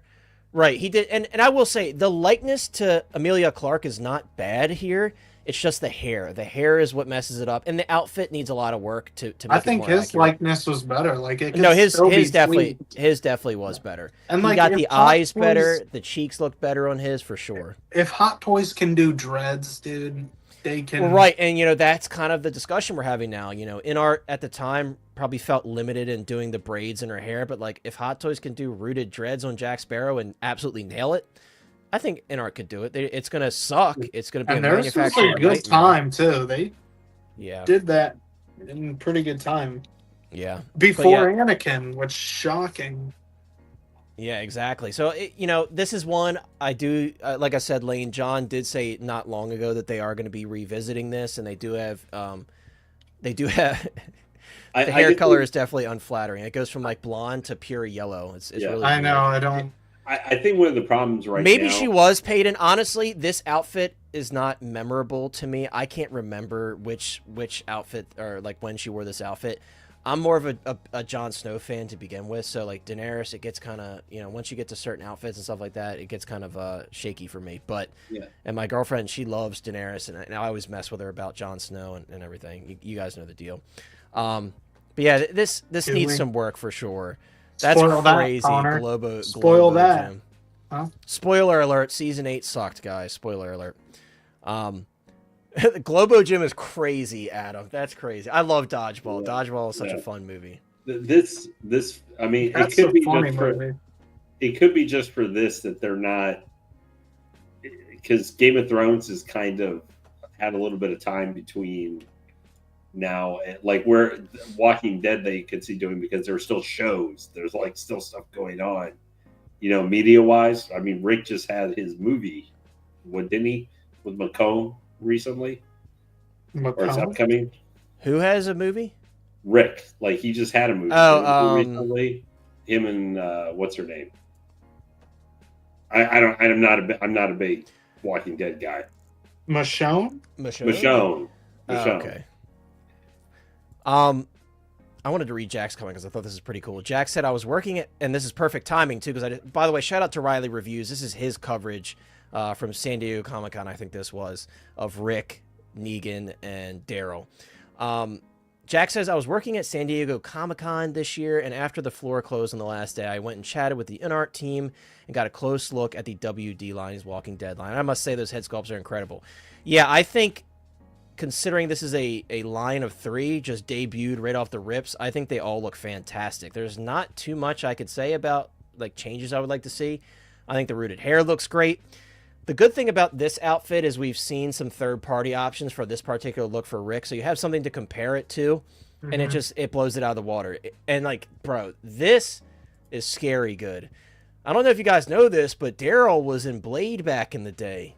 Right, he did, and I will say the likeness to Emilia Clarke is not bad here. It's just the hair. The hair is what messes it up, and the outfit needs a lot of work to make I think it more his accurate. likeness was better. Like his definitely was better. And he got the eyes better. The cheeks looked better on his for sure. If Hot Toys can do dreads, dude, they can. Well, right, and that's kind of the discussion we're having now. InArt at the time probably felt limited in doing the braids in her hair, but like if Hot Toys can do rooted dreads on Jack Sparrow and absolutely nail it. I think InArt could do it. It's going to suck. It's going to be a manufacturing nightmare. Good time, too. They did that in pretty good time. Yeah. Before Anakin, which shocking. Yeah, exactly. So, you know, this is one I do, like I said, Lane, John did say not long ago that they are going to be revisiting this, and they do have, the hair color is definitely unflattering. It goes from like blonde to pure yellow. It's really I weird. know, I don't. I think one of the problems now. Maybe she was Peyton. Honestly, this outfit is not memorable to me. I can't remember which outfit or like when she wore this outfit. I'm more of a Jon Snow fan to begin with, so like Daenerys, it gets kind of, you know, once you get to certain outfits and stuff like that, it gets kind of shaky for me. But and my girlfriend, she loves Daenerys, and I always mess with her about Jon Snow and everything. You guys know the deal. But yeah, this needs some work for sure. That's crazy. Globo Spoil that. Gym. Huh? Spoiler alert, season 8 sucked, guys. Spoiler alert. The Globo Gym is crazy, Adam. That's crazy. I love Dodgeball. Dodgeball is such a fun movie. This I mean, it could be just for, it could be just for this that they're not, because Game of Thrones is kind of had a little bit of time between now, like where Walking Dead they could see doing, because there are still shows. There's like still stuff going on, you know, media wise. I mean, Rick just had his movie, what didn't he, with McComb recently? Or it's upcoming. Who has a movie? Rick, like he just had a movie recently. Him and what's her name? I'm not a big Walking Dead guy. Michonne. Okay. I wanted to read Jack's comment because I thought this is pretty cool. Jack said, I was working at, and this is perfect timing too, because by the way, shout out to Riley Reviews. This is his coverage from San Diego Comic-Con, I think this was, of Rick, Negan, and Daryl. Jack says, I was working at San Diego Comic-Con this year, and after the floor closed on the last day, I went and chatted with the InArt team and got a close look at the WD line, his Walking Dead line. I must say those head sculpts are incredible. Yeah, I think considering this is a line of 3 just debuted right off the rips, I think they all look fantastic. There's not too much I could say about like changes I would like to see. I think the rooted hair looks great. The good thing about this outfit is we've seen some third-party options for this particular look for Rick, so you have something to compare it to, and it blows it out of the water. And like, bro, this is scary good. I don't know if you guys know this, but Daryl was in Blade back in the day.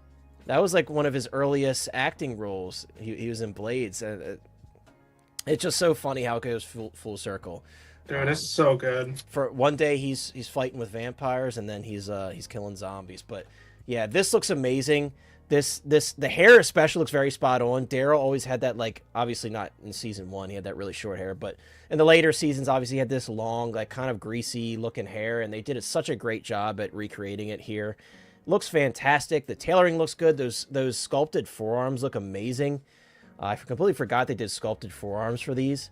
That was like one of his earliest acting roles. He was in Blades. It's just so funny how it goes full circle. Dude, it's so good. For one day he's fighting with vampires, and then he's killing zombies. But yeah, this looks amazing. The hair especially looks very spot on. Daryl always had that, like, obviously not in season 1, he had that really short hair, but in the later seasons, obviously he had this long, like kind of greasy looking hair, and they did such a great job at recreating it here. Looks fantastic. The tailoring looks good. Those sculpted forearms look amazing. I completely forgot they did sculpted forearms for these.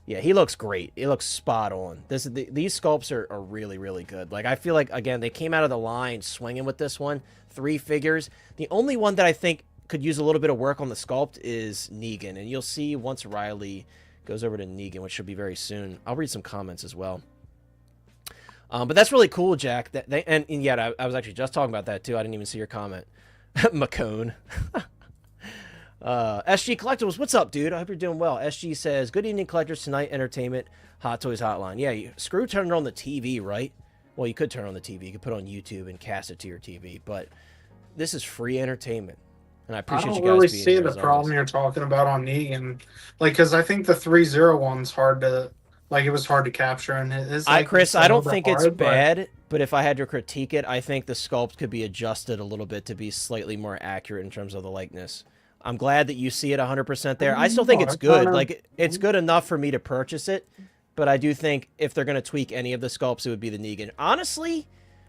Yeah, he looks great. It looks spot on. These sculpts are really, really good. Like, I feel like, again, they came out of the line swinging with this one. 3 figures. The only one that I think could use a little bit of work on the sculpt is Negan. And you'll see once Riley goes over to Negan, which should be very soon. I'll read some comments as well. But that's really cool, Jack. And yeah, I was actually just talking about that, too. I didn't even see your comment. McCone. SG Collectibles, what's up, dude? I hope you're doing well. SG says, good evening, collectors. Tonight, entertainment, Hot Toys Hotline. Yeah, Screw turned on the TV, right? Well, you could turn on the TV. You could put it on YouTube and cast it to your TV. But this is free entertainment. And I appreciate you guys being here. I don't really see the problem you're talking about on Negan. Like, because I think the 3-0-1's hard to... Like, it was hard to capture. And it's like, Chris, I don't think it's bad. But if I had to critique it, I think the sculpt could be adjusted a little bit to be slightly more accurate in terms of the likeness. I'm glad that you see it 100% there. I still think it's good. Like, it's good enough for me to purchase it. But I do think if they're going to tweak any of the sculpts, it would be the Negan. Honestly,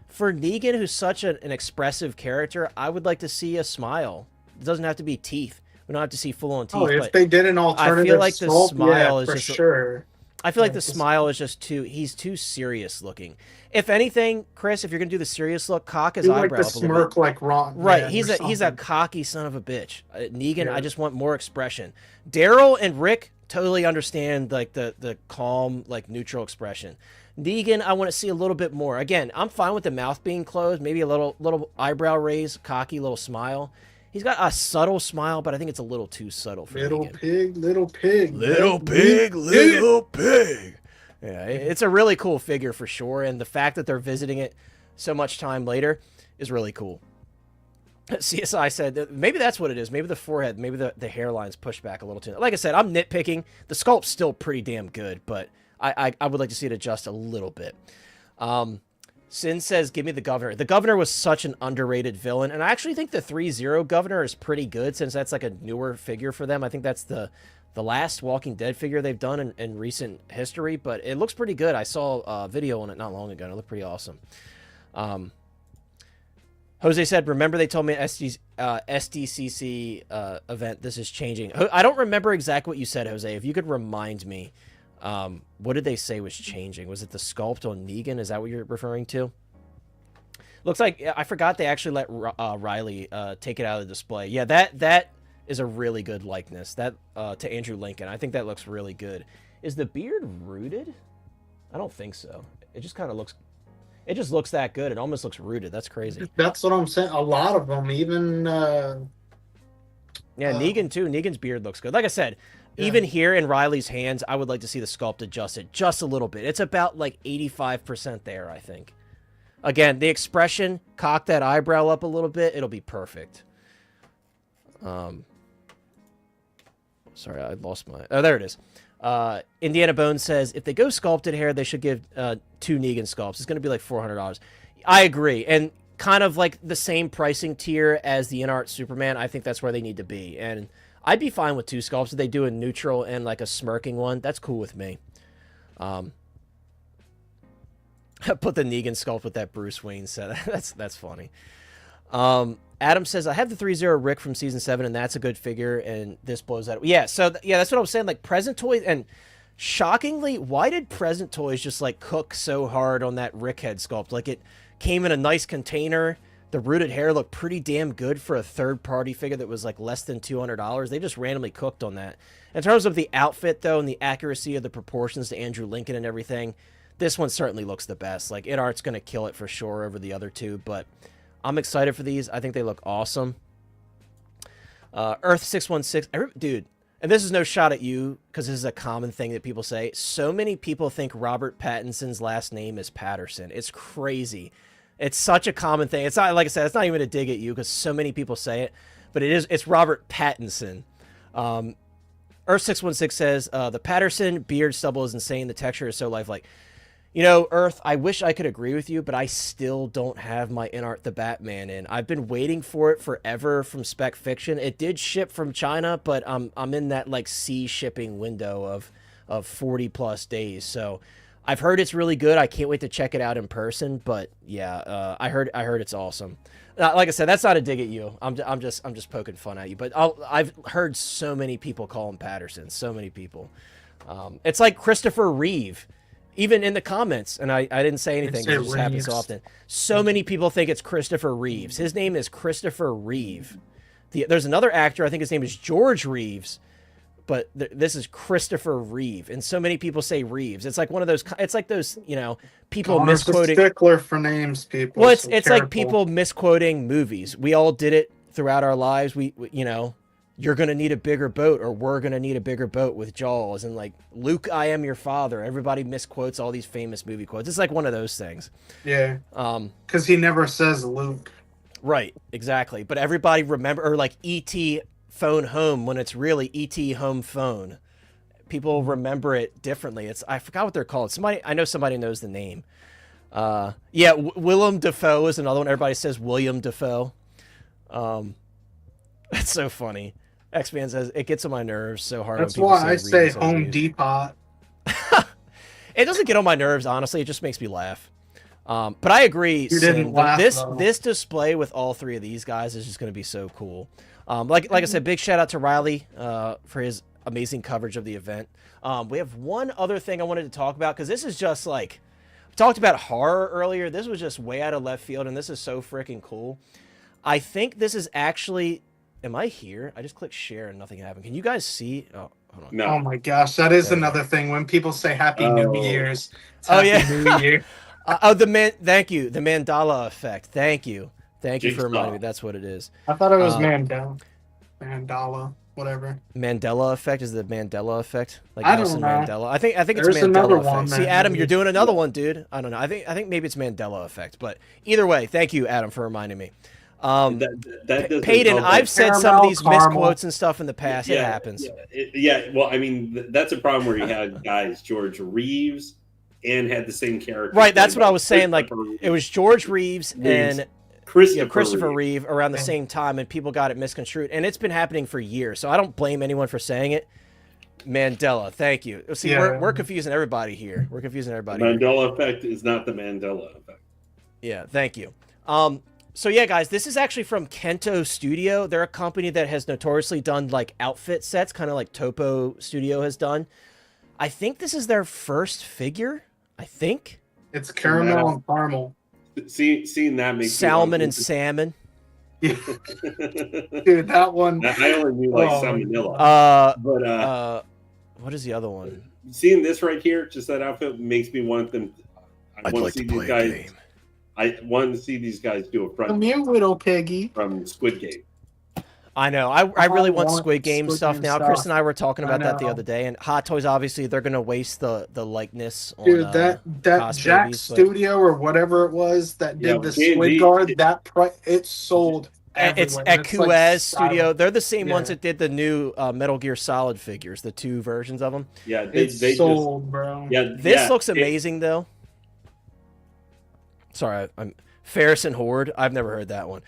for Negan, who's such an expressive character, I would like to see a smile. It doesn't have to be teeth. We don't have to see full-on teeth. Oh, if they did an alternative I feel like the sculpt, smile is for just sure. I feel like the smile is just he's too serious looking. If anything, Chris, if you're going to do the serious look, cock his eyebrow like the smirk like Ron. Right, yeah, he's a cocky son of a bitch. Negan, I just want more expression. Daryl and Rick totally understand like the calm, like neutral expression. Negan, I want to see a little bit more. Again, I'm fine with the mouth being closed, maybe a little eyebrow raise, cocky little smile. He's got a subtle smile, but I think it's a little too subtle for Little Negan. pig, little pig. Little pig, little pig. Yeah, it's a really cool figure for sure, and the fact that they're visiting it so much time later is really cool. CSI said maybe that's what it is. Maybe the forehead, maybe the hairline's pushed back a little too. Like I said, I'm nitpicking. The sculpt's still pretty damn good, but I would like to see it adjust a little bit. Sin says, give me the Governor. The Governor was such an underrated villain, and I actually think the 3-0 Governor is pretty good since that's like a newer figure for them. I think that's the last Walking Dead figure they've done in recent history, but it looks pretty good. I saw a video on it not long ago, and it looked pretty awesome. Jose said, remember they told me at SDCC event this is changing. I don't remember exactly what you said, Jose. If you could remind me, what did they say was changing? Was it the sculpt on Negan? Is that what you're referring to? Looks like, I forgot they actually let Riley take it out of the display. Yeah, that is a really good likeness. That to Andrew Lincoln. I think that looks really good. Is the beard rooted? I don't think so. It just kind of looks... It just looks that good. It almost looks rooted. That's crazy. That's what I'm saying. A lot of them, even... yeah, Negan too. Negan's beard looks good. Like I said, even here in Riley's hands, I would like to see the sculpt adjusted just a little bit. It's about like 85% there, I think. Again, the expression, cock that eyebrow up a little bit, it'll be perfect. Sorry, I lost my... Oh, there it is. Indiana Bones says, if they go sculpted hair, they should give 2 Negan sculpts. It's going to be like $400. I agree. And kind of like the same pricing tier as the InArt Superman, I think that's where they need to be. And I'd be fine with 2 sculpts. If they do a neutral and like a smirking one, that's cool with me. Put the Negan sculpt with that Bruce Wayne set. That's funny. Adam says, I have the 3-0 Rick from season 7, and that's a good figure, and this blows that. Yeah, so, yeah, that's what I was saying. Like, Present Toys, and shockingly, why did Present Toys just, like, cook so hard on that Rick head sculpt? Like, it came in a nice container. The rooted hair looked pretty damn good for a third-party figure that was, like, less than $200. They just randomly cooked on that. In terms of the outfit, though, and the accuracy of the proportions to Andrew Lincoln and everything, this one certainly looks the best. Like, InArt's going to kill it for sure over the other two, but... I'm excited for these. I think they look awesome. Earth616. Dude, and this is no shot at you, because this is a common thing that people say. So many people think Robert Pattinson's last name is Patterson. It's crazy. It's such a common thing. It's not, like I said, it's not even a dig at you, because so many people say it. But it's Robert Pattinson. Earth616 says, the Patterson beard stubble is insane. The texture is so lifelike. You know, Earth, I wish I could agree with you, but I still don't have my InArt the Batman in. I've been waiting for it forever from Spec Fiction. It did ship from China, but I'm in that like C shipping window of 40 plus days. So I've heard it's really good. I can't wait to check it out in person. But yeah, I heard it's awesome. Like I said, that's not a dig at you. I'm just poking fun at you. But I've heard so many people call him Patterson. So many people. It's like Christopher Reeve. Even in the comments, and I didn't say anything, it just happens so often. So many people think it's Christopher Reeves. His name is Christopher Reeve. There's another actor, I think his name is George Reeves, but this is Christopher Reeve. And so many people say Reeves. It's like one of those, it's like those, you know, people misquoting. A stickler for names, people. Well, it's like people misquoting movies. We all did it throughout our lives. We you know, you're going to need a bigger boat, or we're going to need a bigger boat with Jaws. And like, Luke, I am your father. Everybody misquotes all these famous movie quotes. It's like one of those things. Yeah. Because he never says Luke. Right, exactly. But everybody remember, or like E.T. phone home when it's really E.T. home phone. People remember it differently. I forgot what they're called. I know somebody knows the name. Yeah, Willem Dafoe is another one. Everybody says William Dafoe. That's so funny. X-Man says, it gets on my nerves so hard. That's why I say Home Depot. It doesn't get on my nerves, honestly. It just makes me laugh. But I agree. You didn't laugh, this display with all 3 of these guys is just going to be so cool. Like I said, big shout out to Riley for his amazing coverage of the event. We have one other thing I wanted to talk about, because this is just like, we talked about horror earlier. This was just way out of left field, and this is so freaking cool. I think this is actually... Am I here? I just clicked share and nothing happened. Can you guys see? Oh, hold on. No. Oh my gosh, that is another thing when people say Happy New Year's. Oh yeah. New Year. Thank you. The mandala effect. Thank you. Thank you for Jigsaw. reminding me. That's what it is. I thought it was Mandela, whatever. Mandela effect is the Mandela effect, like I don't Nelson know. Mandela. I think it's There's another Mandela one effect. See, that Adam, maybe- you're doing another one, dude. I don't know. I think maybe it's Mandela effect, but either way, thank you, Adam, for reminding me. That doesn't Peyton, help I've it. said some of Caramel, these caramel. misquotes and stuff in the past. It happens. Well, I mean, that's a problem where you had guys George Reeves and had the same character. Right, that's what I was saying. Like, it was George Reeves and Christopher Reeve around the same time, and people got it misconstrued. And it's been happening for years, so I don't blame anyone for saying it. Mandela, thank you. See, we're confusing everybody here. We're confusing everybody. Mandela effect is not the Mandela effect. Yeah, thank you. So yeah, guys, this is actually from Kento Studio. They're a company that has notoriously done like outfit sets, kind of like Topo Studio has done. I think this is their first figure. I think it's caramel and caramel. Seeing that makes salmon and salmon. Dude, that one. I only knew like salmonella. What is the other one? Seeing this right here, just that outfit makes me want them. I'd like to play a game. I wanted to see these guys do a front. Come here, little piggy. From Squid Game. I know. I really want Squid Game stuff now. Chris and I were talking about that the other day, and Hot Toys, obviously, they're going to waste the likeness on dude, that Jack Studio or whatever it was that did the Squid Guard, it sold It's at Kuez Studio. They're the same ones that did the new Metal Gear Solid figures, the 2 versions of them. Yeah, they sold, bro. Yeah, this looks amazing, though. Sorry, I'm Ferris and Horde. I've never heard that one.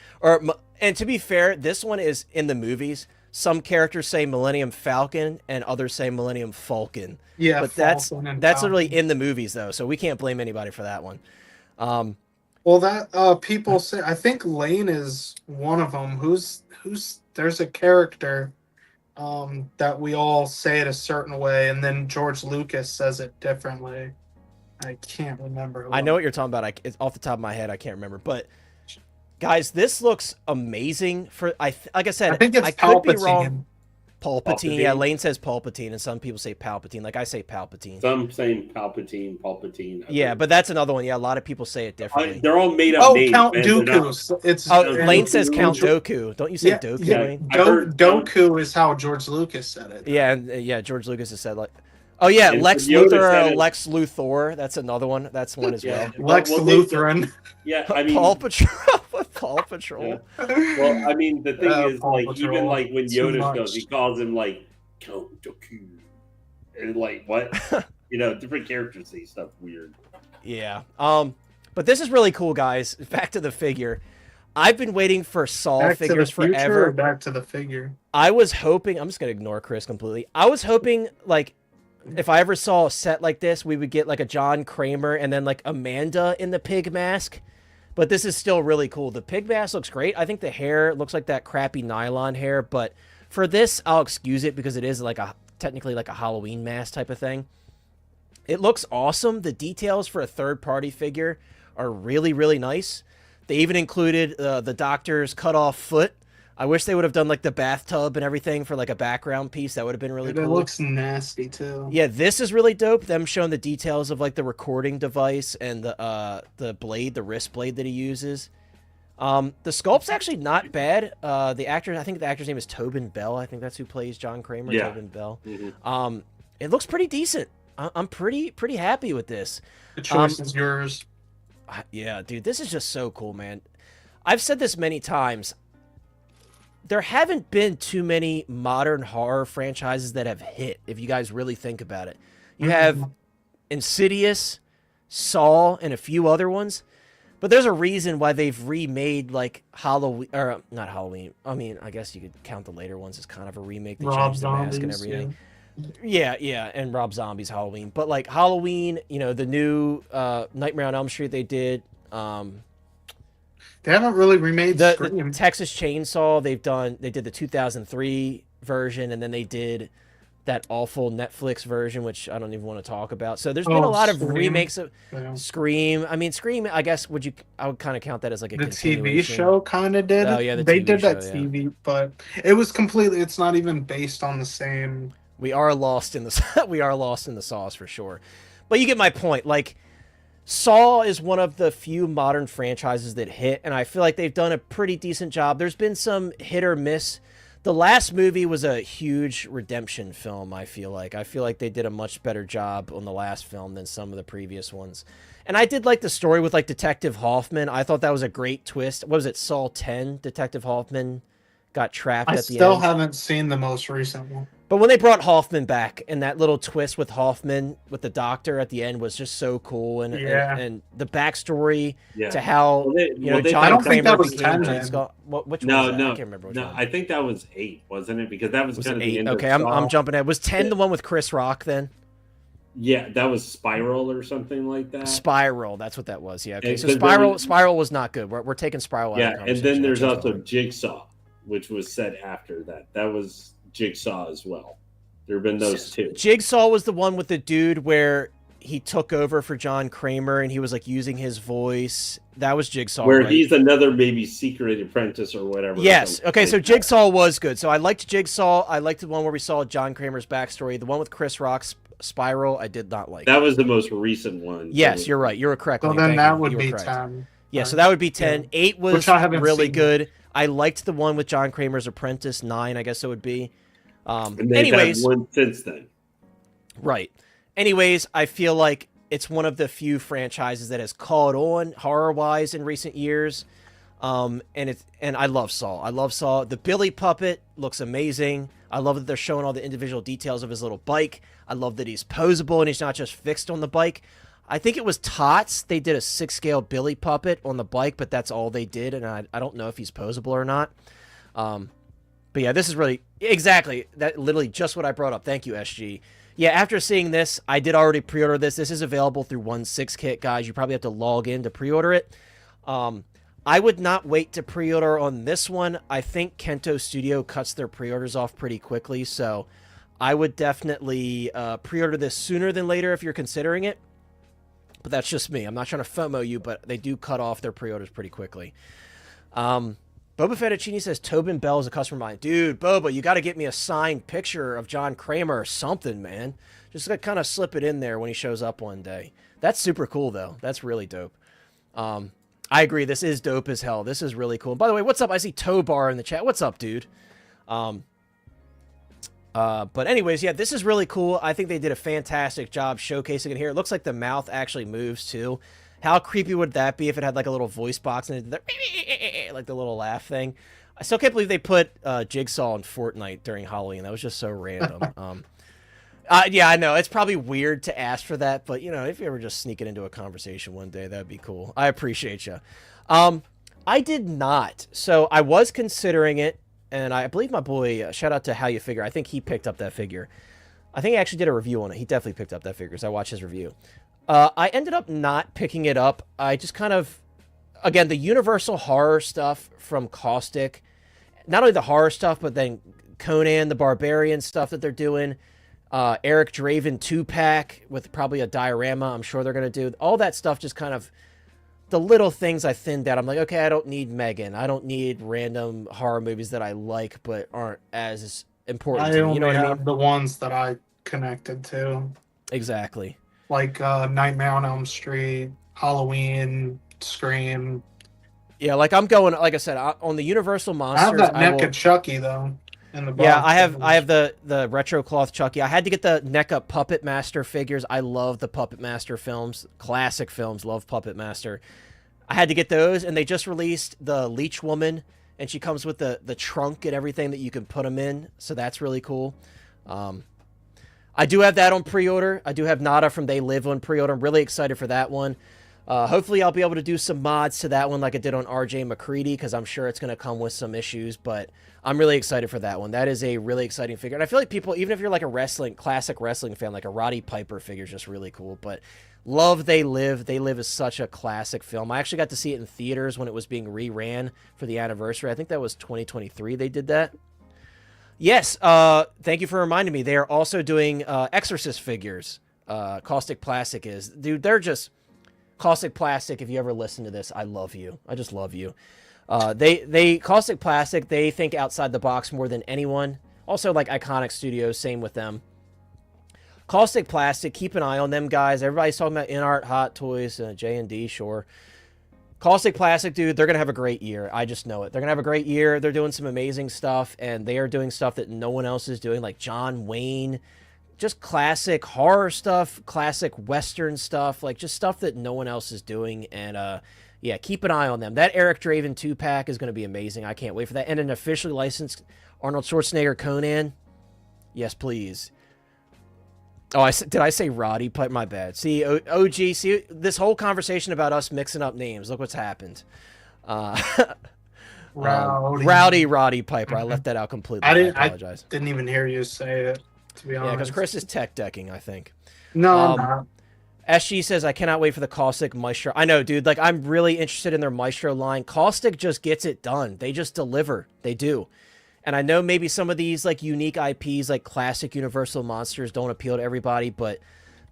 And to be fair, this one is in the movies. Some characters say Millennium Falcon, and others say Millennium Falcon. Yeah, but that's literally in the movies, though, so we can't blame anybody for that one. Well, that people say, I think Lane is one of them. There's a character that we all say it a certain way, and then George Lucas says it differently. I can't remember. I know what you're talking about. It's off the top of my head. I can't remember. But guys, this looks amazing. Like I said, I think it's I could be wrong. Palpatine. Palpatine. Yeah, Lane says Palpatine, and some people say Palpatine. Like I say Palpatine. Some saying Palpatine. Yeah, but that's another one. Yeah, a lot of people say it differently. They're all made up names. Count Dooku. Lane says Count Dooku. Don't you say Dooku? Yeah. Lane? Dooku is how George Lucas said it. Yeah, George Lucas has said like. Oh yeah, and Lex Luthor or Lex Luthor. That's another one. That's one as well. Lex Lutheran. Yeah, I mean Paw Patrol. Paw Patrol. Yeah. Well, I mean the thing is like Patrol. even like when Yoda goes, he calls him like Count Dooku, and like what different characters say stuff weird. Yeah. But this is really cool, guys. Back to the figure. I've been waiting for Saw figures forever. Back to the figure. I was hoping. I'm just gonna ignore Chris completely. I was hoping like. If I ever saw a set like this, we would get like a John Kramer and then like Amanda in the pig mask. But this is still really cool. The pig mask looks great. I think the hair looks like that crappy nylon hair. But for this, I'll excuse it because it is like technically like a Halloween mask type of thing. It looks awesome. The details for a third-party figure are really, really nice. They even included the Doctor's cut-off foot. I wish they would have done like the bathtub and everything for like a background piece. That would have been really cool. It looks nasty too. Yeah, this is really dope. Them showing the details of like the recording device and the blade, the wrist blade that he uses. The sculpt's actually not bad. The actor, I think the actor's name is Tobin Bell. I think that's who plays John Kramer. Yeah. Tobin Bell. Mm-hmm. It looks pretty decent. I'm pretty happy with this. The choice is yours. Yeah, dude, this is just so cool, man. I've said this many times. There haven't been too many modern horror franchises that have hit, if you guys really think about it. You have Insidious, Saw, and a few other ones. But there's a reason why they've remade, like, Halloween... Or, not Halloween. I mean, I guess you could count the later ones as kind of a remake. They changed the mask and everything. Yeah, and Rob Zombie's Halloween. But, like, Halloween, the new Nightmare on Elm Street they did... They haven't really remade the Texas Chainsaw. They did the 2003 version, and then they did that awful Netflix version, which I don't even want to talk about. So there's been a lot of remakes of Scream. I mean, Scream, I guess I would kind of count that as like a TV show kind of did. Oh yeah, they did that TV, but it was completely. It's not even based on the same. We are lost in the sauce for sure. But you get my point. Like, Saw is one of the few modern franchises that hit, and I feel like they've done a pretty decent job. There's been some hit or miss. The last movie was a huge redemption film, I feel like. I feel like they did a much better job on the last film than some of the previous ones. And I did like the story with, like, Detective Hoffman. I thought that was a great twist. What was it, Saw 10? Detective Hoffman got trapped at the end. I still haven't seen the most recent one. But when they brought Hoffman back, and that little twist with Hoffman with the doctor at the end was just so cool, and the backstory to how John Kramer became Jake Scott. Which one was that? I can't remember which one. I think that was 8, wasn't it? Because that was kind of the end. Okay, of I'm jumping ahead. Was 10 the one with Chris Rock then? Yeah, that was Spiral or something like that. Spiral, that's what that was. Yeah, okay. So Spiral was not good. We're taking Spiral out of the conversation. And then there's also Jigsaw, which was set after that. That was Jigsaw as well. There have been those two. Jigsaw was the one with the dude where he took over for John Kramer and he was like using his voice. That was Jigsaw. Where he's another maybe secret apprentice or whatever. Yes. Okay, so Jigsaw was good. So I liked Jigsaw. I liked the one where we saw John Kramer's backstory. The one with Chris Rock's Spiral, I did not like. That was the most recent one. Yes, you're right. You're correct. So then that would be 10. Yeah, so that would be 10. 8 was really good. I liked the one with John Kramer's apprentice. 9, I guess it would be. Anyways, one since then. Right. Anyways, I feel like it's one of the few franchises that has caught on horror-wise in recent years. And I love Saw. I love Saw. The Billy puppet looks amazing. I love that they're showing all the individual details of his little bike. I love that he's posable and he's not just fixed on the bike. I think it was Tots. They did a 6-scale Billy puppet on the bike, but that's all they did, and I don't know if he's posable or not. But yeah, this is really exactly that. Literally just what I brought up. Thank you, SG. Yeah, after seeing this, I did already pre-order this. This is available through 1/6kit, guys. You probably have to log in to pre-order it. I would not wait to pre-order on this one. I think Kento Studio cuts their pre-orders off pretty quickly, so I would definitely pre-order this sooner than later if you're considering it. But that's just me. I'm not trying to FOMO you, but they do cut off their pre-orders pretty quickly. Boba Fettuccine says Tobin Bell is a customer of mine. Dude, Boba, you got to get me a signed picture of John Kramer or something, man. Just kind of slip it in there when he shows up one day. That's super cool, though. That's really dope. I agree. This is dope as hell. This is really cool. By the way, what's up? I see Tobar in the chat. What's up, dude? But anyways, yeah, this is really cool. I think they did a fantastic job showcasing it here. It looks like the mouth actually moves, too. How creepy would that be if it had like a little voice box and it did like the little laugh thing? I still can't believe they put Jigsaw in Fortnite during Halloween. That was just so random. Yeah, I know. It's probably weird to ask for that, but, you know, if you ever just sneak it into a conversation one day, that'd be cool. I appreciate you. I did not. So I was considering it, and I believe my boy, shout out to How You Figure. I think he picked up that figure. I think he actually did a review on it. He definitely picked up that figure, because I watched his review. I ended up not picking it up. I just kind of, again, the Universal horror stuff from Kaustic, not only the horror stuff, but then Conan the Barbarian stuff that they're doing, Eric Draven 2-pack with probably a diorama I'm sure they're going to do. All that stuff just kind of, the little things I thinned out. I'm like, okay, I don't need Megan. I don't need random horror movies that I like but aren't as important to me. You know what I mean? The ones that I connected to. Exactly. Like Nightmare on Elm Street, Halloween, Scream. Yeah, like I'm going, like I said, on the Universal Monsters. I have that NECA of Chucky, though. In the box. Yeah, I have the retro cloth Chucky. I had to get the NECA Puppet Master figures. I love the Puppet Master films. Classic films. Love Puppet Master. I had to get those, and they just released the Leech Woman, and she comes with the trunk and everything that you can put them in, so that's really cool. I do have that on pre-order. I do have Nada from They Live on pre-order. I'm really excited for that one. Hopefully I'll be able to do some mods to that one like I did on RJ McCready, because I'm sure it's going to come with some issues, but I'm really excited for that one. That is a really exciting figure. And I feel like people, even if you're like a classic wrestling fan, like a Roddy Piper figure is just really cool. But love They Live. They Live is such a classic film. I actually got to see it in theaters when it was being reran for the anniversary. I think that was 2023 they did that. Yes, thank you for reminding me. They are also doing Exorcist figures. Kaustic Plastic is. Dude, they're just... Kaustic Plastic, if you ever listen to this, I love you. I just love you. Kaustic Plastic, they think outside the box more than anyone. Also, like Iconic Studios, same with them. Caustic Plastic, keep an eye on them, guys. Everybody's talking about InArt, Hot Toys, J&D, sure. Caustic Plastic, dude, they're going to have a great year. I just know it. They're going to have a great year. They're doing some amazing stuff, and they are doing stuff that no one else is doing, like John Wayne. Just classic horror stuff, classic Western stuff, like just stuff that no one else is doing. And, yeah, keep an eye on them. That Eric Draven 2-pack is going to be amazing. I can't wait for that. And an officially licensed Arnold Schwarzenegger Conan. Yes, please. Oh, did I say Roddy? My bad. See, OG, see, this whole conversation about us mixing up names. Look what's happened. Rowdy Roddy Piper. I left that out completely. I apologize. I didn't even hear you say it, to be honest. Yeah, because Chris is tech decking, I think. No, I'm not. SG says, I cannot wait for the Caustic Maestro. I know, dude. Like, I'm really interested in their Maestro line. Caustic just gets it done. They just deliver. They do. And I know maybe some of these, like, unique IPs, like classic Universal Monsters, don't appeal to everybody, but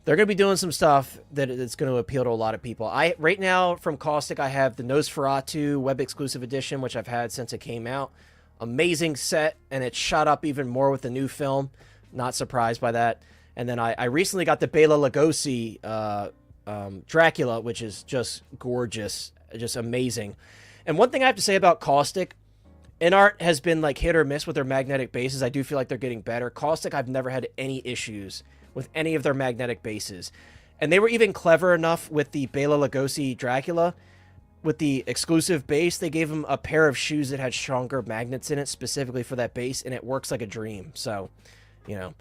they're going to be doing some stuff that it's going to appeal to a lot of people. Right now, from Caustic, I have the Nosferatu Web Exclusive Edition, which I've had since it came out. Amazing set, and it shot up even more with the new film. Not surprised by that. And then I recently got the Bela Lugosi Dracula, which is just gorgeous, just amazing. And one thing I have to say about Caustic, InArt has been like hit or miss with their magnetic bases. I do feel like they're getting better. Caustic, I've never had any issues with any of their magnetic bases. And they were even clever enough with the Bela Lugosi Dracula. With the exclusive base, they gave him a pair of shoes that had stronger magnets in it specifically for that base, and it works like a dream. So, you know,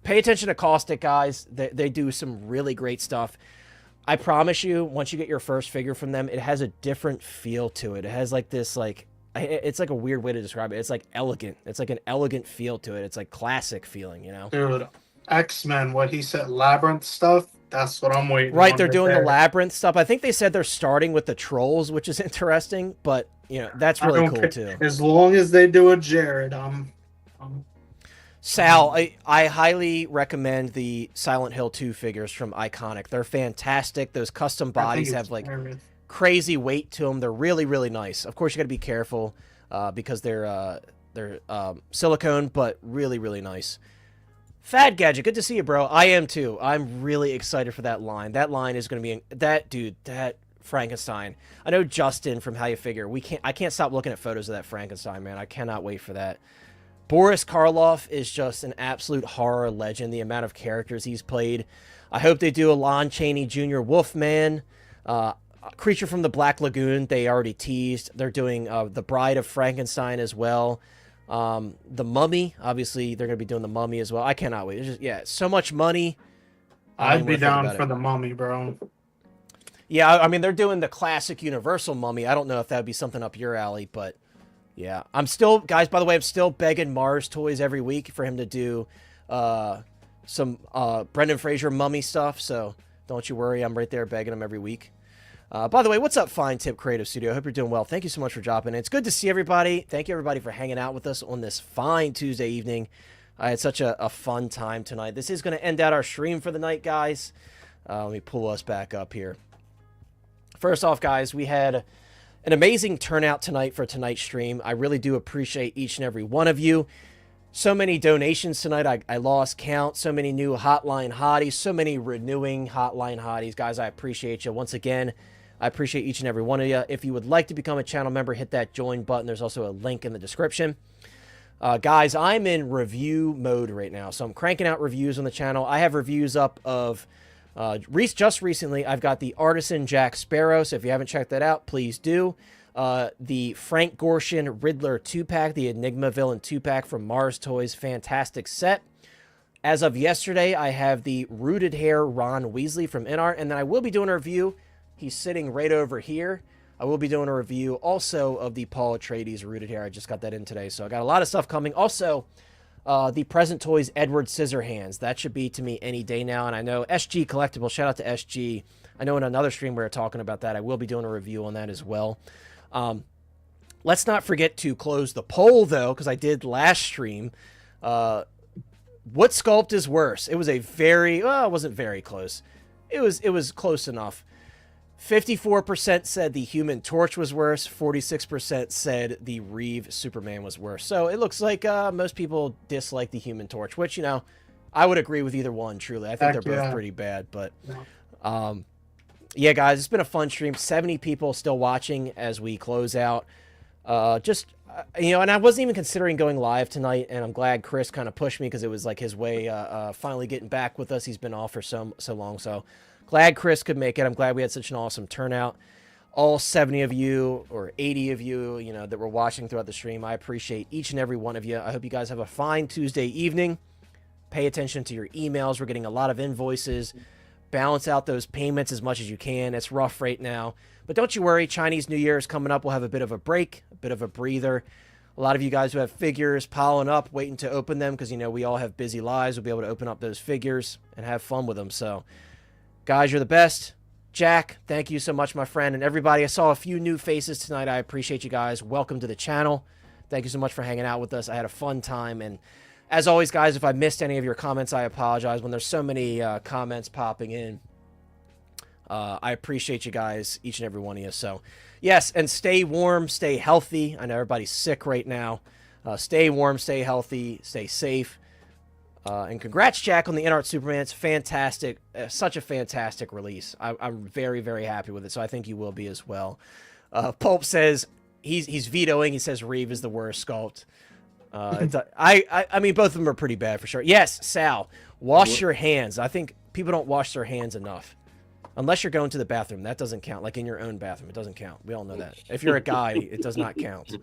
pay attention to Caustic, guys. They do some really great stuff. I promise you, once you get your first figure from them, it has a different feel to it. It has like this, like, it's like a weird way to describe it. It's like elegant. It's like an elegant feel to it. It's like classic feeling, you know? Dude, X-Men, what he said, Labyrinth stuff, that's what I'm waiting Right, on they're doing there. the Labyrinth stuff. I think they said they're starting with the Trolls, which is interesting, but, you know, that's really cool, too. As long as they do it, Jared, Sal, I highly recommend the Silent Hill 2 figures from Iconic. They're fantastic. Those custom bodies have, like, crazy weight to them. They're really, really nice. Of course, you got to be careful because they're silicone, but really, really nice. Fad Gadget, good to see you, bro. I am, too. I'm really excited for that line. That line is going to be... that Frankenstein. I know Justin from How You Figure. I can't stop looking at photos of that Frankenstein, man. I cannot wait for that. Boris Karloff is just an absolute horror legend, the amount of characters he's played. I hope they do a Lon Chaney Jr. Wolfman. Creature from the Black Lagoon, they already teased. They're doing The Bride of Frankenstein as well. The Mummy, obviously, they're going to be doing The Mummy as well. I cannot wait. It's just, yeah, so much money. I'd be down for The Mummy, bro. Yeah, I mean, they're doing the classic Universal Mummy. I don't know if that would be something up your alley, but... yeah, I'm still, guys, by the way, I'm still begging Mars Toys every week for him to do some Brendan Fraser mummy stuff, so don't you worry, I'm right there begging him every week. By the way, what's up, Fine Tip Creative Studio? I hope you're doing well. Thank you so much for dropping in. It's good to see everybody. Thank you, everybody, for hanging out with us on this fine Tuesday evening. I had such a fun time tonight. This is going to end out our stream for the night, guys. Let me pull us back up here. First off, guys, we had... an amazing turnout tonight for tonight's stream. I really do appreciate each and every one of you. So many donations tonight. I lost count. So many new Hotline Hotties. So many renewing Hotline Hotties. Guys, I appreciate you. Once again, I appreciate each and every one of you. If you would like to become a channel member, hit that join button. There's also a link in the description. Guys, I'm in review mode right now. So I'm cranking out reviews on the channel. I have reviews up of... just recently, I've got the Artisan Jack Sparrow, so if you haven't checked that out, please do. The Frank Gorshin Riddler 2-pack, the Enigma Villain 2-pack from Mars Toys, fantastic set. As of yesterday, I have the Rooted Hair Ron Weasley from InArt, and then I will be doing a review. He's sitting right over here. I will be doing a review also of the Paul Atreides Rooted Hair. I just got that in today, so I got a lot of stuff coming. Also... the Present Toys Edward Scissorhands. That should be to me any day now. And I know SG Collectibles, shout out to SG. I know in another stream we were talking about that. I will be doing a review on that as well. Let's not forget to close the poll, though, because I did last stream. What sculpt is worse? It was a very... well, it wasn't very close. It was close enough. 54% said the Human Torch was worse. 46% said the Reeve Superman was worse. So it looks like most people dislike the Human Torch, which, you know, I would agree with either one, truly. I think Heck they're both yeah. pretty bad, but Yeah. yeah, guys, it's been a fun stream. 70 people still watching as we close out. You know, and I wasn't even considering going live tonight, and I'm glad Chris kind of pushed me because it was like his way finally getting back with us. He's been off for so long, so glad Chris could make it. I'm glad we had such an awesome turnout. All 70 of you or 80 of you, you know, that were watching throughout the stream, I appreciate each and every one of you. I hope you guys have a fine Tuesday evening. Pay attention to your emails. We're getting a lot of invoices. Balance out those payments as much as you can. It's rough right now. But don't you worry, Chinese New Year is coming up. We'll have a bit of a break, a bit of a breather. A lot of you guys who have figures piling up, waiting to open them because, you know, we all have busy lives. We'll be able to open up those figures and have fun with them. So, guys, you're the best. Jack, thank you so much, my friend. And everybody, I saw a few new faces tonight. I appreciate you guys. Welcome to the channel. Thank you so much for hanging out with us. I had a fun time. And as always, guys, if I missed any of your comments, I apologize. When there's so many comments popping in, I appreciate you guys, each and every one of you. So, yes, and stay warm, stay healthy. I know everybody's sick right now. Stay warm, stay healthy, stay safe. And congrats, Jack, on the InArt Superman. It's fantastic. Such a fantastic release. I'm very, very happy with it, so I think you will be as well. Pulp says he's vetoing. He says Reeve is the worst sculpt. I mean, both of them are pretty bad for sure. Yes, Sal, wash your hands. I think people don't wash their hands enough. Unless you're going to the bathroom. That doesn't count. Like in your own bathroom. It doesn't count. We all know that. If you're a guy, it does not count.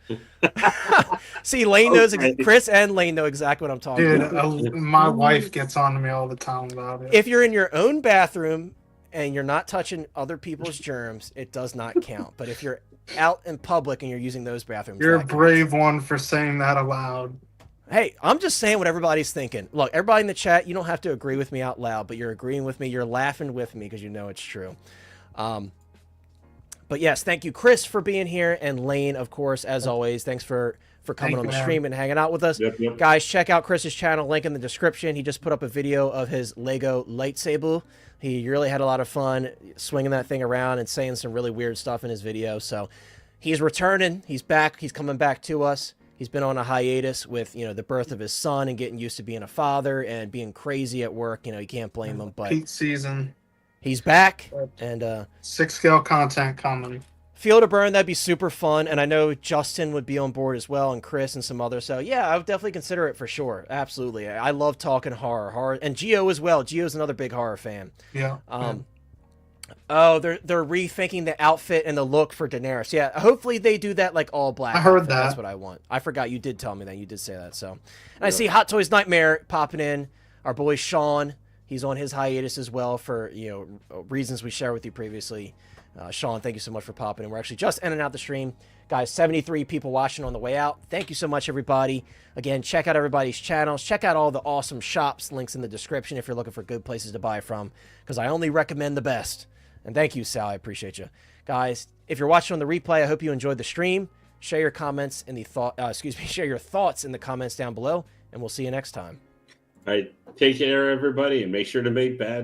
See, Lane knows, Chris and Lane know exactly what I'm talking about. Dude, my wife gets on to me all the time about it. If you're in your own bathroom and you're not touching other people's germs, it does not count. But if you're out in public and you're using those bathrooms, You're a that counts. brave one for saying that aloud. Hey, I'm just saying what everybody's thinking. Look, everybody in the chat, you don't have to agree with me out loud, but you're agreeing with me. You're laughing with me because you know it's true. But yes, thank you, Chris, for being here. And Lane, of course, as always, thanks for coming on the stream and hanging out with us. Yep. Guys, check out Chris's channel, link in the description. He just put up a video of his Lego lightsaber. He really had a lot of fun swinging that thing around and saying some really weird stuff in his video. So he's returning. He's back. He's coming back to us. He's been on a hiatus with, you know, the birth of his son and getting used to being a father and being crazy at work. You know, you can't blame him, but Peak season. he's back and 6-scale content coming. Field of Burn, that'd be super fun. And I know Justin would be on board as well, and Chris and some others. So yeah, I would definitely consider it for sure. Absolutely. I love talking horror, and Gio as well. Gio's another big horror fan. Yeah. Oh, they're rethinking the outfit and the look for Daenerys. Yeah, hopefully they do that like all black. I heard outfit. that. That's what I want. I forgot you did tell me that. You did say that. So, and I see Hot Toys Nightmare popping in. Our boy Sean, he's on his hiatus as well for, you know, reasons we shared with you previously. Sean, thank you so much for popping in. We're actually just in and out the stream. Guys, 73 people watching on the way out. Thank you so much, everybody. Again, check out everybody's channels. Check out all the awesome shops. Links in the description if you're looking for good places to buy from, because I only recommend the best. And thank you, Sal. I appreciate you. Guys, if you're watching on the replay, I hope you enjoyed the stream. Share your comments in the share your thoughts in the comments down below, and we'll see you next time. All right. Take care, everybody, and make sure to make bad